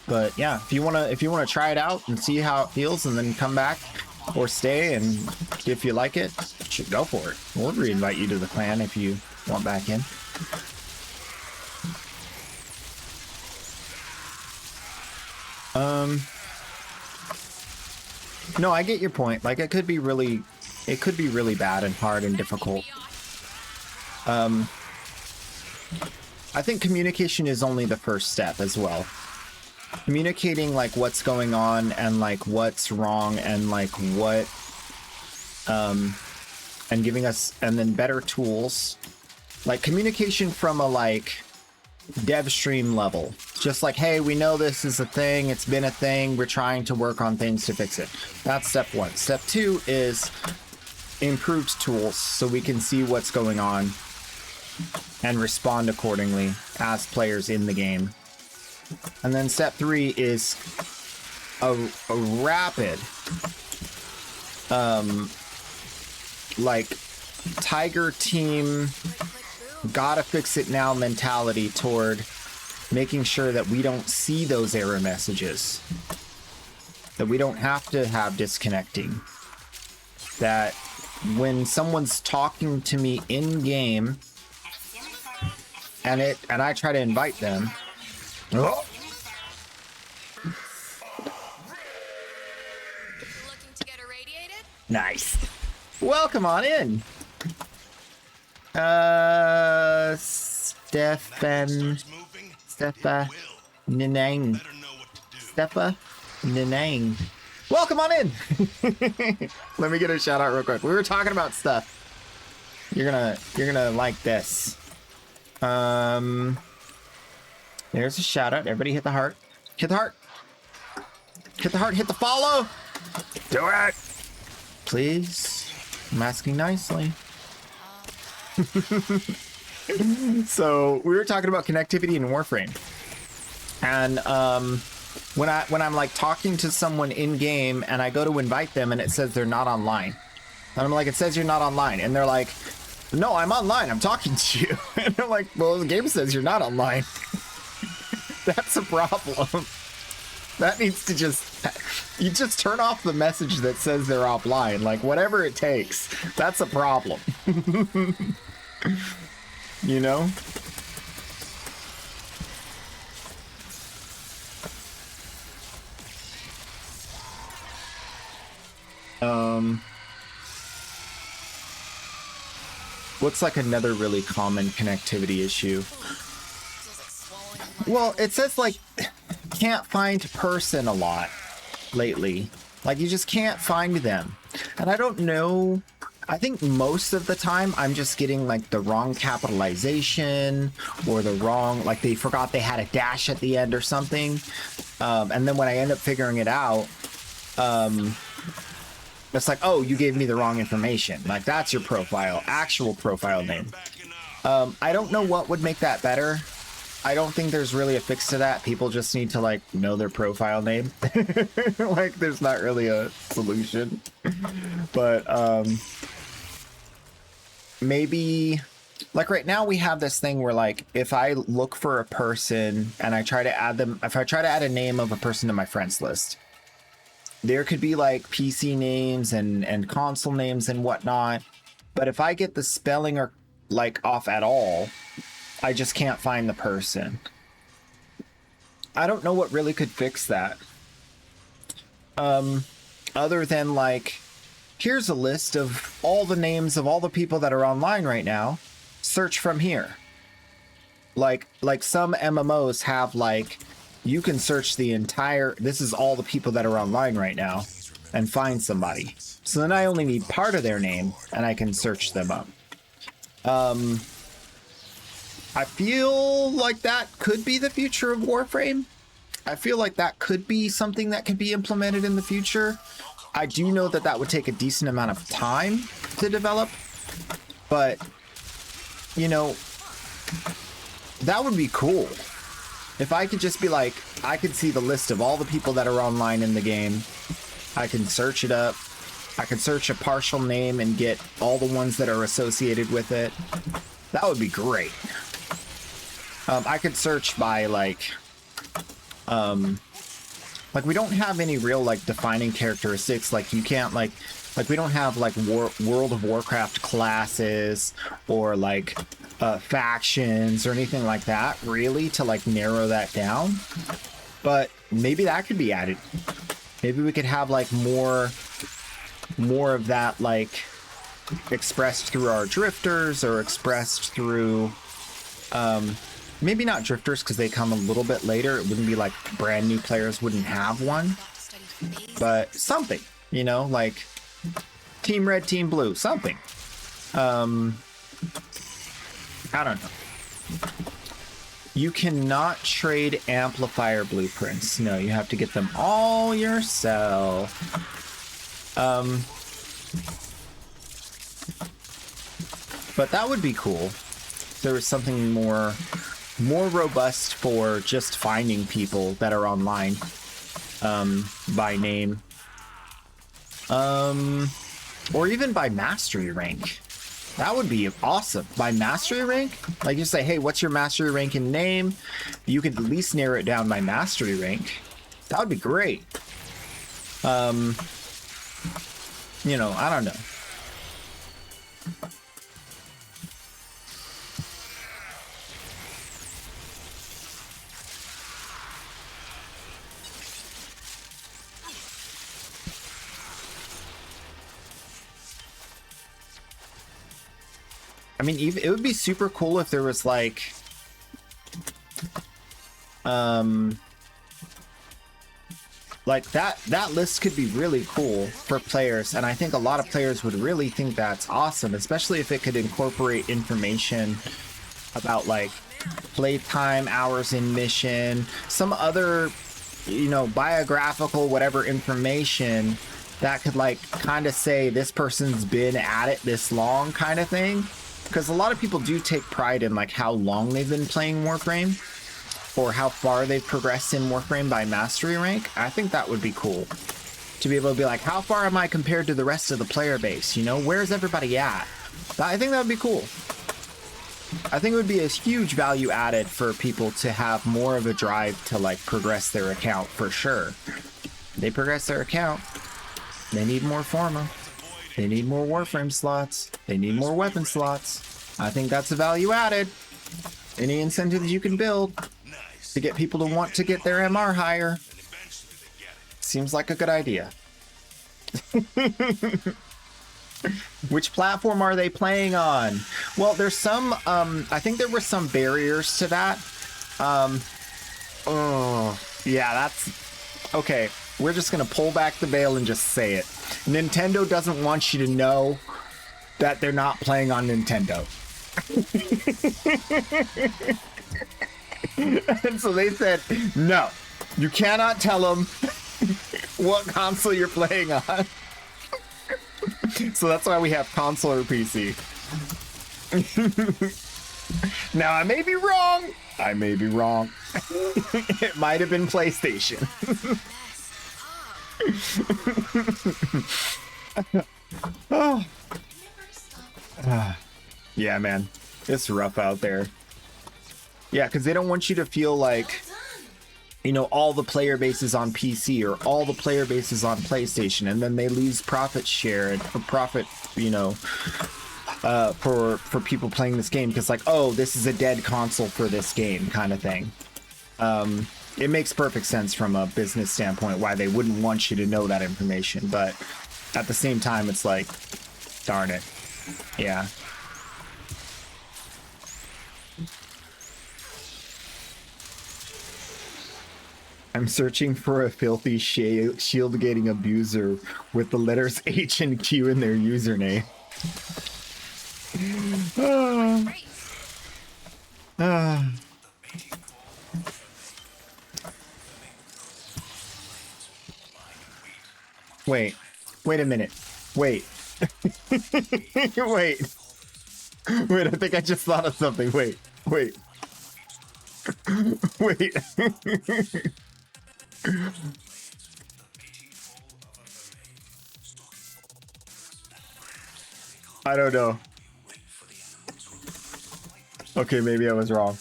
But yeah, if you wanna try it out and see how it feels, and then come back or stay, and if you like it, you should go for it. We'll reinvite you to the clan if you want back in. No, I get your point. Like, it could be really bad and hard and difficult. I think communication is only the first step as well. Communicating like what's going on and like what's wrong and like what, and giving us, and then better tools, like communication from a like dev stream level. Just like, hey, we know this is a thing. It's been a thing. We're trying to work on things to fix it. That's step one. Step two is improved tools so we can see what's going on and respond accordingly as players in the game. And then step three is a rapid, like Tiger Team gotta fix it now mentality toward making sure that we don't see those error messages, that we don't have to have disconnecting, that when someone's talking to me in game and I try to invite them. Oh. Looking to get irradiated? Nice. Welcome on in. Stefa Ninang. Welcome on in. Let me get a shout out real quick. We were talking about stuff. You're gonna like this. There's a shout out. Everybody hit the heart. Hit the heart. Hit the heart. Hit the follow. Do it. Please. I'm asking nicely. So we were talking about connectivity in Warframe. And when I'm like talking to someone in game and I go to invite them and it says they're not online. And I'm like, it says you're not online. And they're like, no, I'm online. I'm talking to you. And I'm like, well, the game says you're not online. That's a problem. That needs to you just turn off the message that says they're offline. Like, whatever it takes. That's a problem. You know? What's like another really common connectivity issue? Well, it says like can't find person a lot lately. Like you just can't find them. And I don't know. I think most of the time I'm just getting like the wrong capitalization or the wrong, like they forgot they had a dash at the end or something. And then when I end up figuring it out, it's like, oh, you gave me the wrong information. Like that's your profile, actual profile name. I don't know what would make that better. I don't think there's really a fix to that. People just need to like know their profile name. Like there's not really a solution. But maybe like right now we have this thing where like if I look for a person and I try to add them, if I try to add a name of a person to my friends list, there could be like PC names and console names and whatnot. But if I get the spelling or like off at all, I just can't find the person. I don't know what really could fix that. Other than like, here's a list of all the names of all the people that are online right now. Search from here. Like some MMOs have like, you can search the entire, this is all the people that are online right now, and find somebody. So then I only need part of their name and I can search them up. I feel like that could be the future of Warframe. I feel like that could be something that could be implemented in the future. I do know that that would take a decent amount of time to develop, but you know, that would be cool. If I could just be like, I could see the list of all the people that are online in the game. I can search it up. I could search a partial name and get all the ones that are associated with it. That would be great. I could search by like we don't have any real like defining characteristics. Like you can't like we don't have like World of Warcraft classes or like factions or anything like that really to like narrow that down. But maybe that could be added. Maybe we could have like more of that like expressed through our drifters or expressed through maybe not drifters because they come a little bit later. It wouldn't be like brand new players wouldn't have one, but something, you know, like Team Red, Team Blue, something. I don't know. You cannot trade amplifier blueprints. No, you have to get them all yourself. But that would be cool. If there was something more robust for just finding people that are online by name. Or even by mastery rank. That would be awesome. By mastery rank, like you say, hey, what's your mastery rank and name? You could at least narrow it down by mastery rank. That would be great. You know, I don't know. I mean, even, it would be super cool if there was like, that list could be really cool for players, and I think a lot of players would really think that's awesome, especially if it could incorporate information about like playtime, hours in mission, some other, you know, biographical whatever information that could like kind of say this person's been at it this long kind of thing. Because a lot of people do take pride in like how long they've been playing Warframe or how far they've progressed in Warframe by mastery rank. I think that would be cool to be able to be like, how far am I compared to the rest of the player base? You know, where's everybody at? I think that would be cool. I think it would be a huge value added for people to have more of a drive to like progress their account for sure. They progress their account. They need more Forma. They need more Warframe slots. They need more weapon slots. I think that's a value added. Any incentives you can build to get people to want to get their MR higher seems like a good idea. Which platform are they playing on? Well, there's some, I think there were some barriers to that. Oh, yeah, that's, okay. We're just going to pull back the veil and just say it. Nintendo doesn't want you to know that they're not playing on Nintendo. And so they said, no, you cannot tell them what console you're playing on. So that's why we have console or PC. Now, I may be wrong. I may be wrong. It might have been PlayStation. Oh. Yeah, man, it's rough out there. Yeah, because they don't want you to feel like, you know, all the player base is on PC or all the player base is on PlayStation, and then they lose profit share and profit, you know, for people playing this game because like, oh, this is a dead console for this game kind of thing. It makes perfect sense from a business standpoint why they wouldn't want you to know that information, but at the same time, it's like, darn it. Yeah. I'm searching for a filthy shield gating abuser with the letters H and Q in their username. Wait a minute. Wait. Wait, I think I just thought of something. Wait. Wait. I don't know. Okay, maybe I was wrong.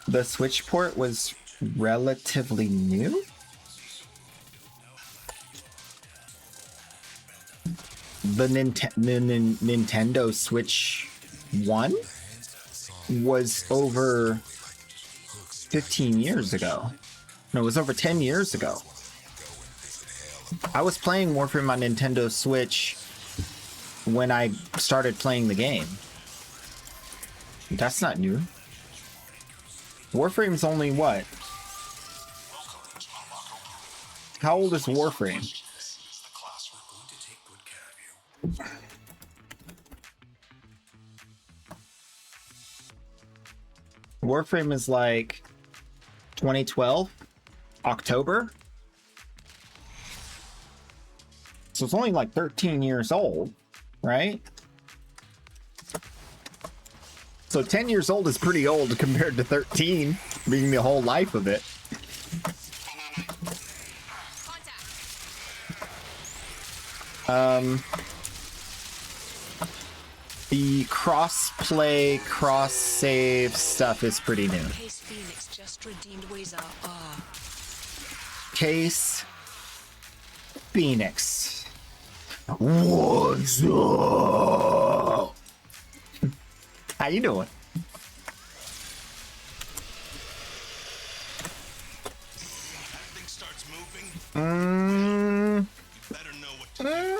The Switch port was relatively new. The Nintendo Switch 1 was over 15 years ago. No, it was over 10 years ago. I was playing Warframe on Nintendo Switch when I started playing the game. That's not new. Warframe's only what? How old is Warframe? Warframe is like 2012, October. So it's only like 13 years old, right? So 10 years old is pretty old compared to 13 being the whole life of it. The cross-play, cross-save stuff is pretty new. Case Phoenix just redeemed Wazer. Case Phoenix. What's up? How you doing? Everything starts moving. Better know what to do.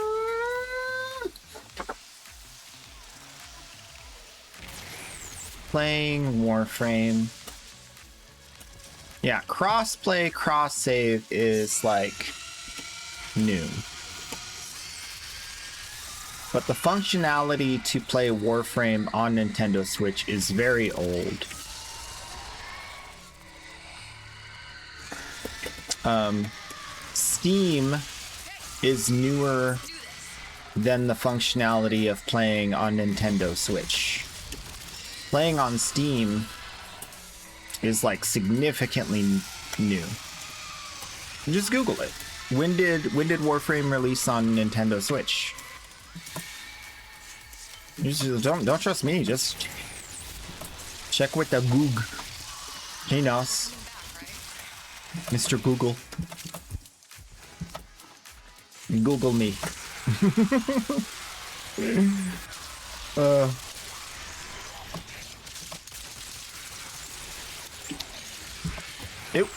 Playing Warframe. Yeah, cross-play, cross-save is like new. But the functionality to play Warframe on Nintendo Switch is very old. Steam is newer than the functionality of playing on Nintendo Switch. Playing on Steam is like significantly new. Just Google it. When did Warframe release on Nintendo Switch? Just don't trust me. Just check with the Goog. He knows. Mr. Google. Google me.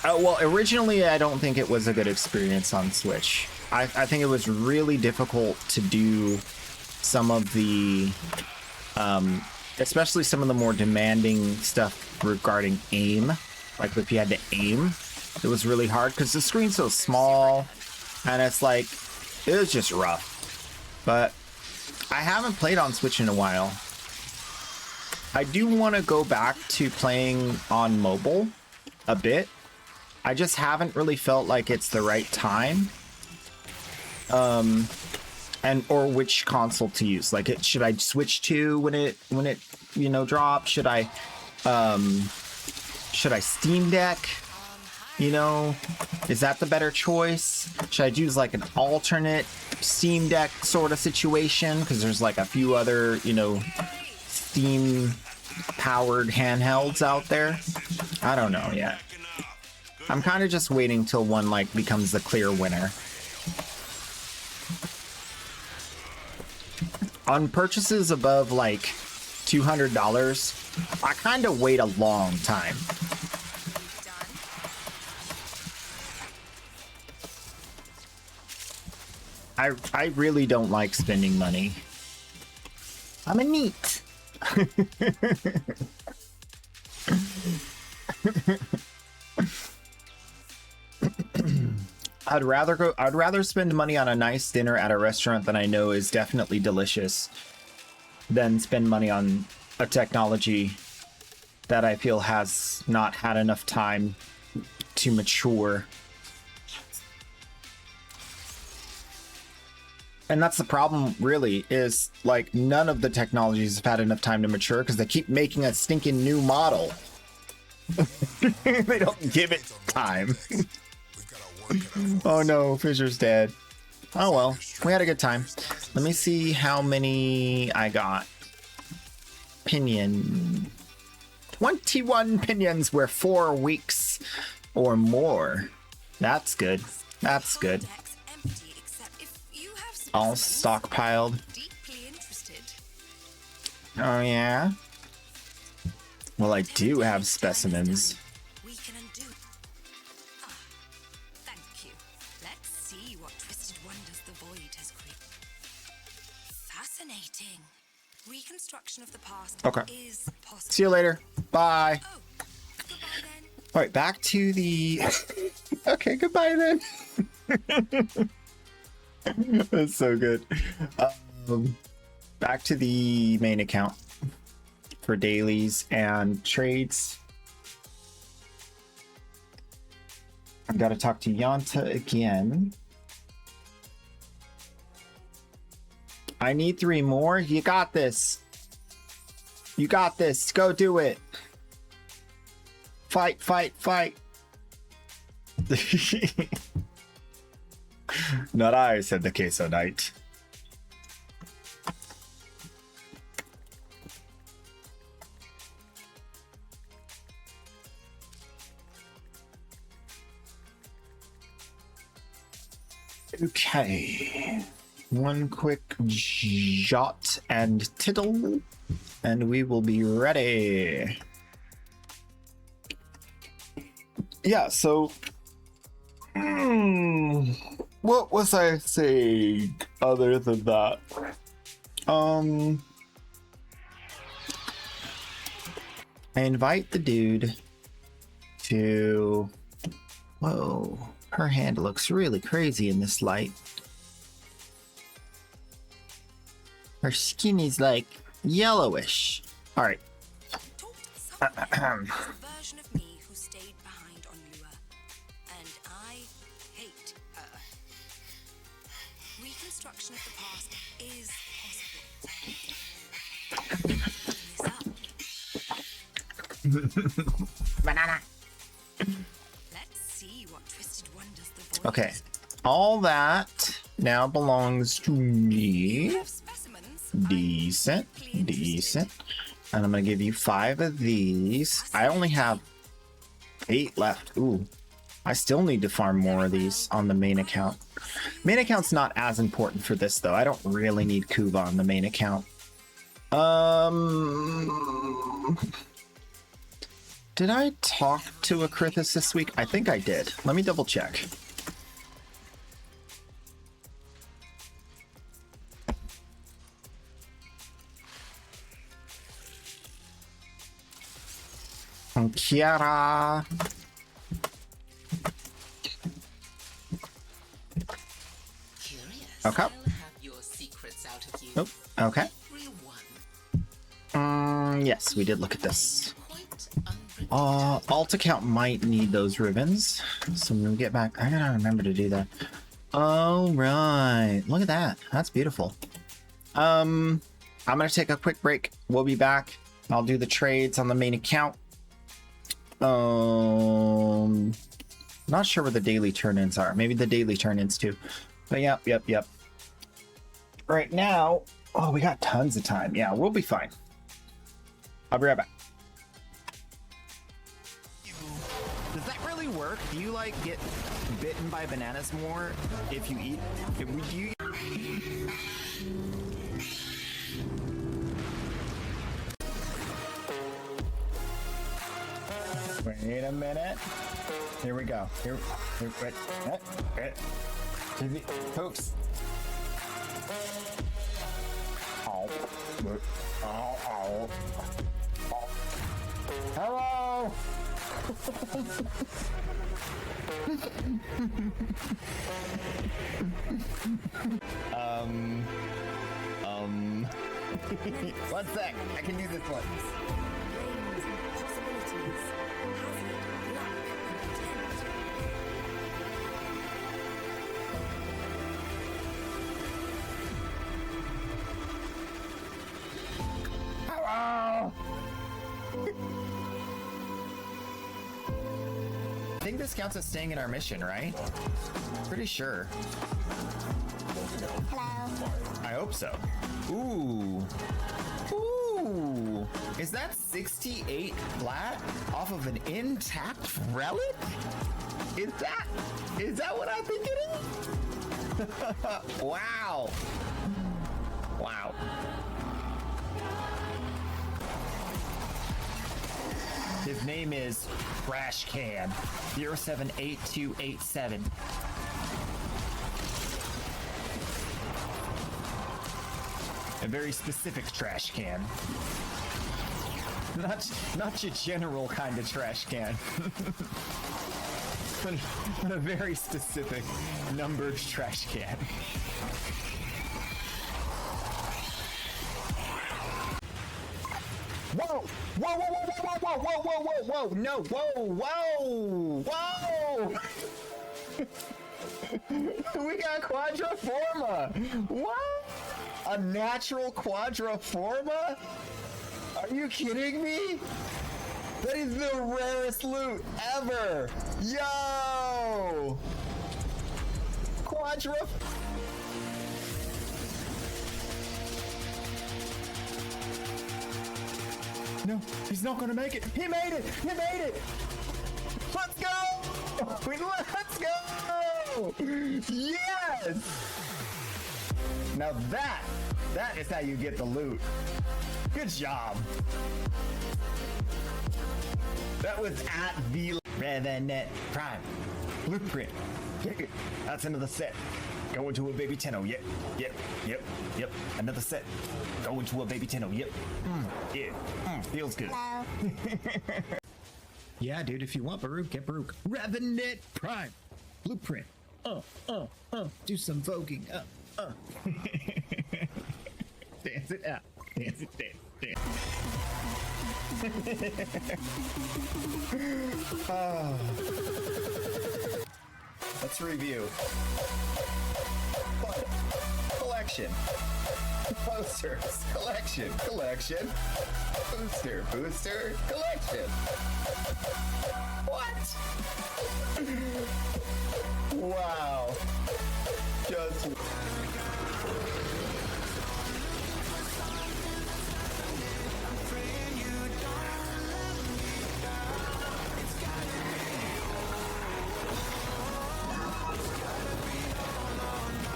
Well, originally I don't think it was a good experience on Switch. I think it was really difficult to do some of the, especially some of the more demanding stuff regarding aim. Like if you had to aim, it was really hard because the screen's so small, and it's like, it was just rough. But I haven't played on Switch in a while. I do want to go back to playing on mobile a bit. I just haven't really felt like it's the right time. Or which console to use. Like, should I switch to when it you know drops? Should I Steam Deck? You know, is that the better choice? Should I use like an alternate Steam Deck sort of situation? Because there's like a few other, you know, Steam powered handhelds out there. I don't know yet. I'm kind of just waiting till one like becomes the clear winner. On purchases above like $200, I kind of wait a long time. I really don't like spending money. I'm a neat. I'd rather spend money on a nice dinner at a restaurant that I know is definitely delicious than spend money on a technology that I feel has not had enough time to mature. And that's the problem, really, is like none of the technologies have had enough time to mature because they keep making a stinking new model. They don't give it time. Oh no, Fisher's dead. Oh well, we had a good time. Let me see how many I got. Pinion. 21 pinions were 4 weeks or more. That's good. That's good. All stockpiled. Oh yeah? Well, I do have specimens. Thank you. Let's see what twisted wonders the void has created. Fascinating. Reconstruction of the past is possible. See you later. Bye. Oh, goodbye then. All right, back to the... Okay, goodbye then. That's so good. Back to the main account for dailies and trades. I've got to talk to Yanta again. I need 3 more. You got this. You got this. Go do it. Fight, fight, fight. Not I, said the Queso Knight. Okay. One quick jot and tittle, and we will be ready. Yeah, so... what was I saying other than that? I invite the dude to... Whoa, her hand looks really crazy in this light. Her skin is like yellowish. All right. Version of me who stayed behind on Lua, and I hate her. Reconstruction of the past is possible. Banana. Let's see what twisted wonders the void. Okay, all that now belongs to me. Decent, decent. And I'm gonna give you 5 of these. I only have 8 left. Ooh, I still need to farm more of these on the main account. Main account's not as important for this though. I don't really need Kuva on the main account. Did I talk to a Krithis this week? I think I did. Let me double check. Kiara. Okay. Oh, okay. Yes, we did look at this. Alt account might need those ribbons. So when we get back, I gotta remember to do that. All right, look at that. That's beautiful. I'm gonna take a quick break. We'll be back. I'll do the trades on the main account. Not sure where the daily turn-ins are. Maybe the daily turn-ins too. But yep. Right now, oh, we got tons of time. Yeah, we'll be fine. I'll be right back. Does that really work? Do you like get bitten by bananas more if you eat? Wait a minute. Here we go. Here, folks. Hello. One sec. I can do this one. Lanes and possibilities. Hazard, luck, and intent. Hello. I think this counts as staying in our mission, right? Pretty sure. Hello. I hope so. Ooh. Ooh. Is that 68 flat off of an intact relic? Is that what I'm thinking? Wow. Wow. His name is Trash Can 078287. A very specific trash can. Not your general kind of trash can. but a very specific numbered trash can. Whoa! Whoa, whoa, whoa, whoa, whoa, whoa, whoa, whoa, whoa, no, whoa, whoa, whoa! We got Quadriforma! What? A natural Quadriforma? Are you kidding me? That is the rarest loot ever! Yo! No, he's not gonna make it. He made it! He made it! Let's go! Let's go! Yes! Now that is how you get the loot. Good job. That was at the Revenant Prime. Blueprint. That's another set. Going to a baby Tenno. Yep. Another set. Going to a baby Tenno. Yep. Feels good. Hello. Yeah, dude, if you want Baruch, get Baruch. Revenant Prime. Blueprint. Do some voguing. Dance it out. Dance. Let's review. Collection. Posters. Collection. Booster. Collection. What? Wow. Just...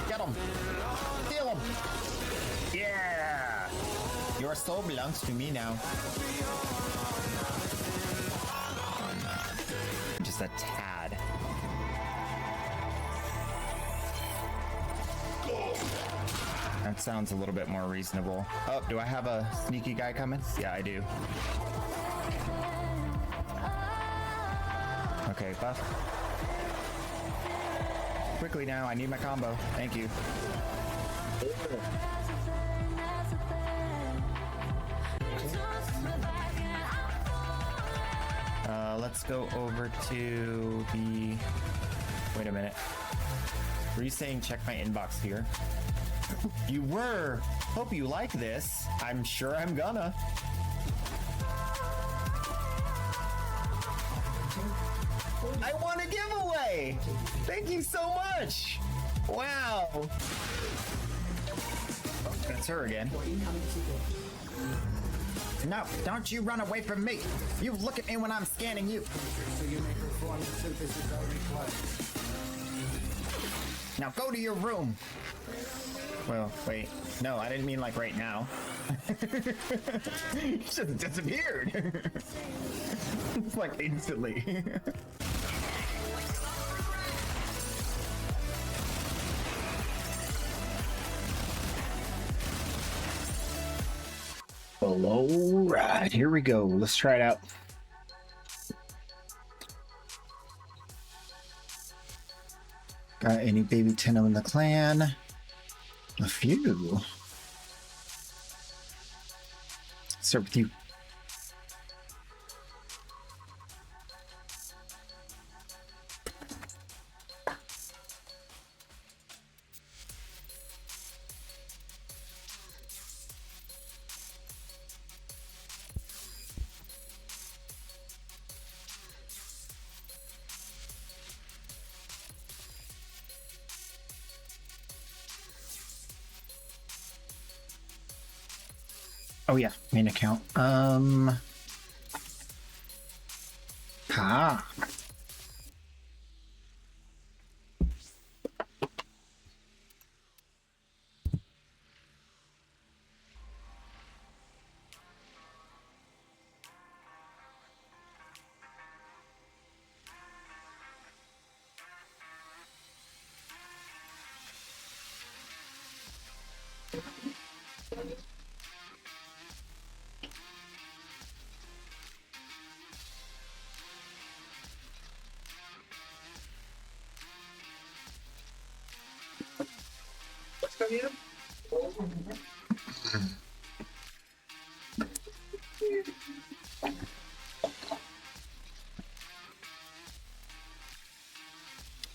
Get him! Steal him! Yeah! Your soul belongs to me now. Just a tad. That sounds a little bit more reasonable. Oh, do I have a sneaky guy coming? Yeah, I do. Okay, buff. Quickly now, I need my combo. Thank you. Let's go over to the... Wait a minute. Were you saying check my inbox here? You were! Hope you like this. I'm sure I'm gonna. I won a giveaway! Thank you so much! Wow! That's her again. No, don't you run away from me! You look at me when I'm scanning you! Now go to your room! Well, wait. No, I didn't mean like right now. He just disappeared! It's like instantly. go. All right, here we go. Let's try it out. Got any baby Tenno in the clan? A few. Start with you. Oh yeah, main account. Ah.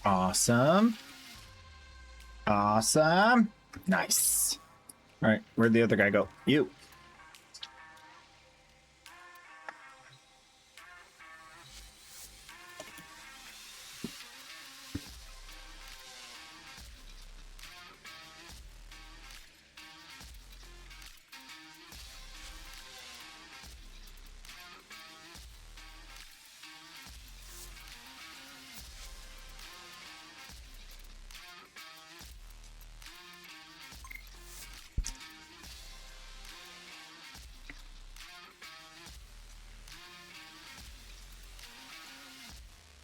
Awesome. Awesome. Nice. All right, where'd the other guy go? You.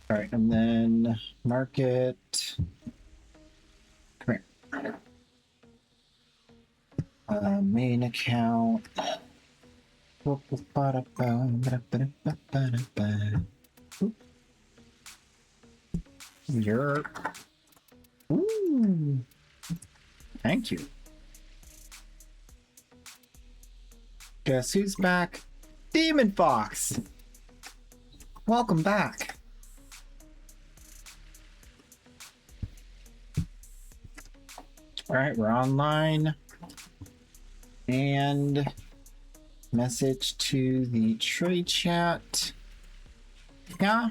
All right, and then market. Come here. Main account. You're. Ooh. Thank you. Guess who's back? Demon Fox. Welcome back. All right, we're online. And message to the trade chat. Yeah.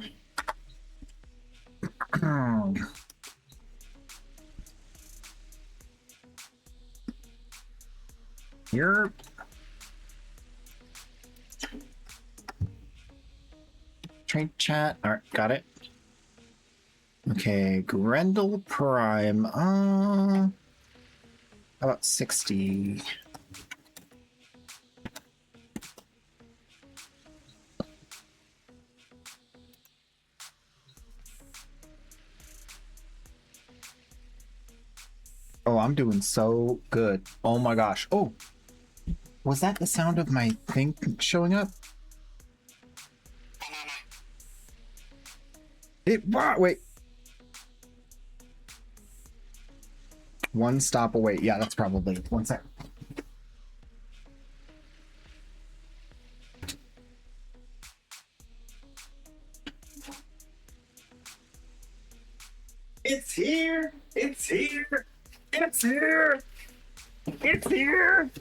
You're trade chat. All right, got it. Okay, Grendel Prime. About 60. Oh, I'm doing so good. Oh my gosh. Oh, was that the sound of my thing showing up? Wait. One stop away. Yeah, that's probably it. One sec. It's here. It's here. It's here. It's here.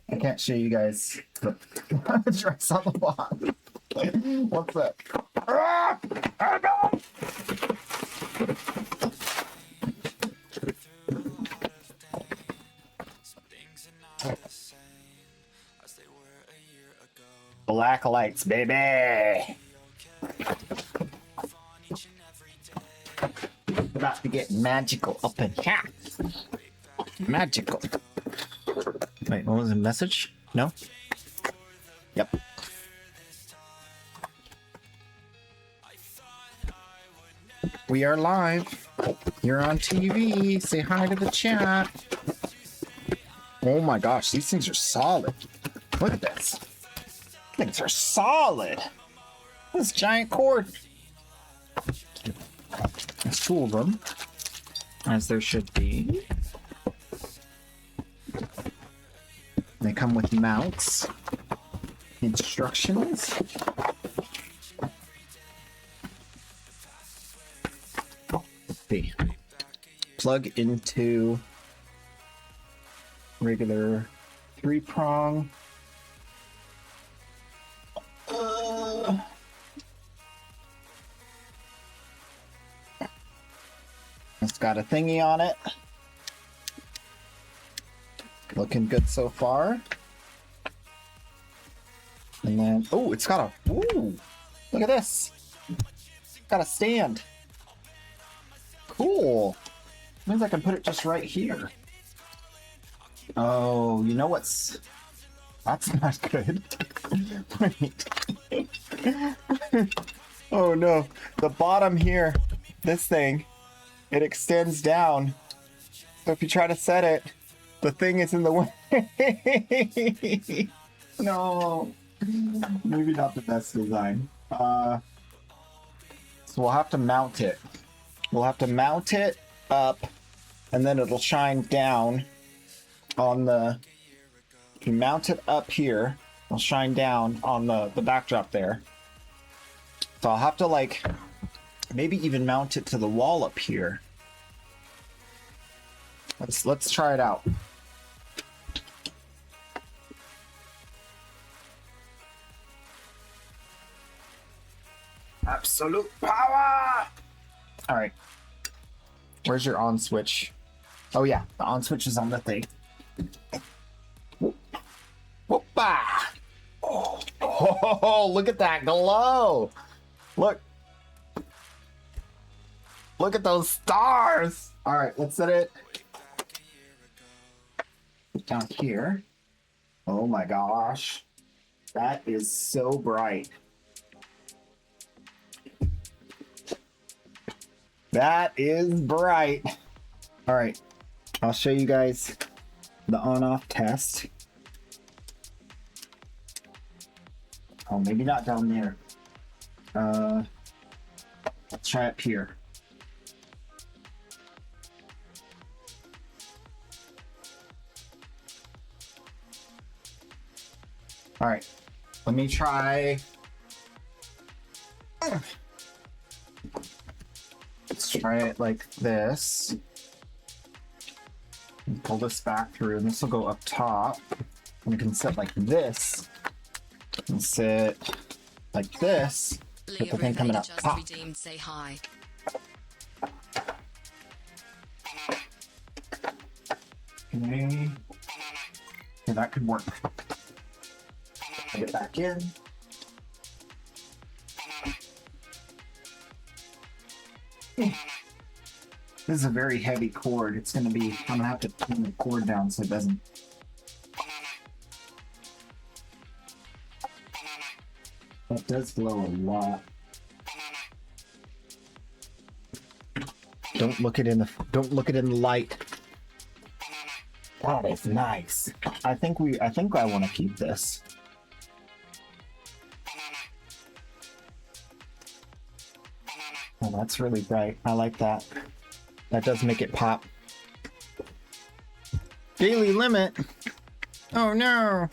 I can't show you guys the dress on the wall. What's that? Ah! Oh, no! Black lights, baby. About to get magical up in here. Magical. Wait, what was the message? No? Yep. We are live. You're on TV. Say hi to the chat. Oh my gosh, these things are solid. Look at this. Things are solid. This giant cord. There's 2 of them, as there should be. They come with mounts, instructions. Let's see. Plug into regular 3-prong. It's got a thingy on it. Looking good so far. And then, oh, it's got a, ooh, look at this. Got a stand. Cool. Means I can put it just right here. Oh, you know what's, that's not good. Wait. Oh no, the bottom here, this thing, it extends down. So if you try to set it, the thing is in the way. No. Maybe not the best design. So we'll have to mount it. We'll have to mount it up, and then it'll shine down on the... If you mount it up here, it'll shine down on the backdrop there. So I'll have to, like, maybe even mount it to the wall up here. Let's try it out. Absolute power! Alright. Where's your on switch? Oh yeah, the on switch is on the thing. Whoop-a! Oh, look at that glow! Look! Look at those stars! Alright, let's set it down here. Oh my gosh. That is so bright. That is bright. All right, I'll show you guys the on-off test. Oh, maybe not down there. Let's try up here. All right, let me try. Let's try it like this. And pull this back through, and this will go up top. And we can sit like this. And sit like this. With the thing coming up top. Redeemed, say hi. Okay. Okay, that could work. Get back in. This is a very heavy cord. It's gonna be, I'm gonna have to turn the cord down so it doesn't. That does glow a lot. Don't look it in the light. That is nice. I think I want to keep this. Oh, that's really bright. I like that. That does make it pop. Daily limit. Oh no.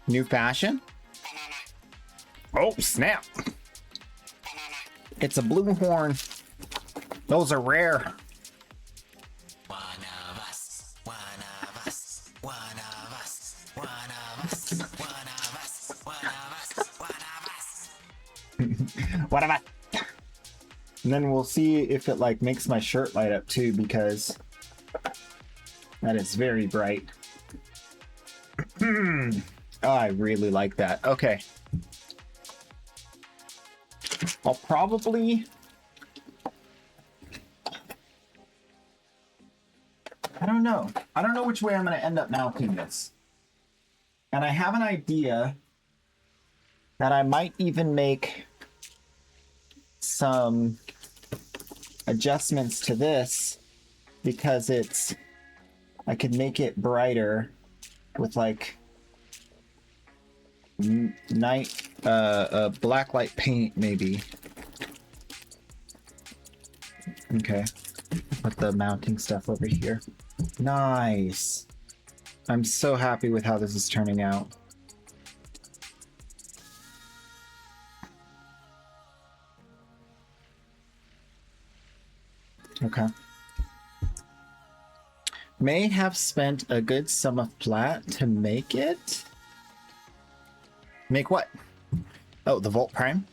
New fashion. Oh snap. It's a blue horn. Those are rare. One of us, one of us, one of us, one of us, one of us, one of us, one of us. What about? And then we'll see if it like makes my shirt light up too, because that is very bright. Oh, I really like that. Okay. I'll probably... I don't know. I don't know which way I'm going to end up mounting this. And I have an idea that I might even make some adjustments to this because I could make it brighter with like night black light paint maybe. Okay. Put the mounting stuff over here. Nice. I'm so happy with how this is turning out. Okay. May have spent a good sum of plat to make it. Make what? Oh, the Volt Prime.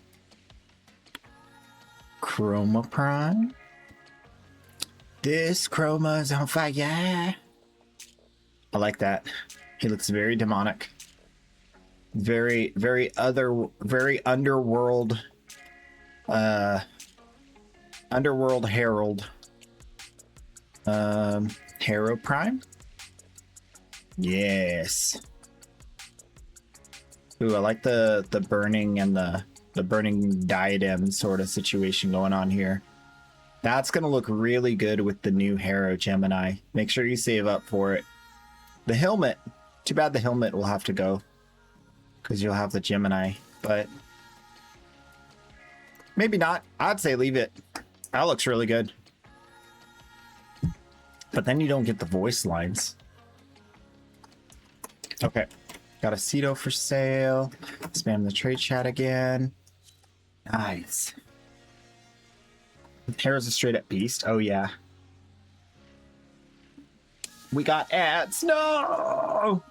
Chroma Prime. This Chroma is on fire. I like that. He looks very demonic. Very underworld. Underworld Herald. Hero Prime? Yes. Ooh, I like the burning and the burning diadem sort of situation going on here. That's gonna look really good with the new Hero Gemini. Make sure you save up for it. The helmet. Too bad the helmet will have to go. Because you'll have the Gemini. But maybe not. I'd say leave it. That looks really good. But then you don't get the voice lines. Okay. Got a Cedo for sale. Spam the trade chat again. Nice. Hair's a straight up beast. Oh, yeah. We got ads. No!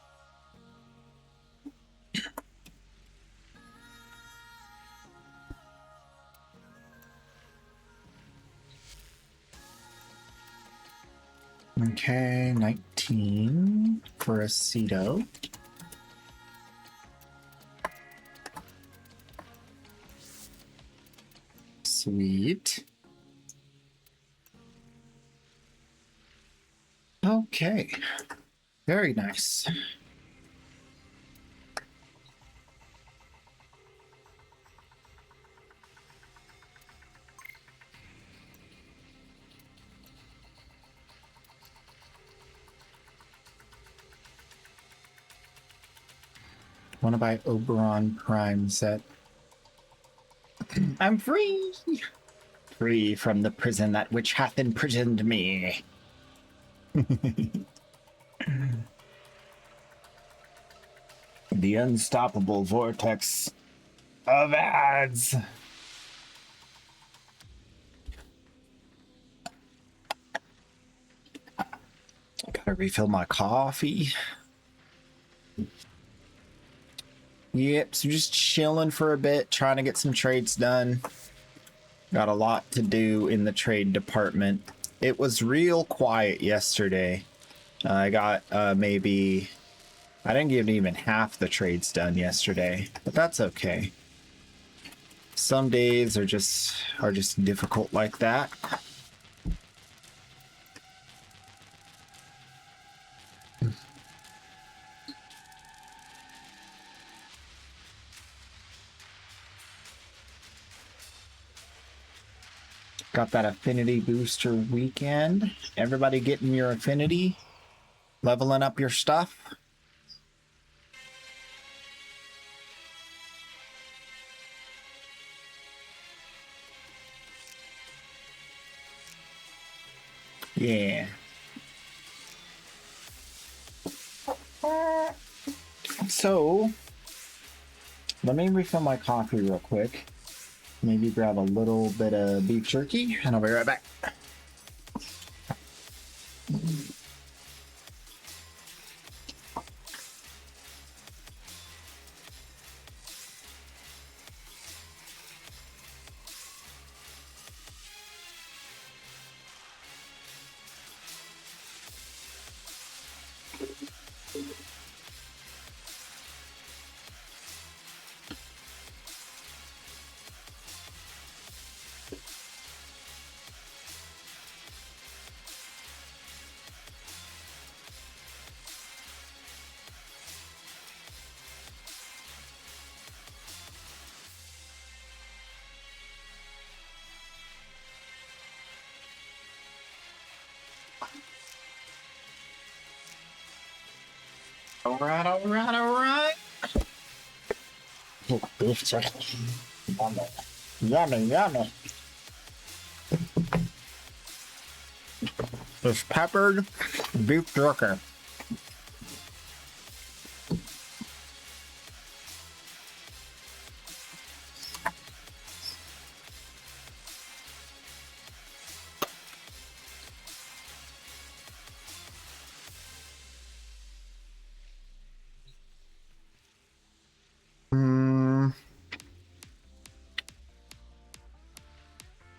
Okay, 19 for a Cedo. Sweet. Okay. Very nice. Want to buy Oberon Prime set. I'm free! Free from the prison that which hath imprisoned me. The unstoppable vortex of ads. Gotta refill my coffee. Yep, so just chilling for a bit, trying to get some trades done. Got a lot to do in the trade department. It was real quiet yesterday. I got maybe... I didn't get even half the trades done yesterday, but that's okay. Some days are just difficult like that. Got that affinity booster weekend. Everybody getting your affinity, leveling up your stuff. Yeah. So, let me refill my coffee real quick. Maybe grab a little bit of beef jerky, and I'll be right back. Alright, alright, alright. Beef jerky. Yummy. Yummy, yummy. It's peppered beef jerky.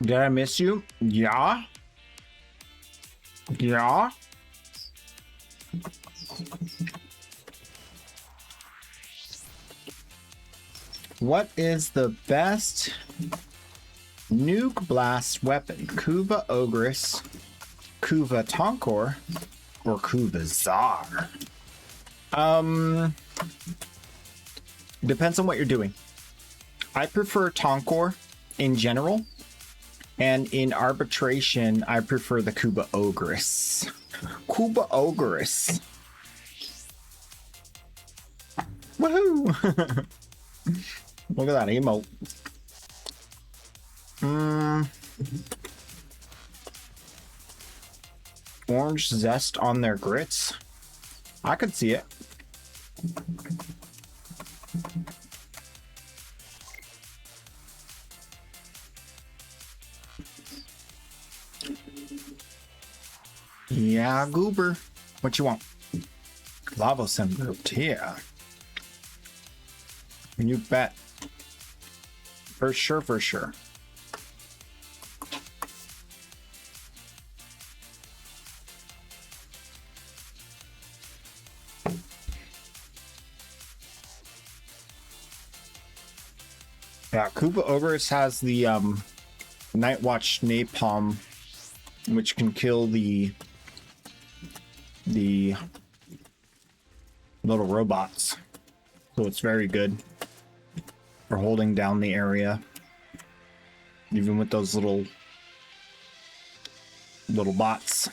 Did I miss you? Yeah. Yeah. What is the best nuke blast weapon? Kuva Ogress, Kuva Tonkor, or Kuva Czar? Depends on what you're doing. I prefer Tonkor in general. And in arbitration, I prefer the Kuva Ogress. Kuva Ogress. Woohoo! Look at that emote. Orange zest on their grits. I could see it. Yeah, Goober. What you want? Lava Sim group here. You bet. For sure, for sure. Yeah, Kuva Ogress has the Night Watch Napalm, which can kill the little robots. So it's very good for holding down the area. Even with those little bots.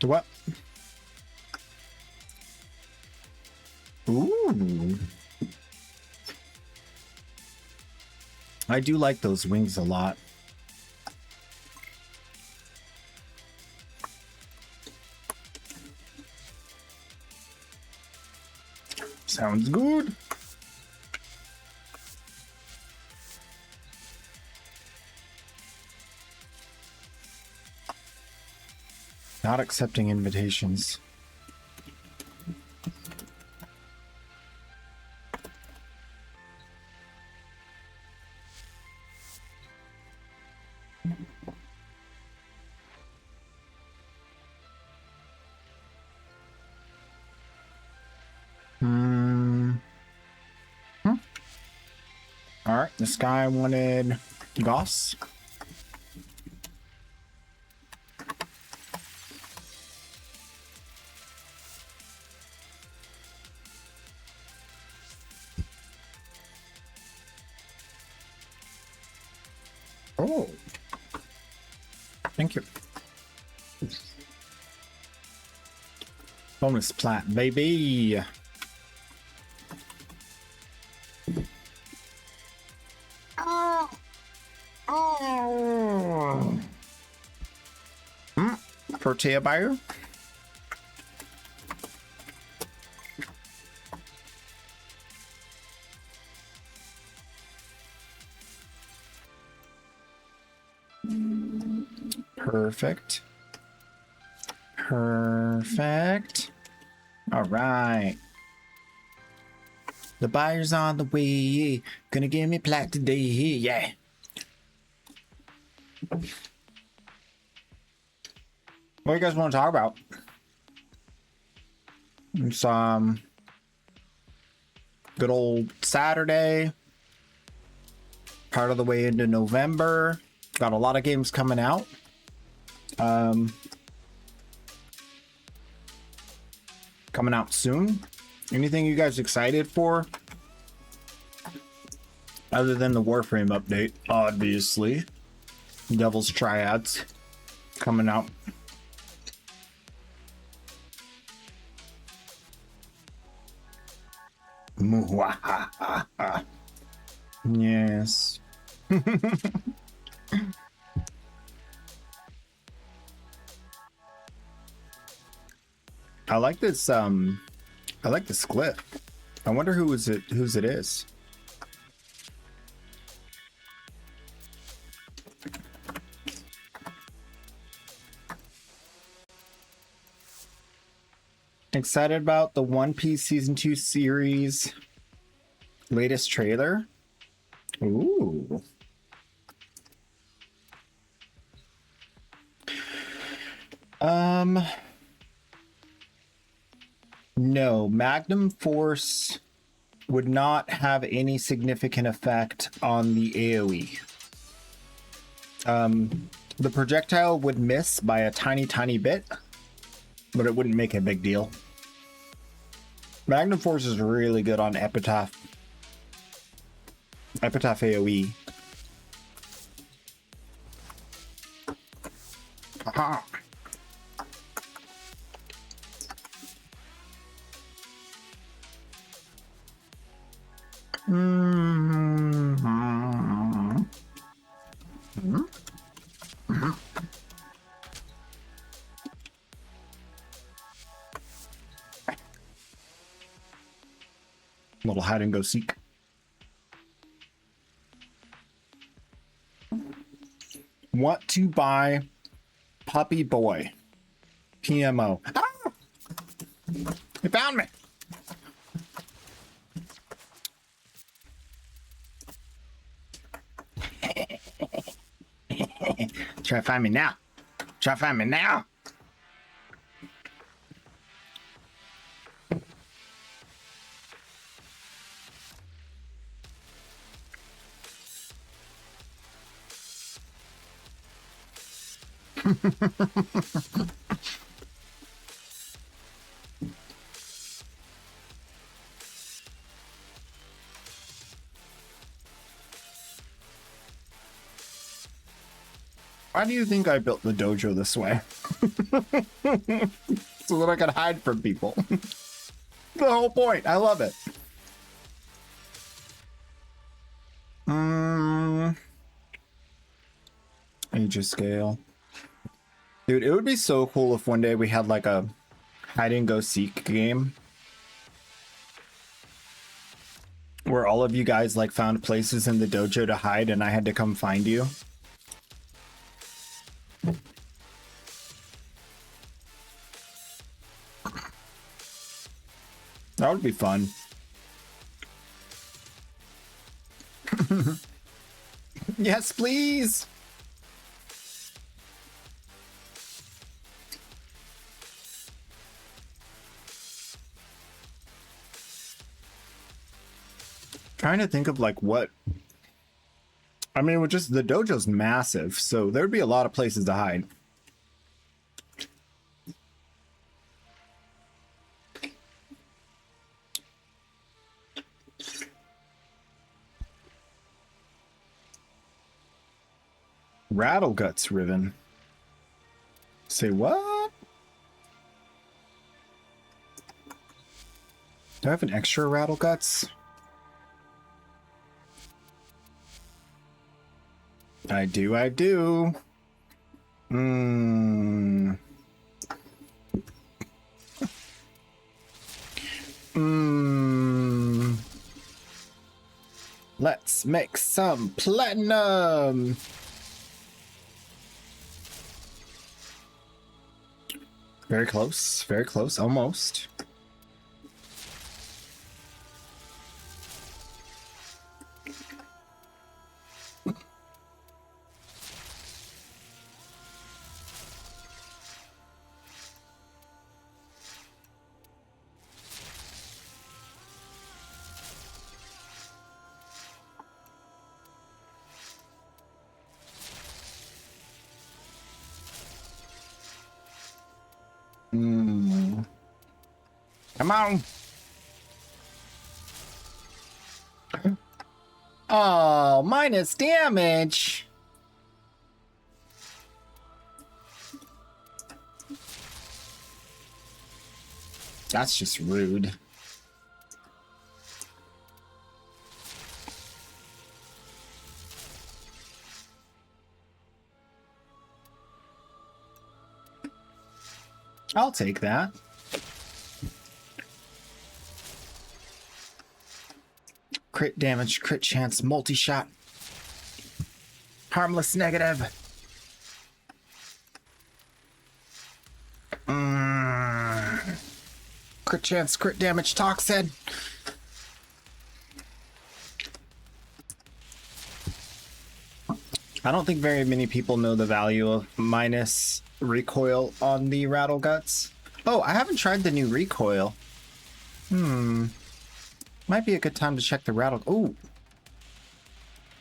What? Ooh. I do like those wings a lot. Sounds good. Not accepting invitations. All right, this guy wanted Goss. Oh, thank you. Bonus plat, baby. Tortilla buyer. Perfect. Perfect. All right. The buyer's on the way. Gonna give me plat today. Yeah. What do you guys want to talk about? It's good old Saturday. Part of the way into November. Got a lot of games coming out. Coming out soon. Anything you guys excited for? Other than the Warframe update, obviously. Devil's Triads coming out. Yes. I like this I like this glyph. I wonder whose it is. Excited about the One Piece Season 2 series latest trailer? Ooh. No, Magnum Force would not have any significant effect on the AoE. The projectile would miss by a tiny bit, but it wouldn't make a big deal. Magnum Force is really good on Epitaph AoE. Aha. Little hide and go seek. Want to buy Puppy Boy. PMO. Ah! He found me. Try to find me now. Try to find me now. Why do you think I built the dojo this way? So that I could hide from people. The whole point. I love it. Age scale. Dude, it would be so cool if one day we had like a hide and go seek game where all of you guys like found places in the dojo to hide and I had to come find you. That would be fun. Yes, please. Trying to think of like what. I mean, with just the dojo's massive, so there'd be a lot of places to hide. Rattle guts, Riven. Say what? Do I have an extra rattle guts? I do. Let's make some platinum. Very close, almost. Come on. Oh, minus damage. That's just rude. I'll take that. Crit damage, crit chance, multi-shot. Harmless negative. Crit chance, crit damage, toxin. I don't think very many people know the value of minus recoil on the Rattle Guts. Oh, I haven't tried the new recoil. Might be a good time to check the Rattle. Ooh.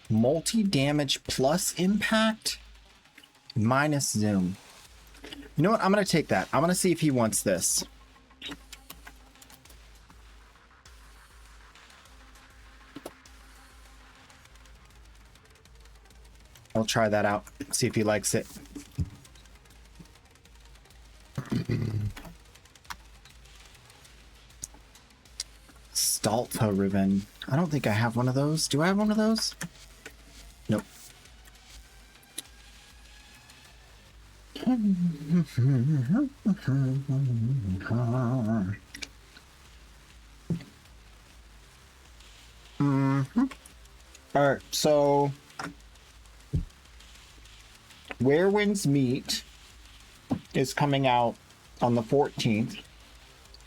Multi-damage plus impact minus zoom. You know what? I'm going to take that. I'm going to see if he wants this. I'll try that out. See if he likes it. Stalta Ribbon. I don't think I have one of those. Do I have one of those? Nope. Alright, so Where Winds Meet is coming out on the 14th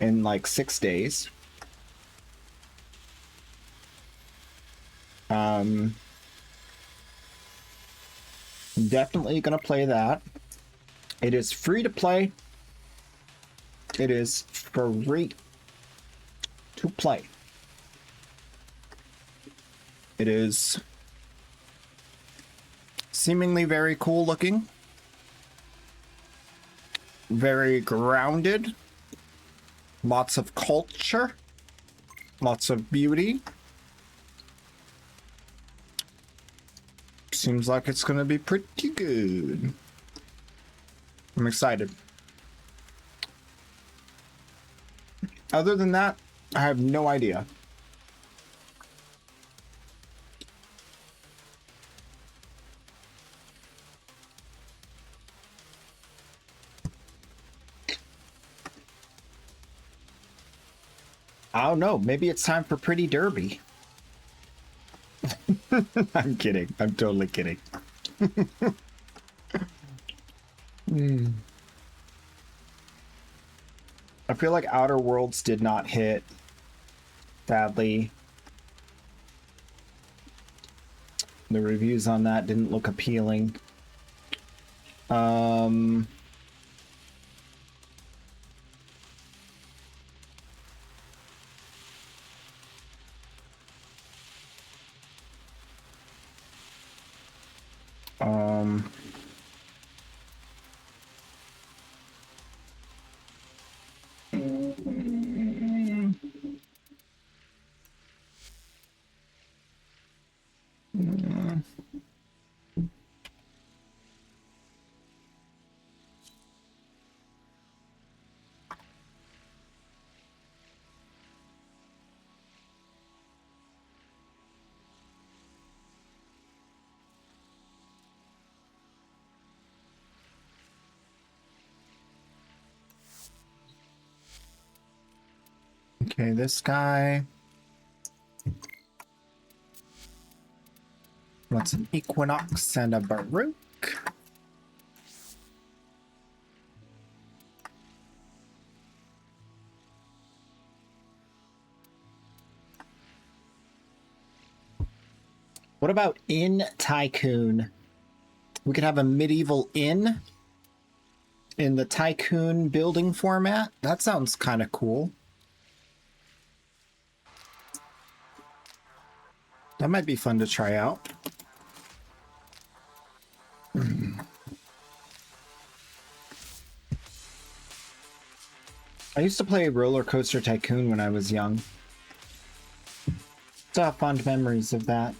in like 6 days. Definitely gonna play that. It is free to play. It is free to play. It is seemingly very cool looking. Very grounded. Lots of culture. Lots of beauty. Seems like it's gonna be pretty good. I'm excited. Other than that, I have no idea. I don't know. Maybe it's time for Pretty Derby. I'm kidding. I'm totally kidding. I feel like Outer Worlds did not hit badly. The reviews on that didn't look appealing. Okay, this guy. What's an Equinox and a Baruch? What about Inn Tycoon? We could have a medieval inn in the Tycoon building format. That sounds kind of cool. That might be fun to try out. I used to play Roller Coaster Tycoon when I was young. Still have fond memories of that.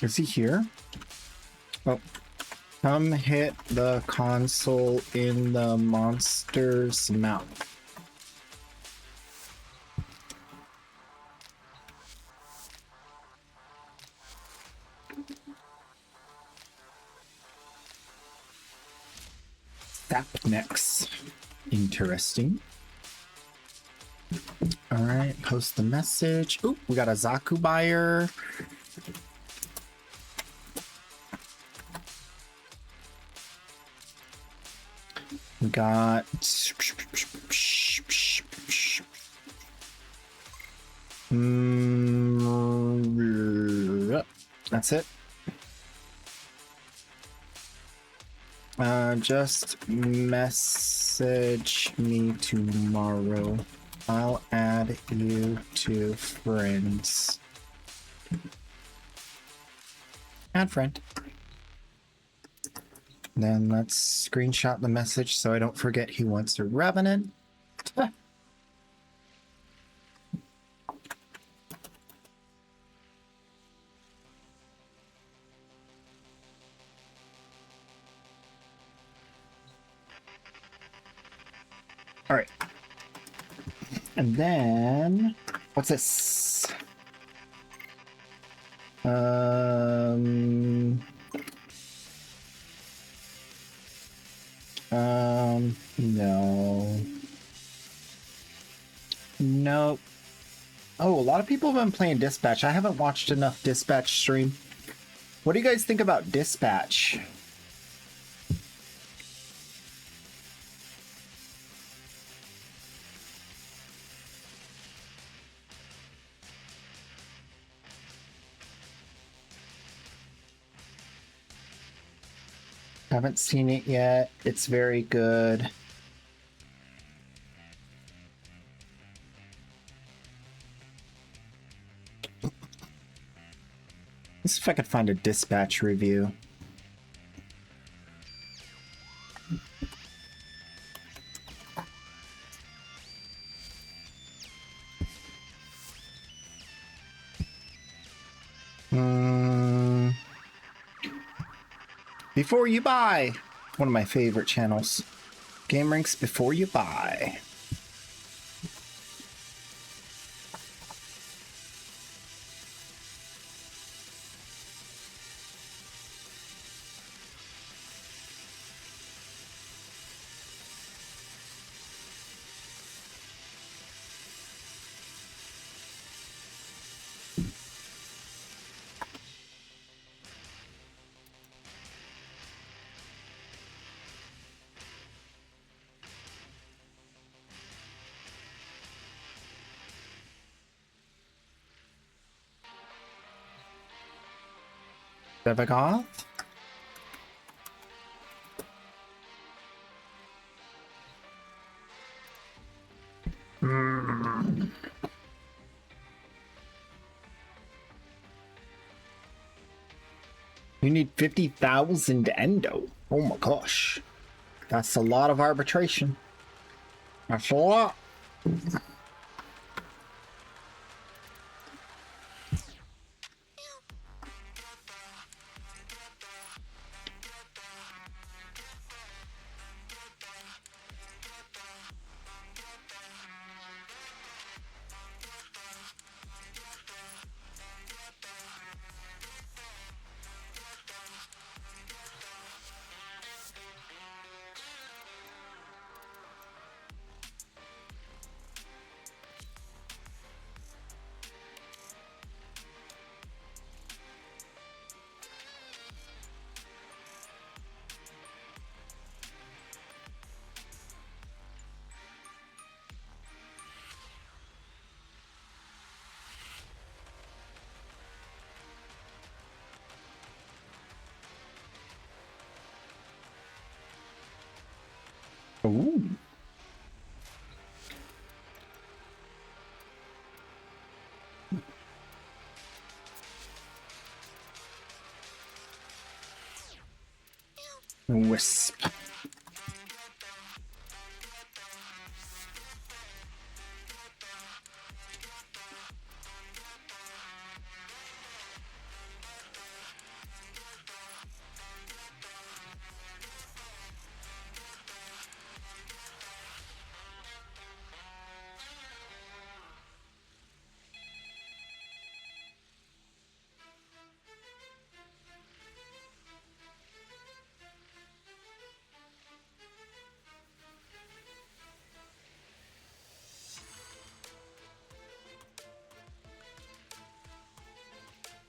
Is he here? Oh. Come hit the console in the monster's mouth. Sapnex. Interesting. Alright, post the message. Ooh, we got a Zaku buyer. We got... That's it. Just message me tomorrow. I'll add you to friends. Add friend. Then let's screenshot the message so I don't forget he wants a revenant. All right. And then what's this? No. Nope. Oh, a lot of people have been playing Dispatch. I haven't watched enough Dispatch stream. What do you guys think about Dispatch? Haven't seen it yet. It's very good. Let's see if I could find a Dispatch review. Before You Buy, one of my favorite channels. Game Ranks Before You Buy. Bevagoth? You need 50,000 endo. Oh my gosh. That's a lot of arbitration. That's a lot. Ooh. Wisp.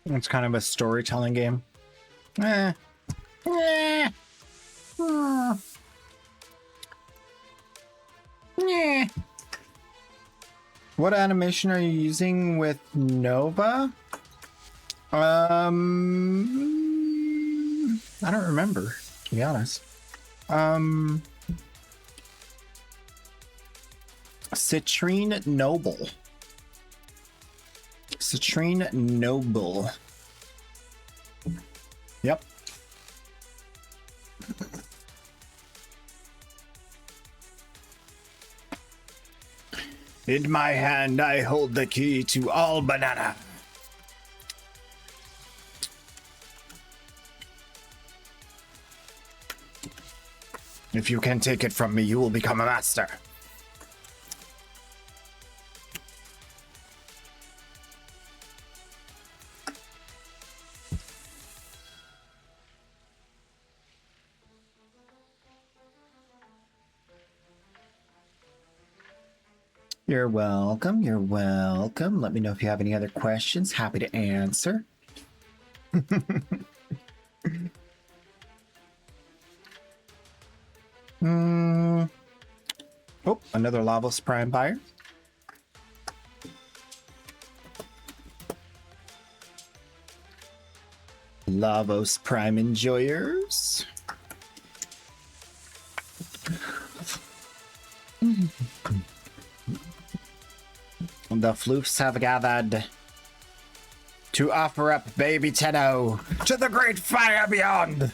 It's kind of a storytelling game. Eh. Eh. Hmm. Yeah. What animation are you using with Nova? I don't remember, to be honest. Citrine Noble. Citrine Noble. Yep. In my hand, I hold the key to all banana. If you can take it from me, you will become a master. You're welcome. You're welcome. Let me know if you have any other questions. Happy to answer. Oh, another Lavos Prime buyer. Lavos Prime enjoyers. The floofs have gathered to offer up Baby Tenno to the great fire beyond.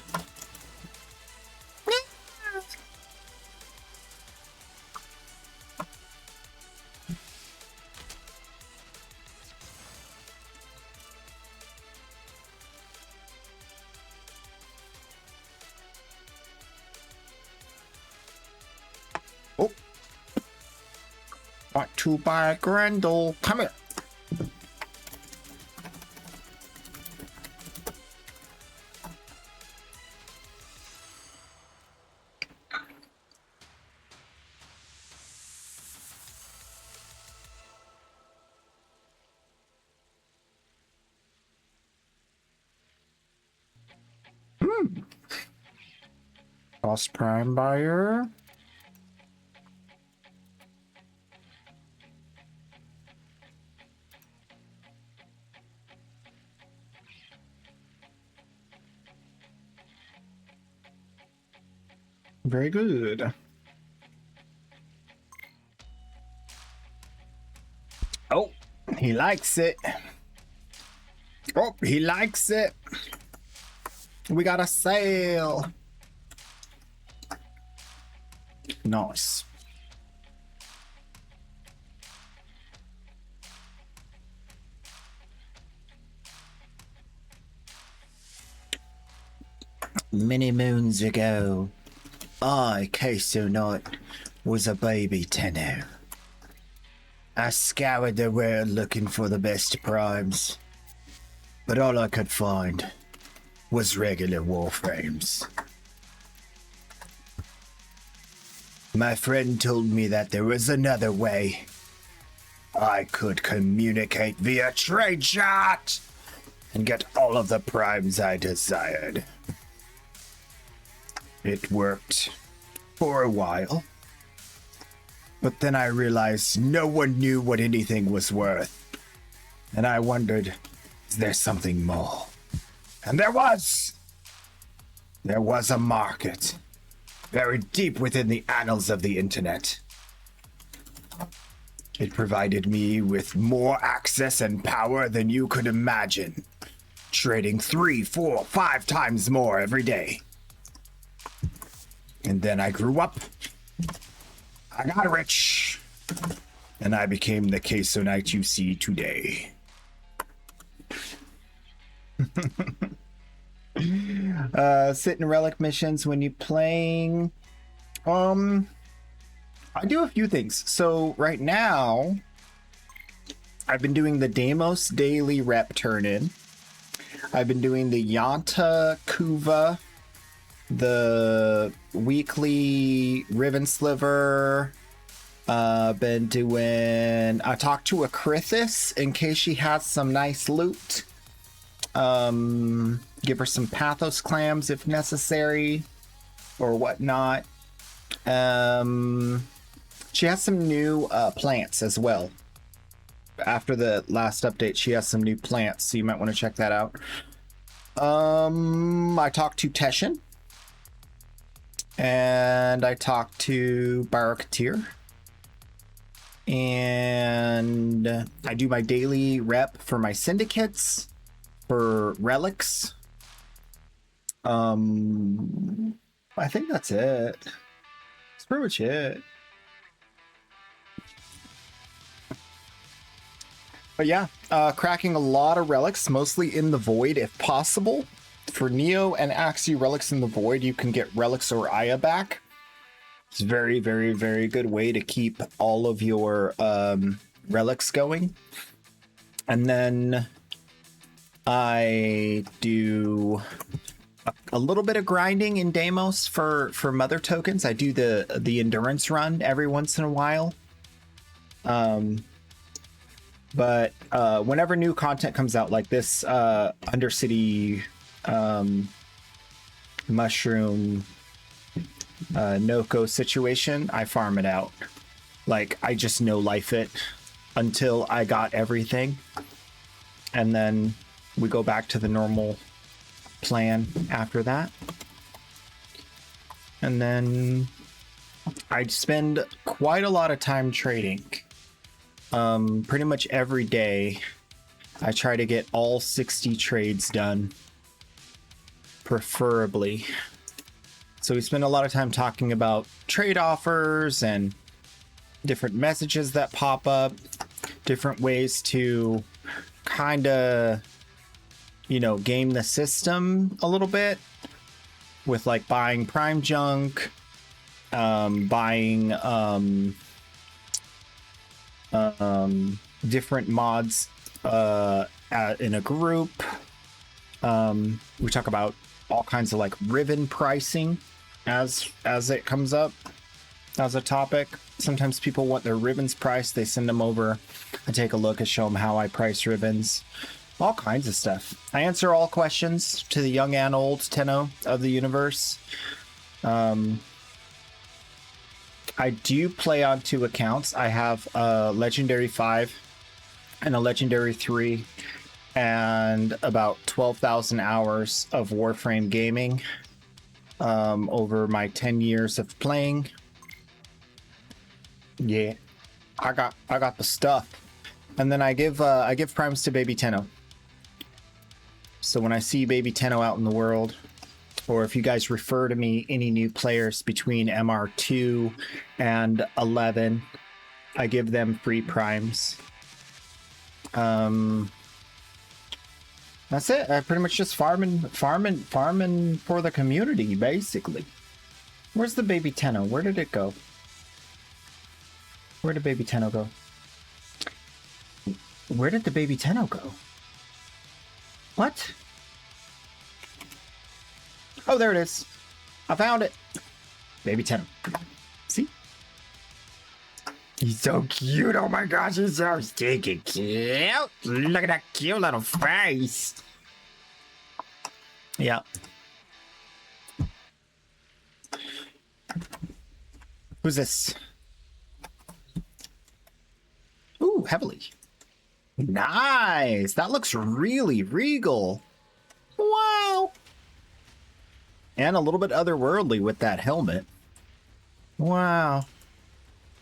Oh. Want to buy Grendel. Come here. Boss Prime buyer. Very good. Oh, he likes it. Oh, he likes it. We got a sale. Nice. Many moons ago, I, Queso Knight, was a baby Tenno. I scoured the world looking for the best primes, but all I could find was regular warframes. My friend told me that there was another way. I could communicate via trade chat and get all of the primes I desired. It worked for a while, but then I realized no one knew what anything was worth, and I wondered, is there something more? And there was! There was a market, buried deep within the annals of the internet. It provided me with more access and power than you could imagine, trading 3, 4, 5 times more every day. And then I grew up, I got rich, and I became the Queso Knight you see today. Sit and relic missions when you playing. I do a few things. So right now, I've been doing the Deimos daily rep turn-in. I've been doing the Yanta Kuva, the weekly Riven Sliver. Been doing. I talked to a Krithis in case she has some nice loot. Give her some Pathos clams if necessary, or whatnot. She has some new plants as well. After the last update, she has some new plants, so you might want to check that out. I talked to Teshin, and I talked to Barakatir, and I do my daily rep for my syndicates, for relics. I think that's it. That's pretty much it. But yeah, cracking a lot of relics, mostly in the Void if possible. For Neo and Axie relics in the Void, you can get relics or Aya back. It's a very, very, very good way to keep all of your relics going. And then I do a little bit of grinding in Deimos for mother tokens. I do the endurance run every once in a while. But whenever new content comes out, like this Undercity mushroom Noko situation, I farm it out. Like, I just no life it until I got everything. And then we go back to the normal plan after that. And then I spend quite a lot of time trading. Pretty much every day I try to get all 60 trades done, preferably. So we spend a lot of time talking about trade offers and different messages that pop up, different ways to kind of, you know, game the system a little bit with like buying prime junk, buying different mods in a group. We talk about all kinds of like ribbon pricing as it comes up as a topic. Sometimes people want their ribbons priced. They send them over. I take a look and show them how I price ribbons. All kinds of stuff. I answer all questions to the young and old Tenno of the universe. I do play on 2 accounts. I have a Legendary 5 and a Legendary 3 and about 12,000 hours of Warframe gaming over my 10 years of playing. Yeah, I got the stuff. And then I give primes to Baby Tenno. So when I see Baby Tenno out in the world, or if you guys refer to me any new players between MR2 and 11, I give them free primes. That's it. I pretty much just farming for the community, basically. Where's the Baby Tenno? Where did it go? Where did Baby Tenno go? Where did the Baby Tenno go? What? Oh, there it is. I found it. Baby Tenno. See? He's so cute. Oh my gosh, he's so stinking cute. Look at that cute little face. Yeah. Who's this? Ooh, heavily. Nice. That looks really regal. Wow. And a little bit otherworldly with that helmet. Wow.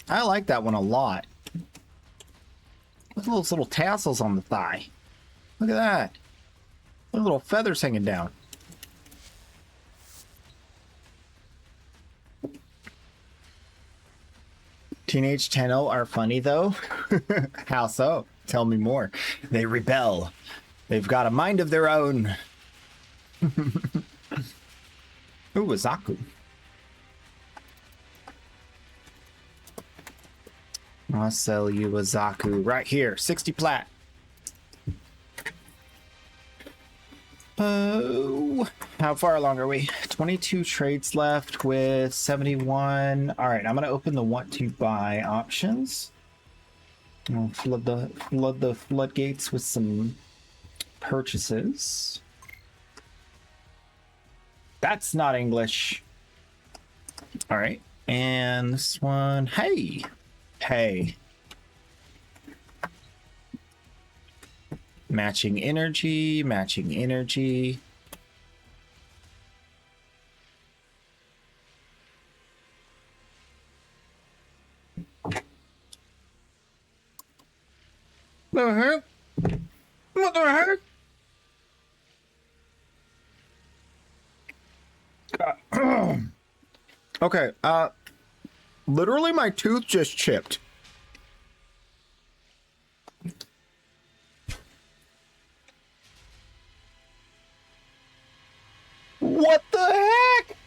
I like that one a lot. Look at those little tassels on the thigh. Look at that. Look at little feathers hanging down. Teenage Tenno are funny though. How so? Tell me more. They rebel. They've got a mind of their own. Ooh, a Zaku. I'll sell you a Zaku right here. 60 plat. Oh, how far along are we? 22 trades left with 71. All right, I'm gonna open the want to buy options. I'll flood the floodgates with some Purchases. That's not English. All right. And this one, hey. Hey. Matching energy, matching energy. The heck? What the heck? Okay, literally my tooth just chipped. What the heck?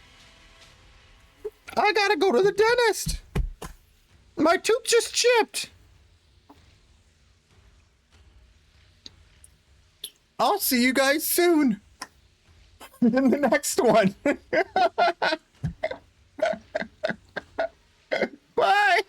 I gotta go to the dentist. My tooth just chipped. I'll see you guys soon in the next one. Bye.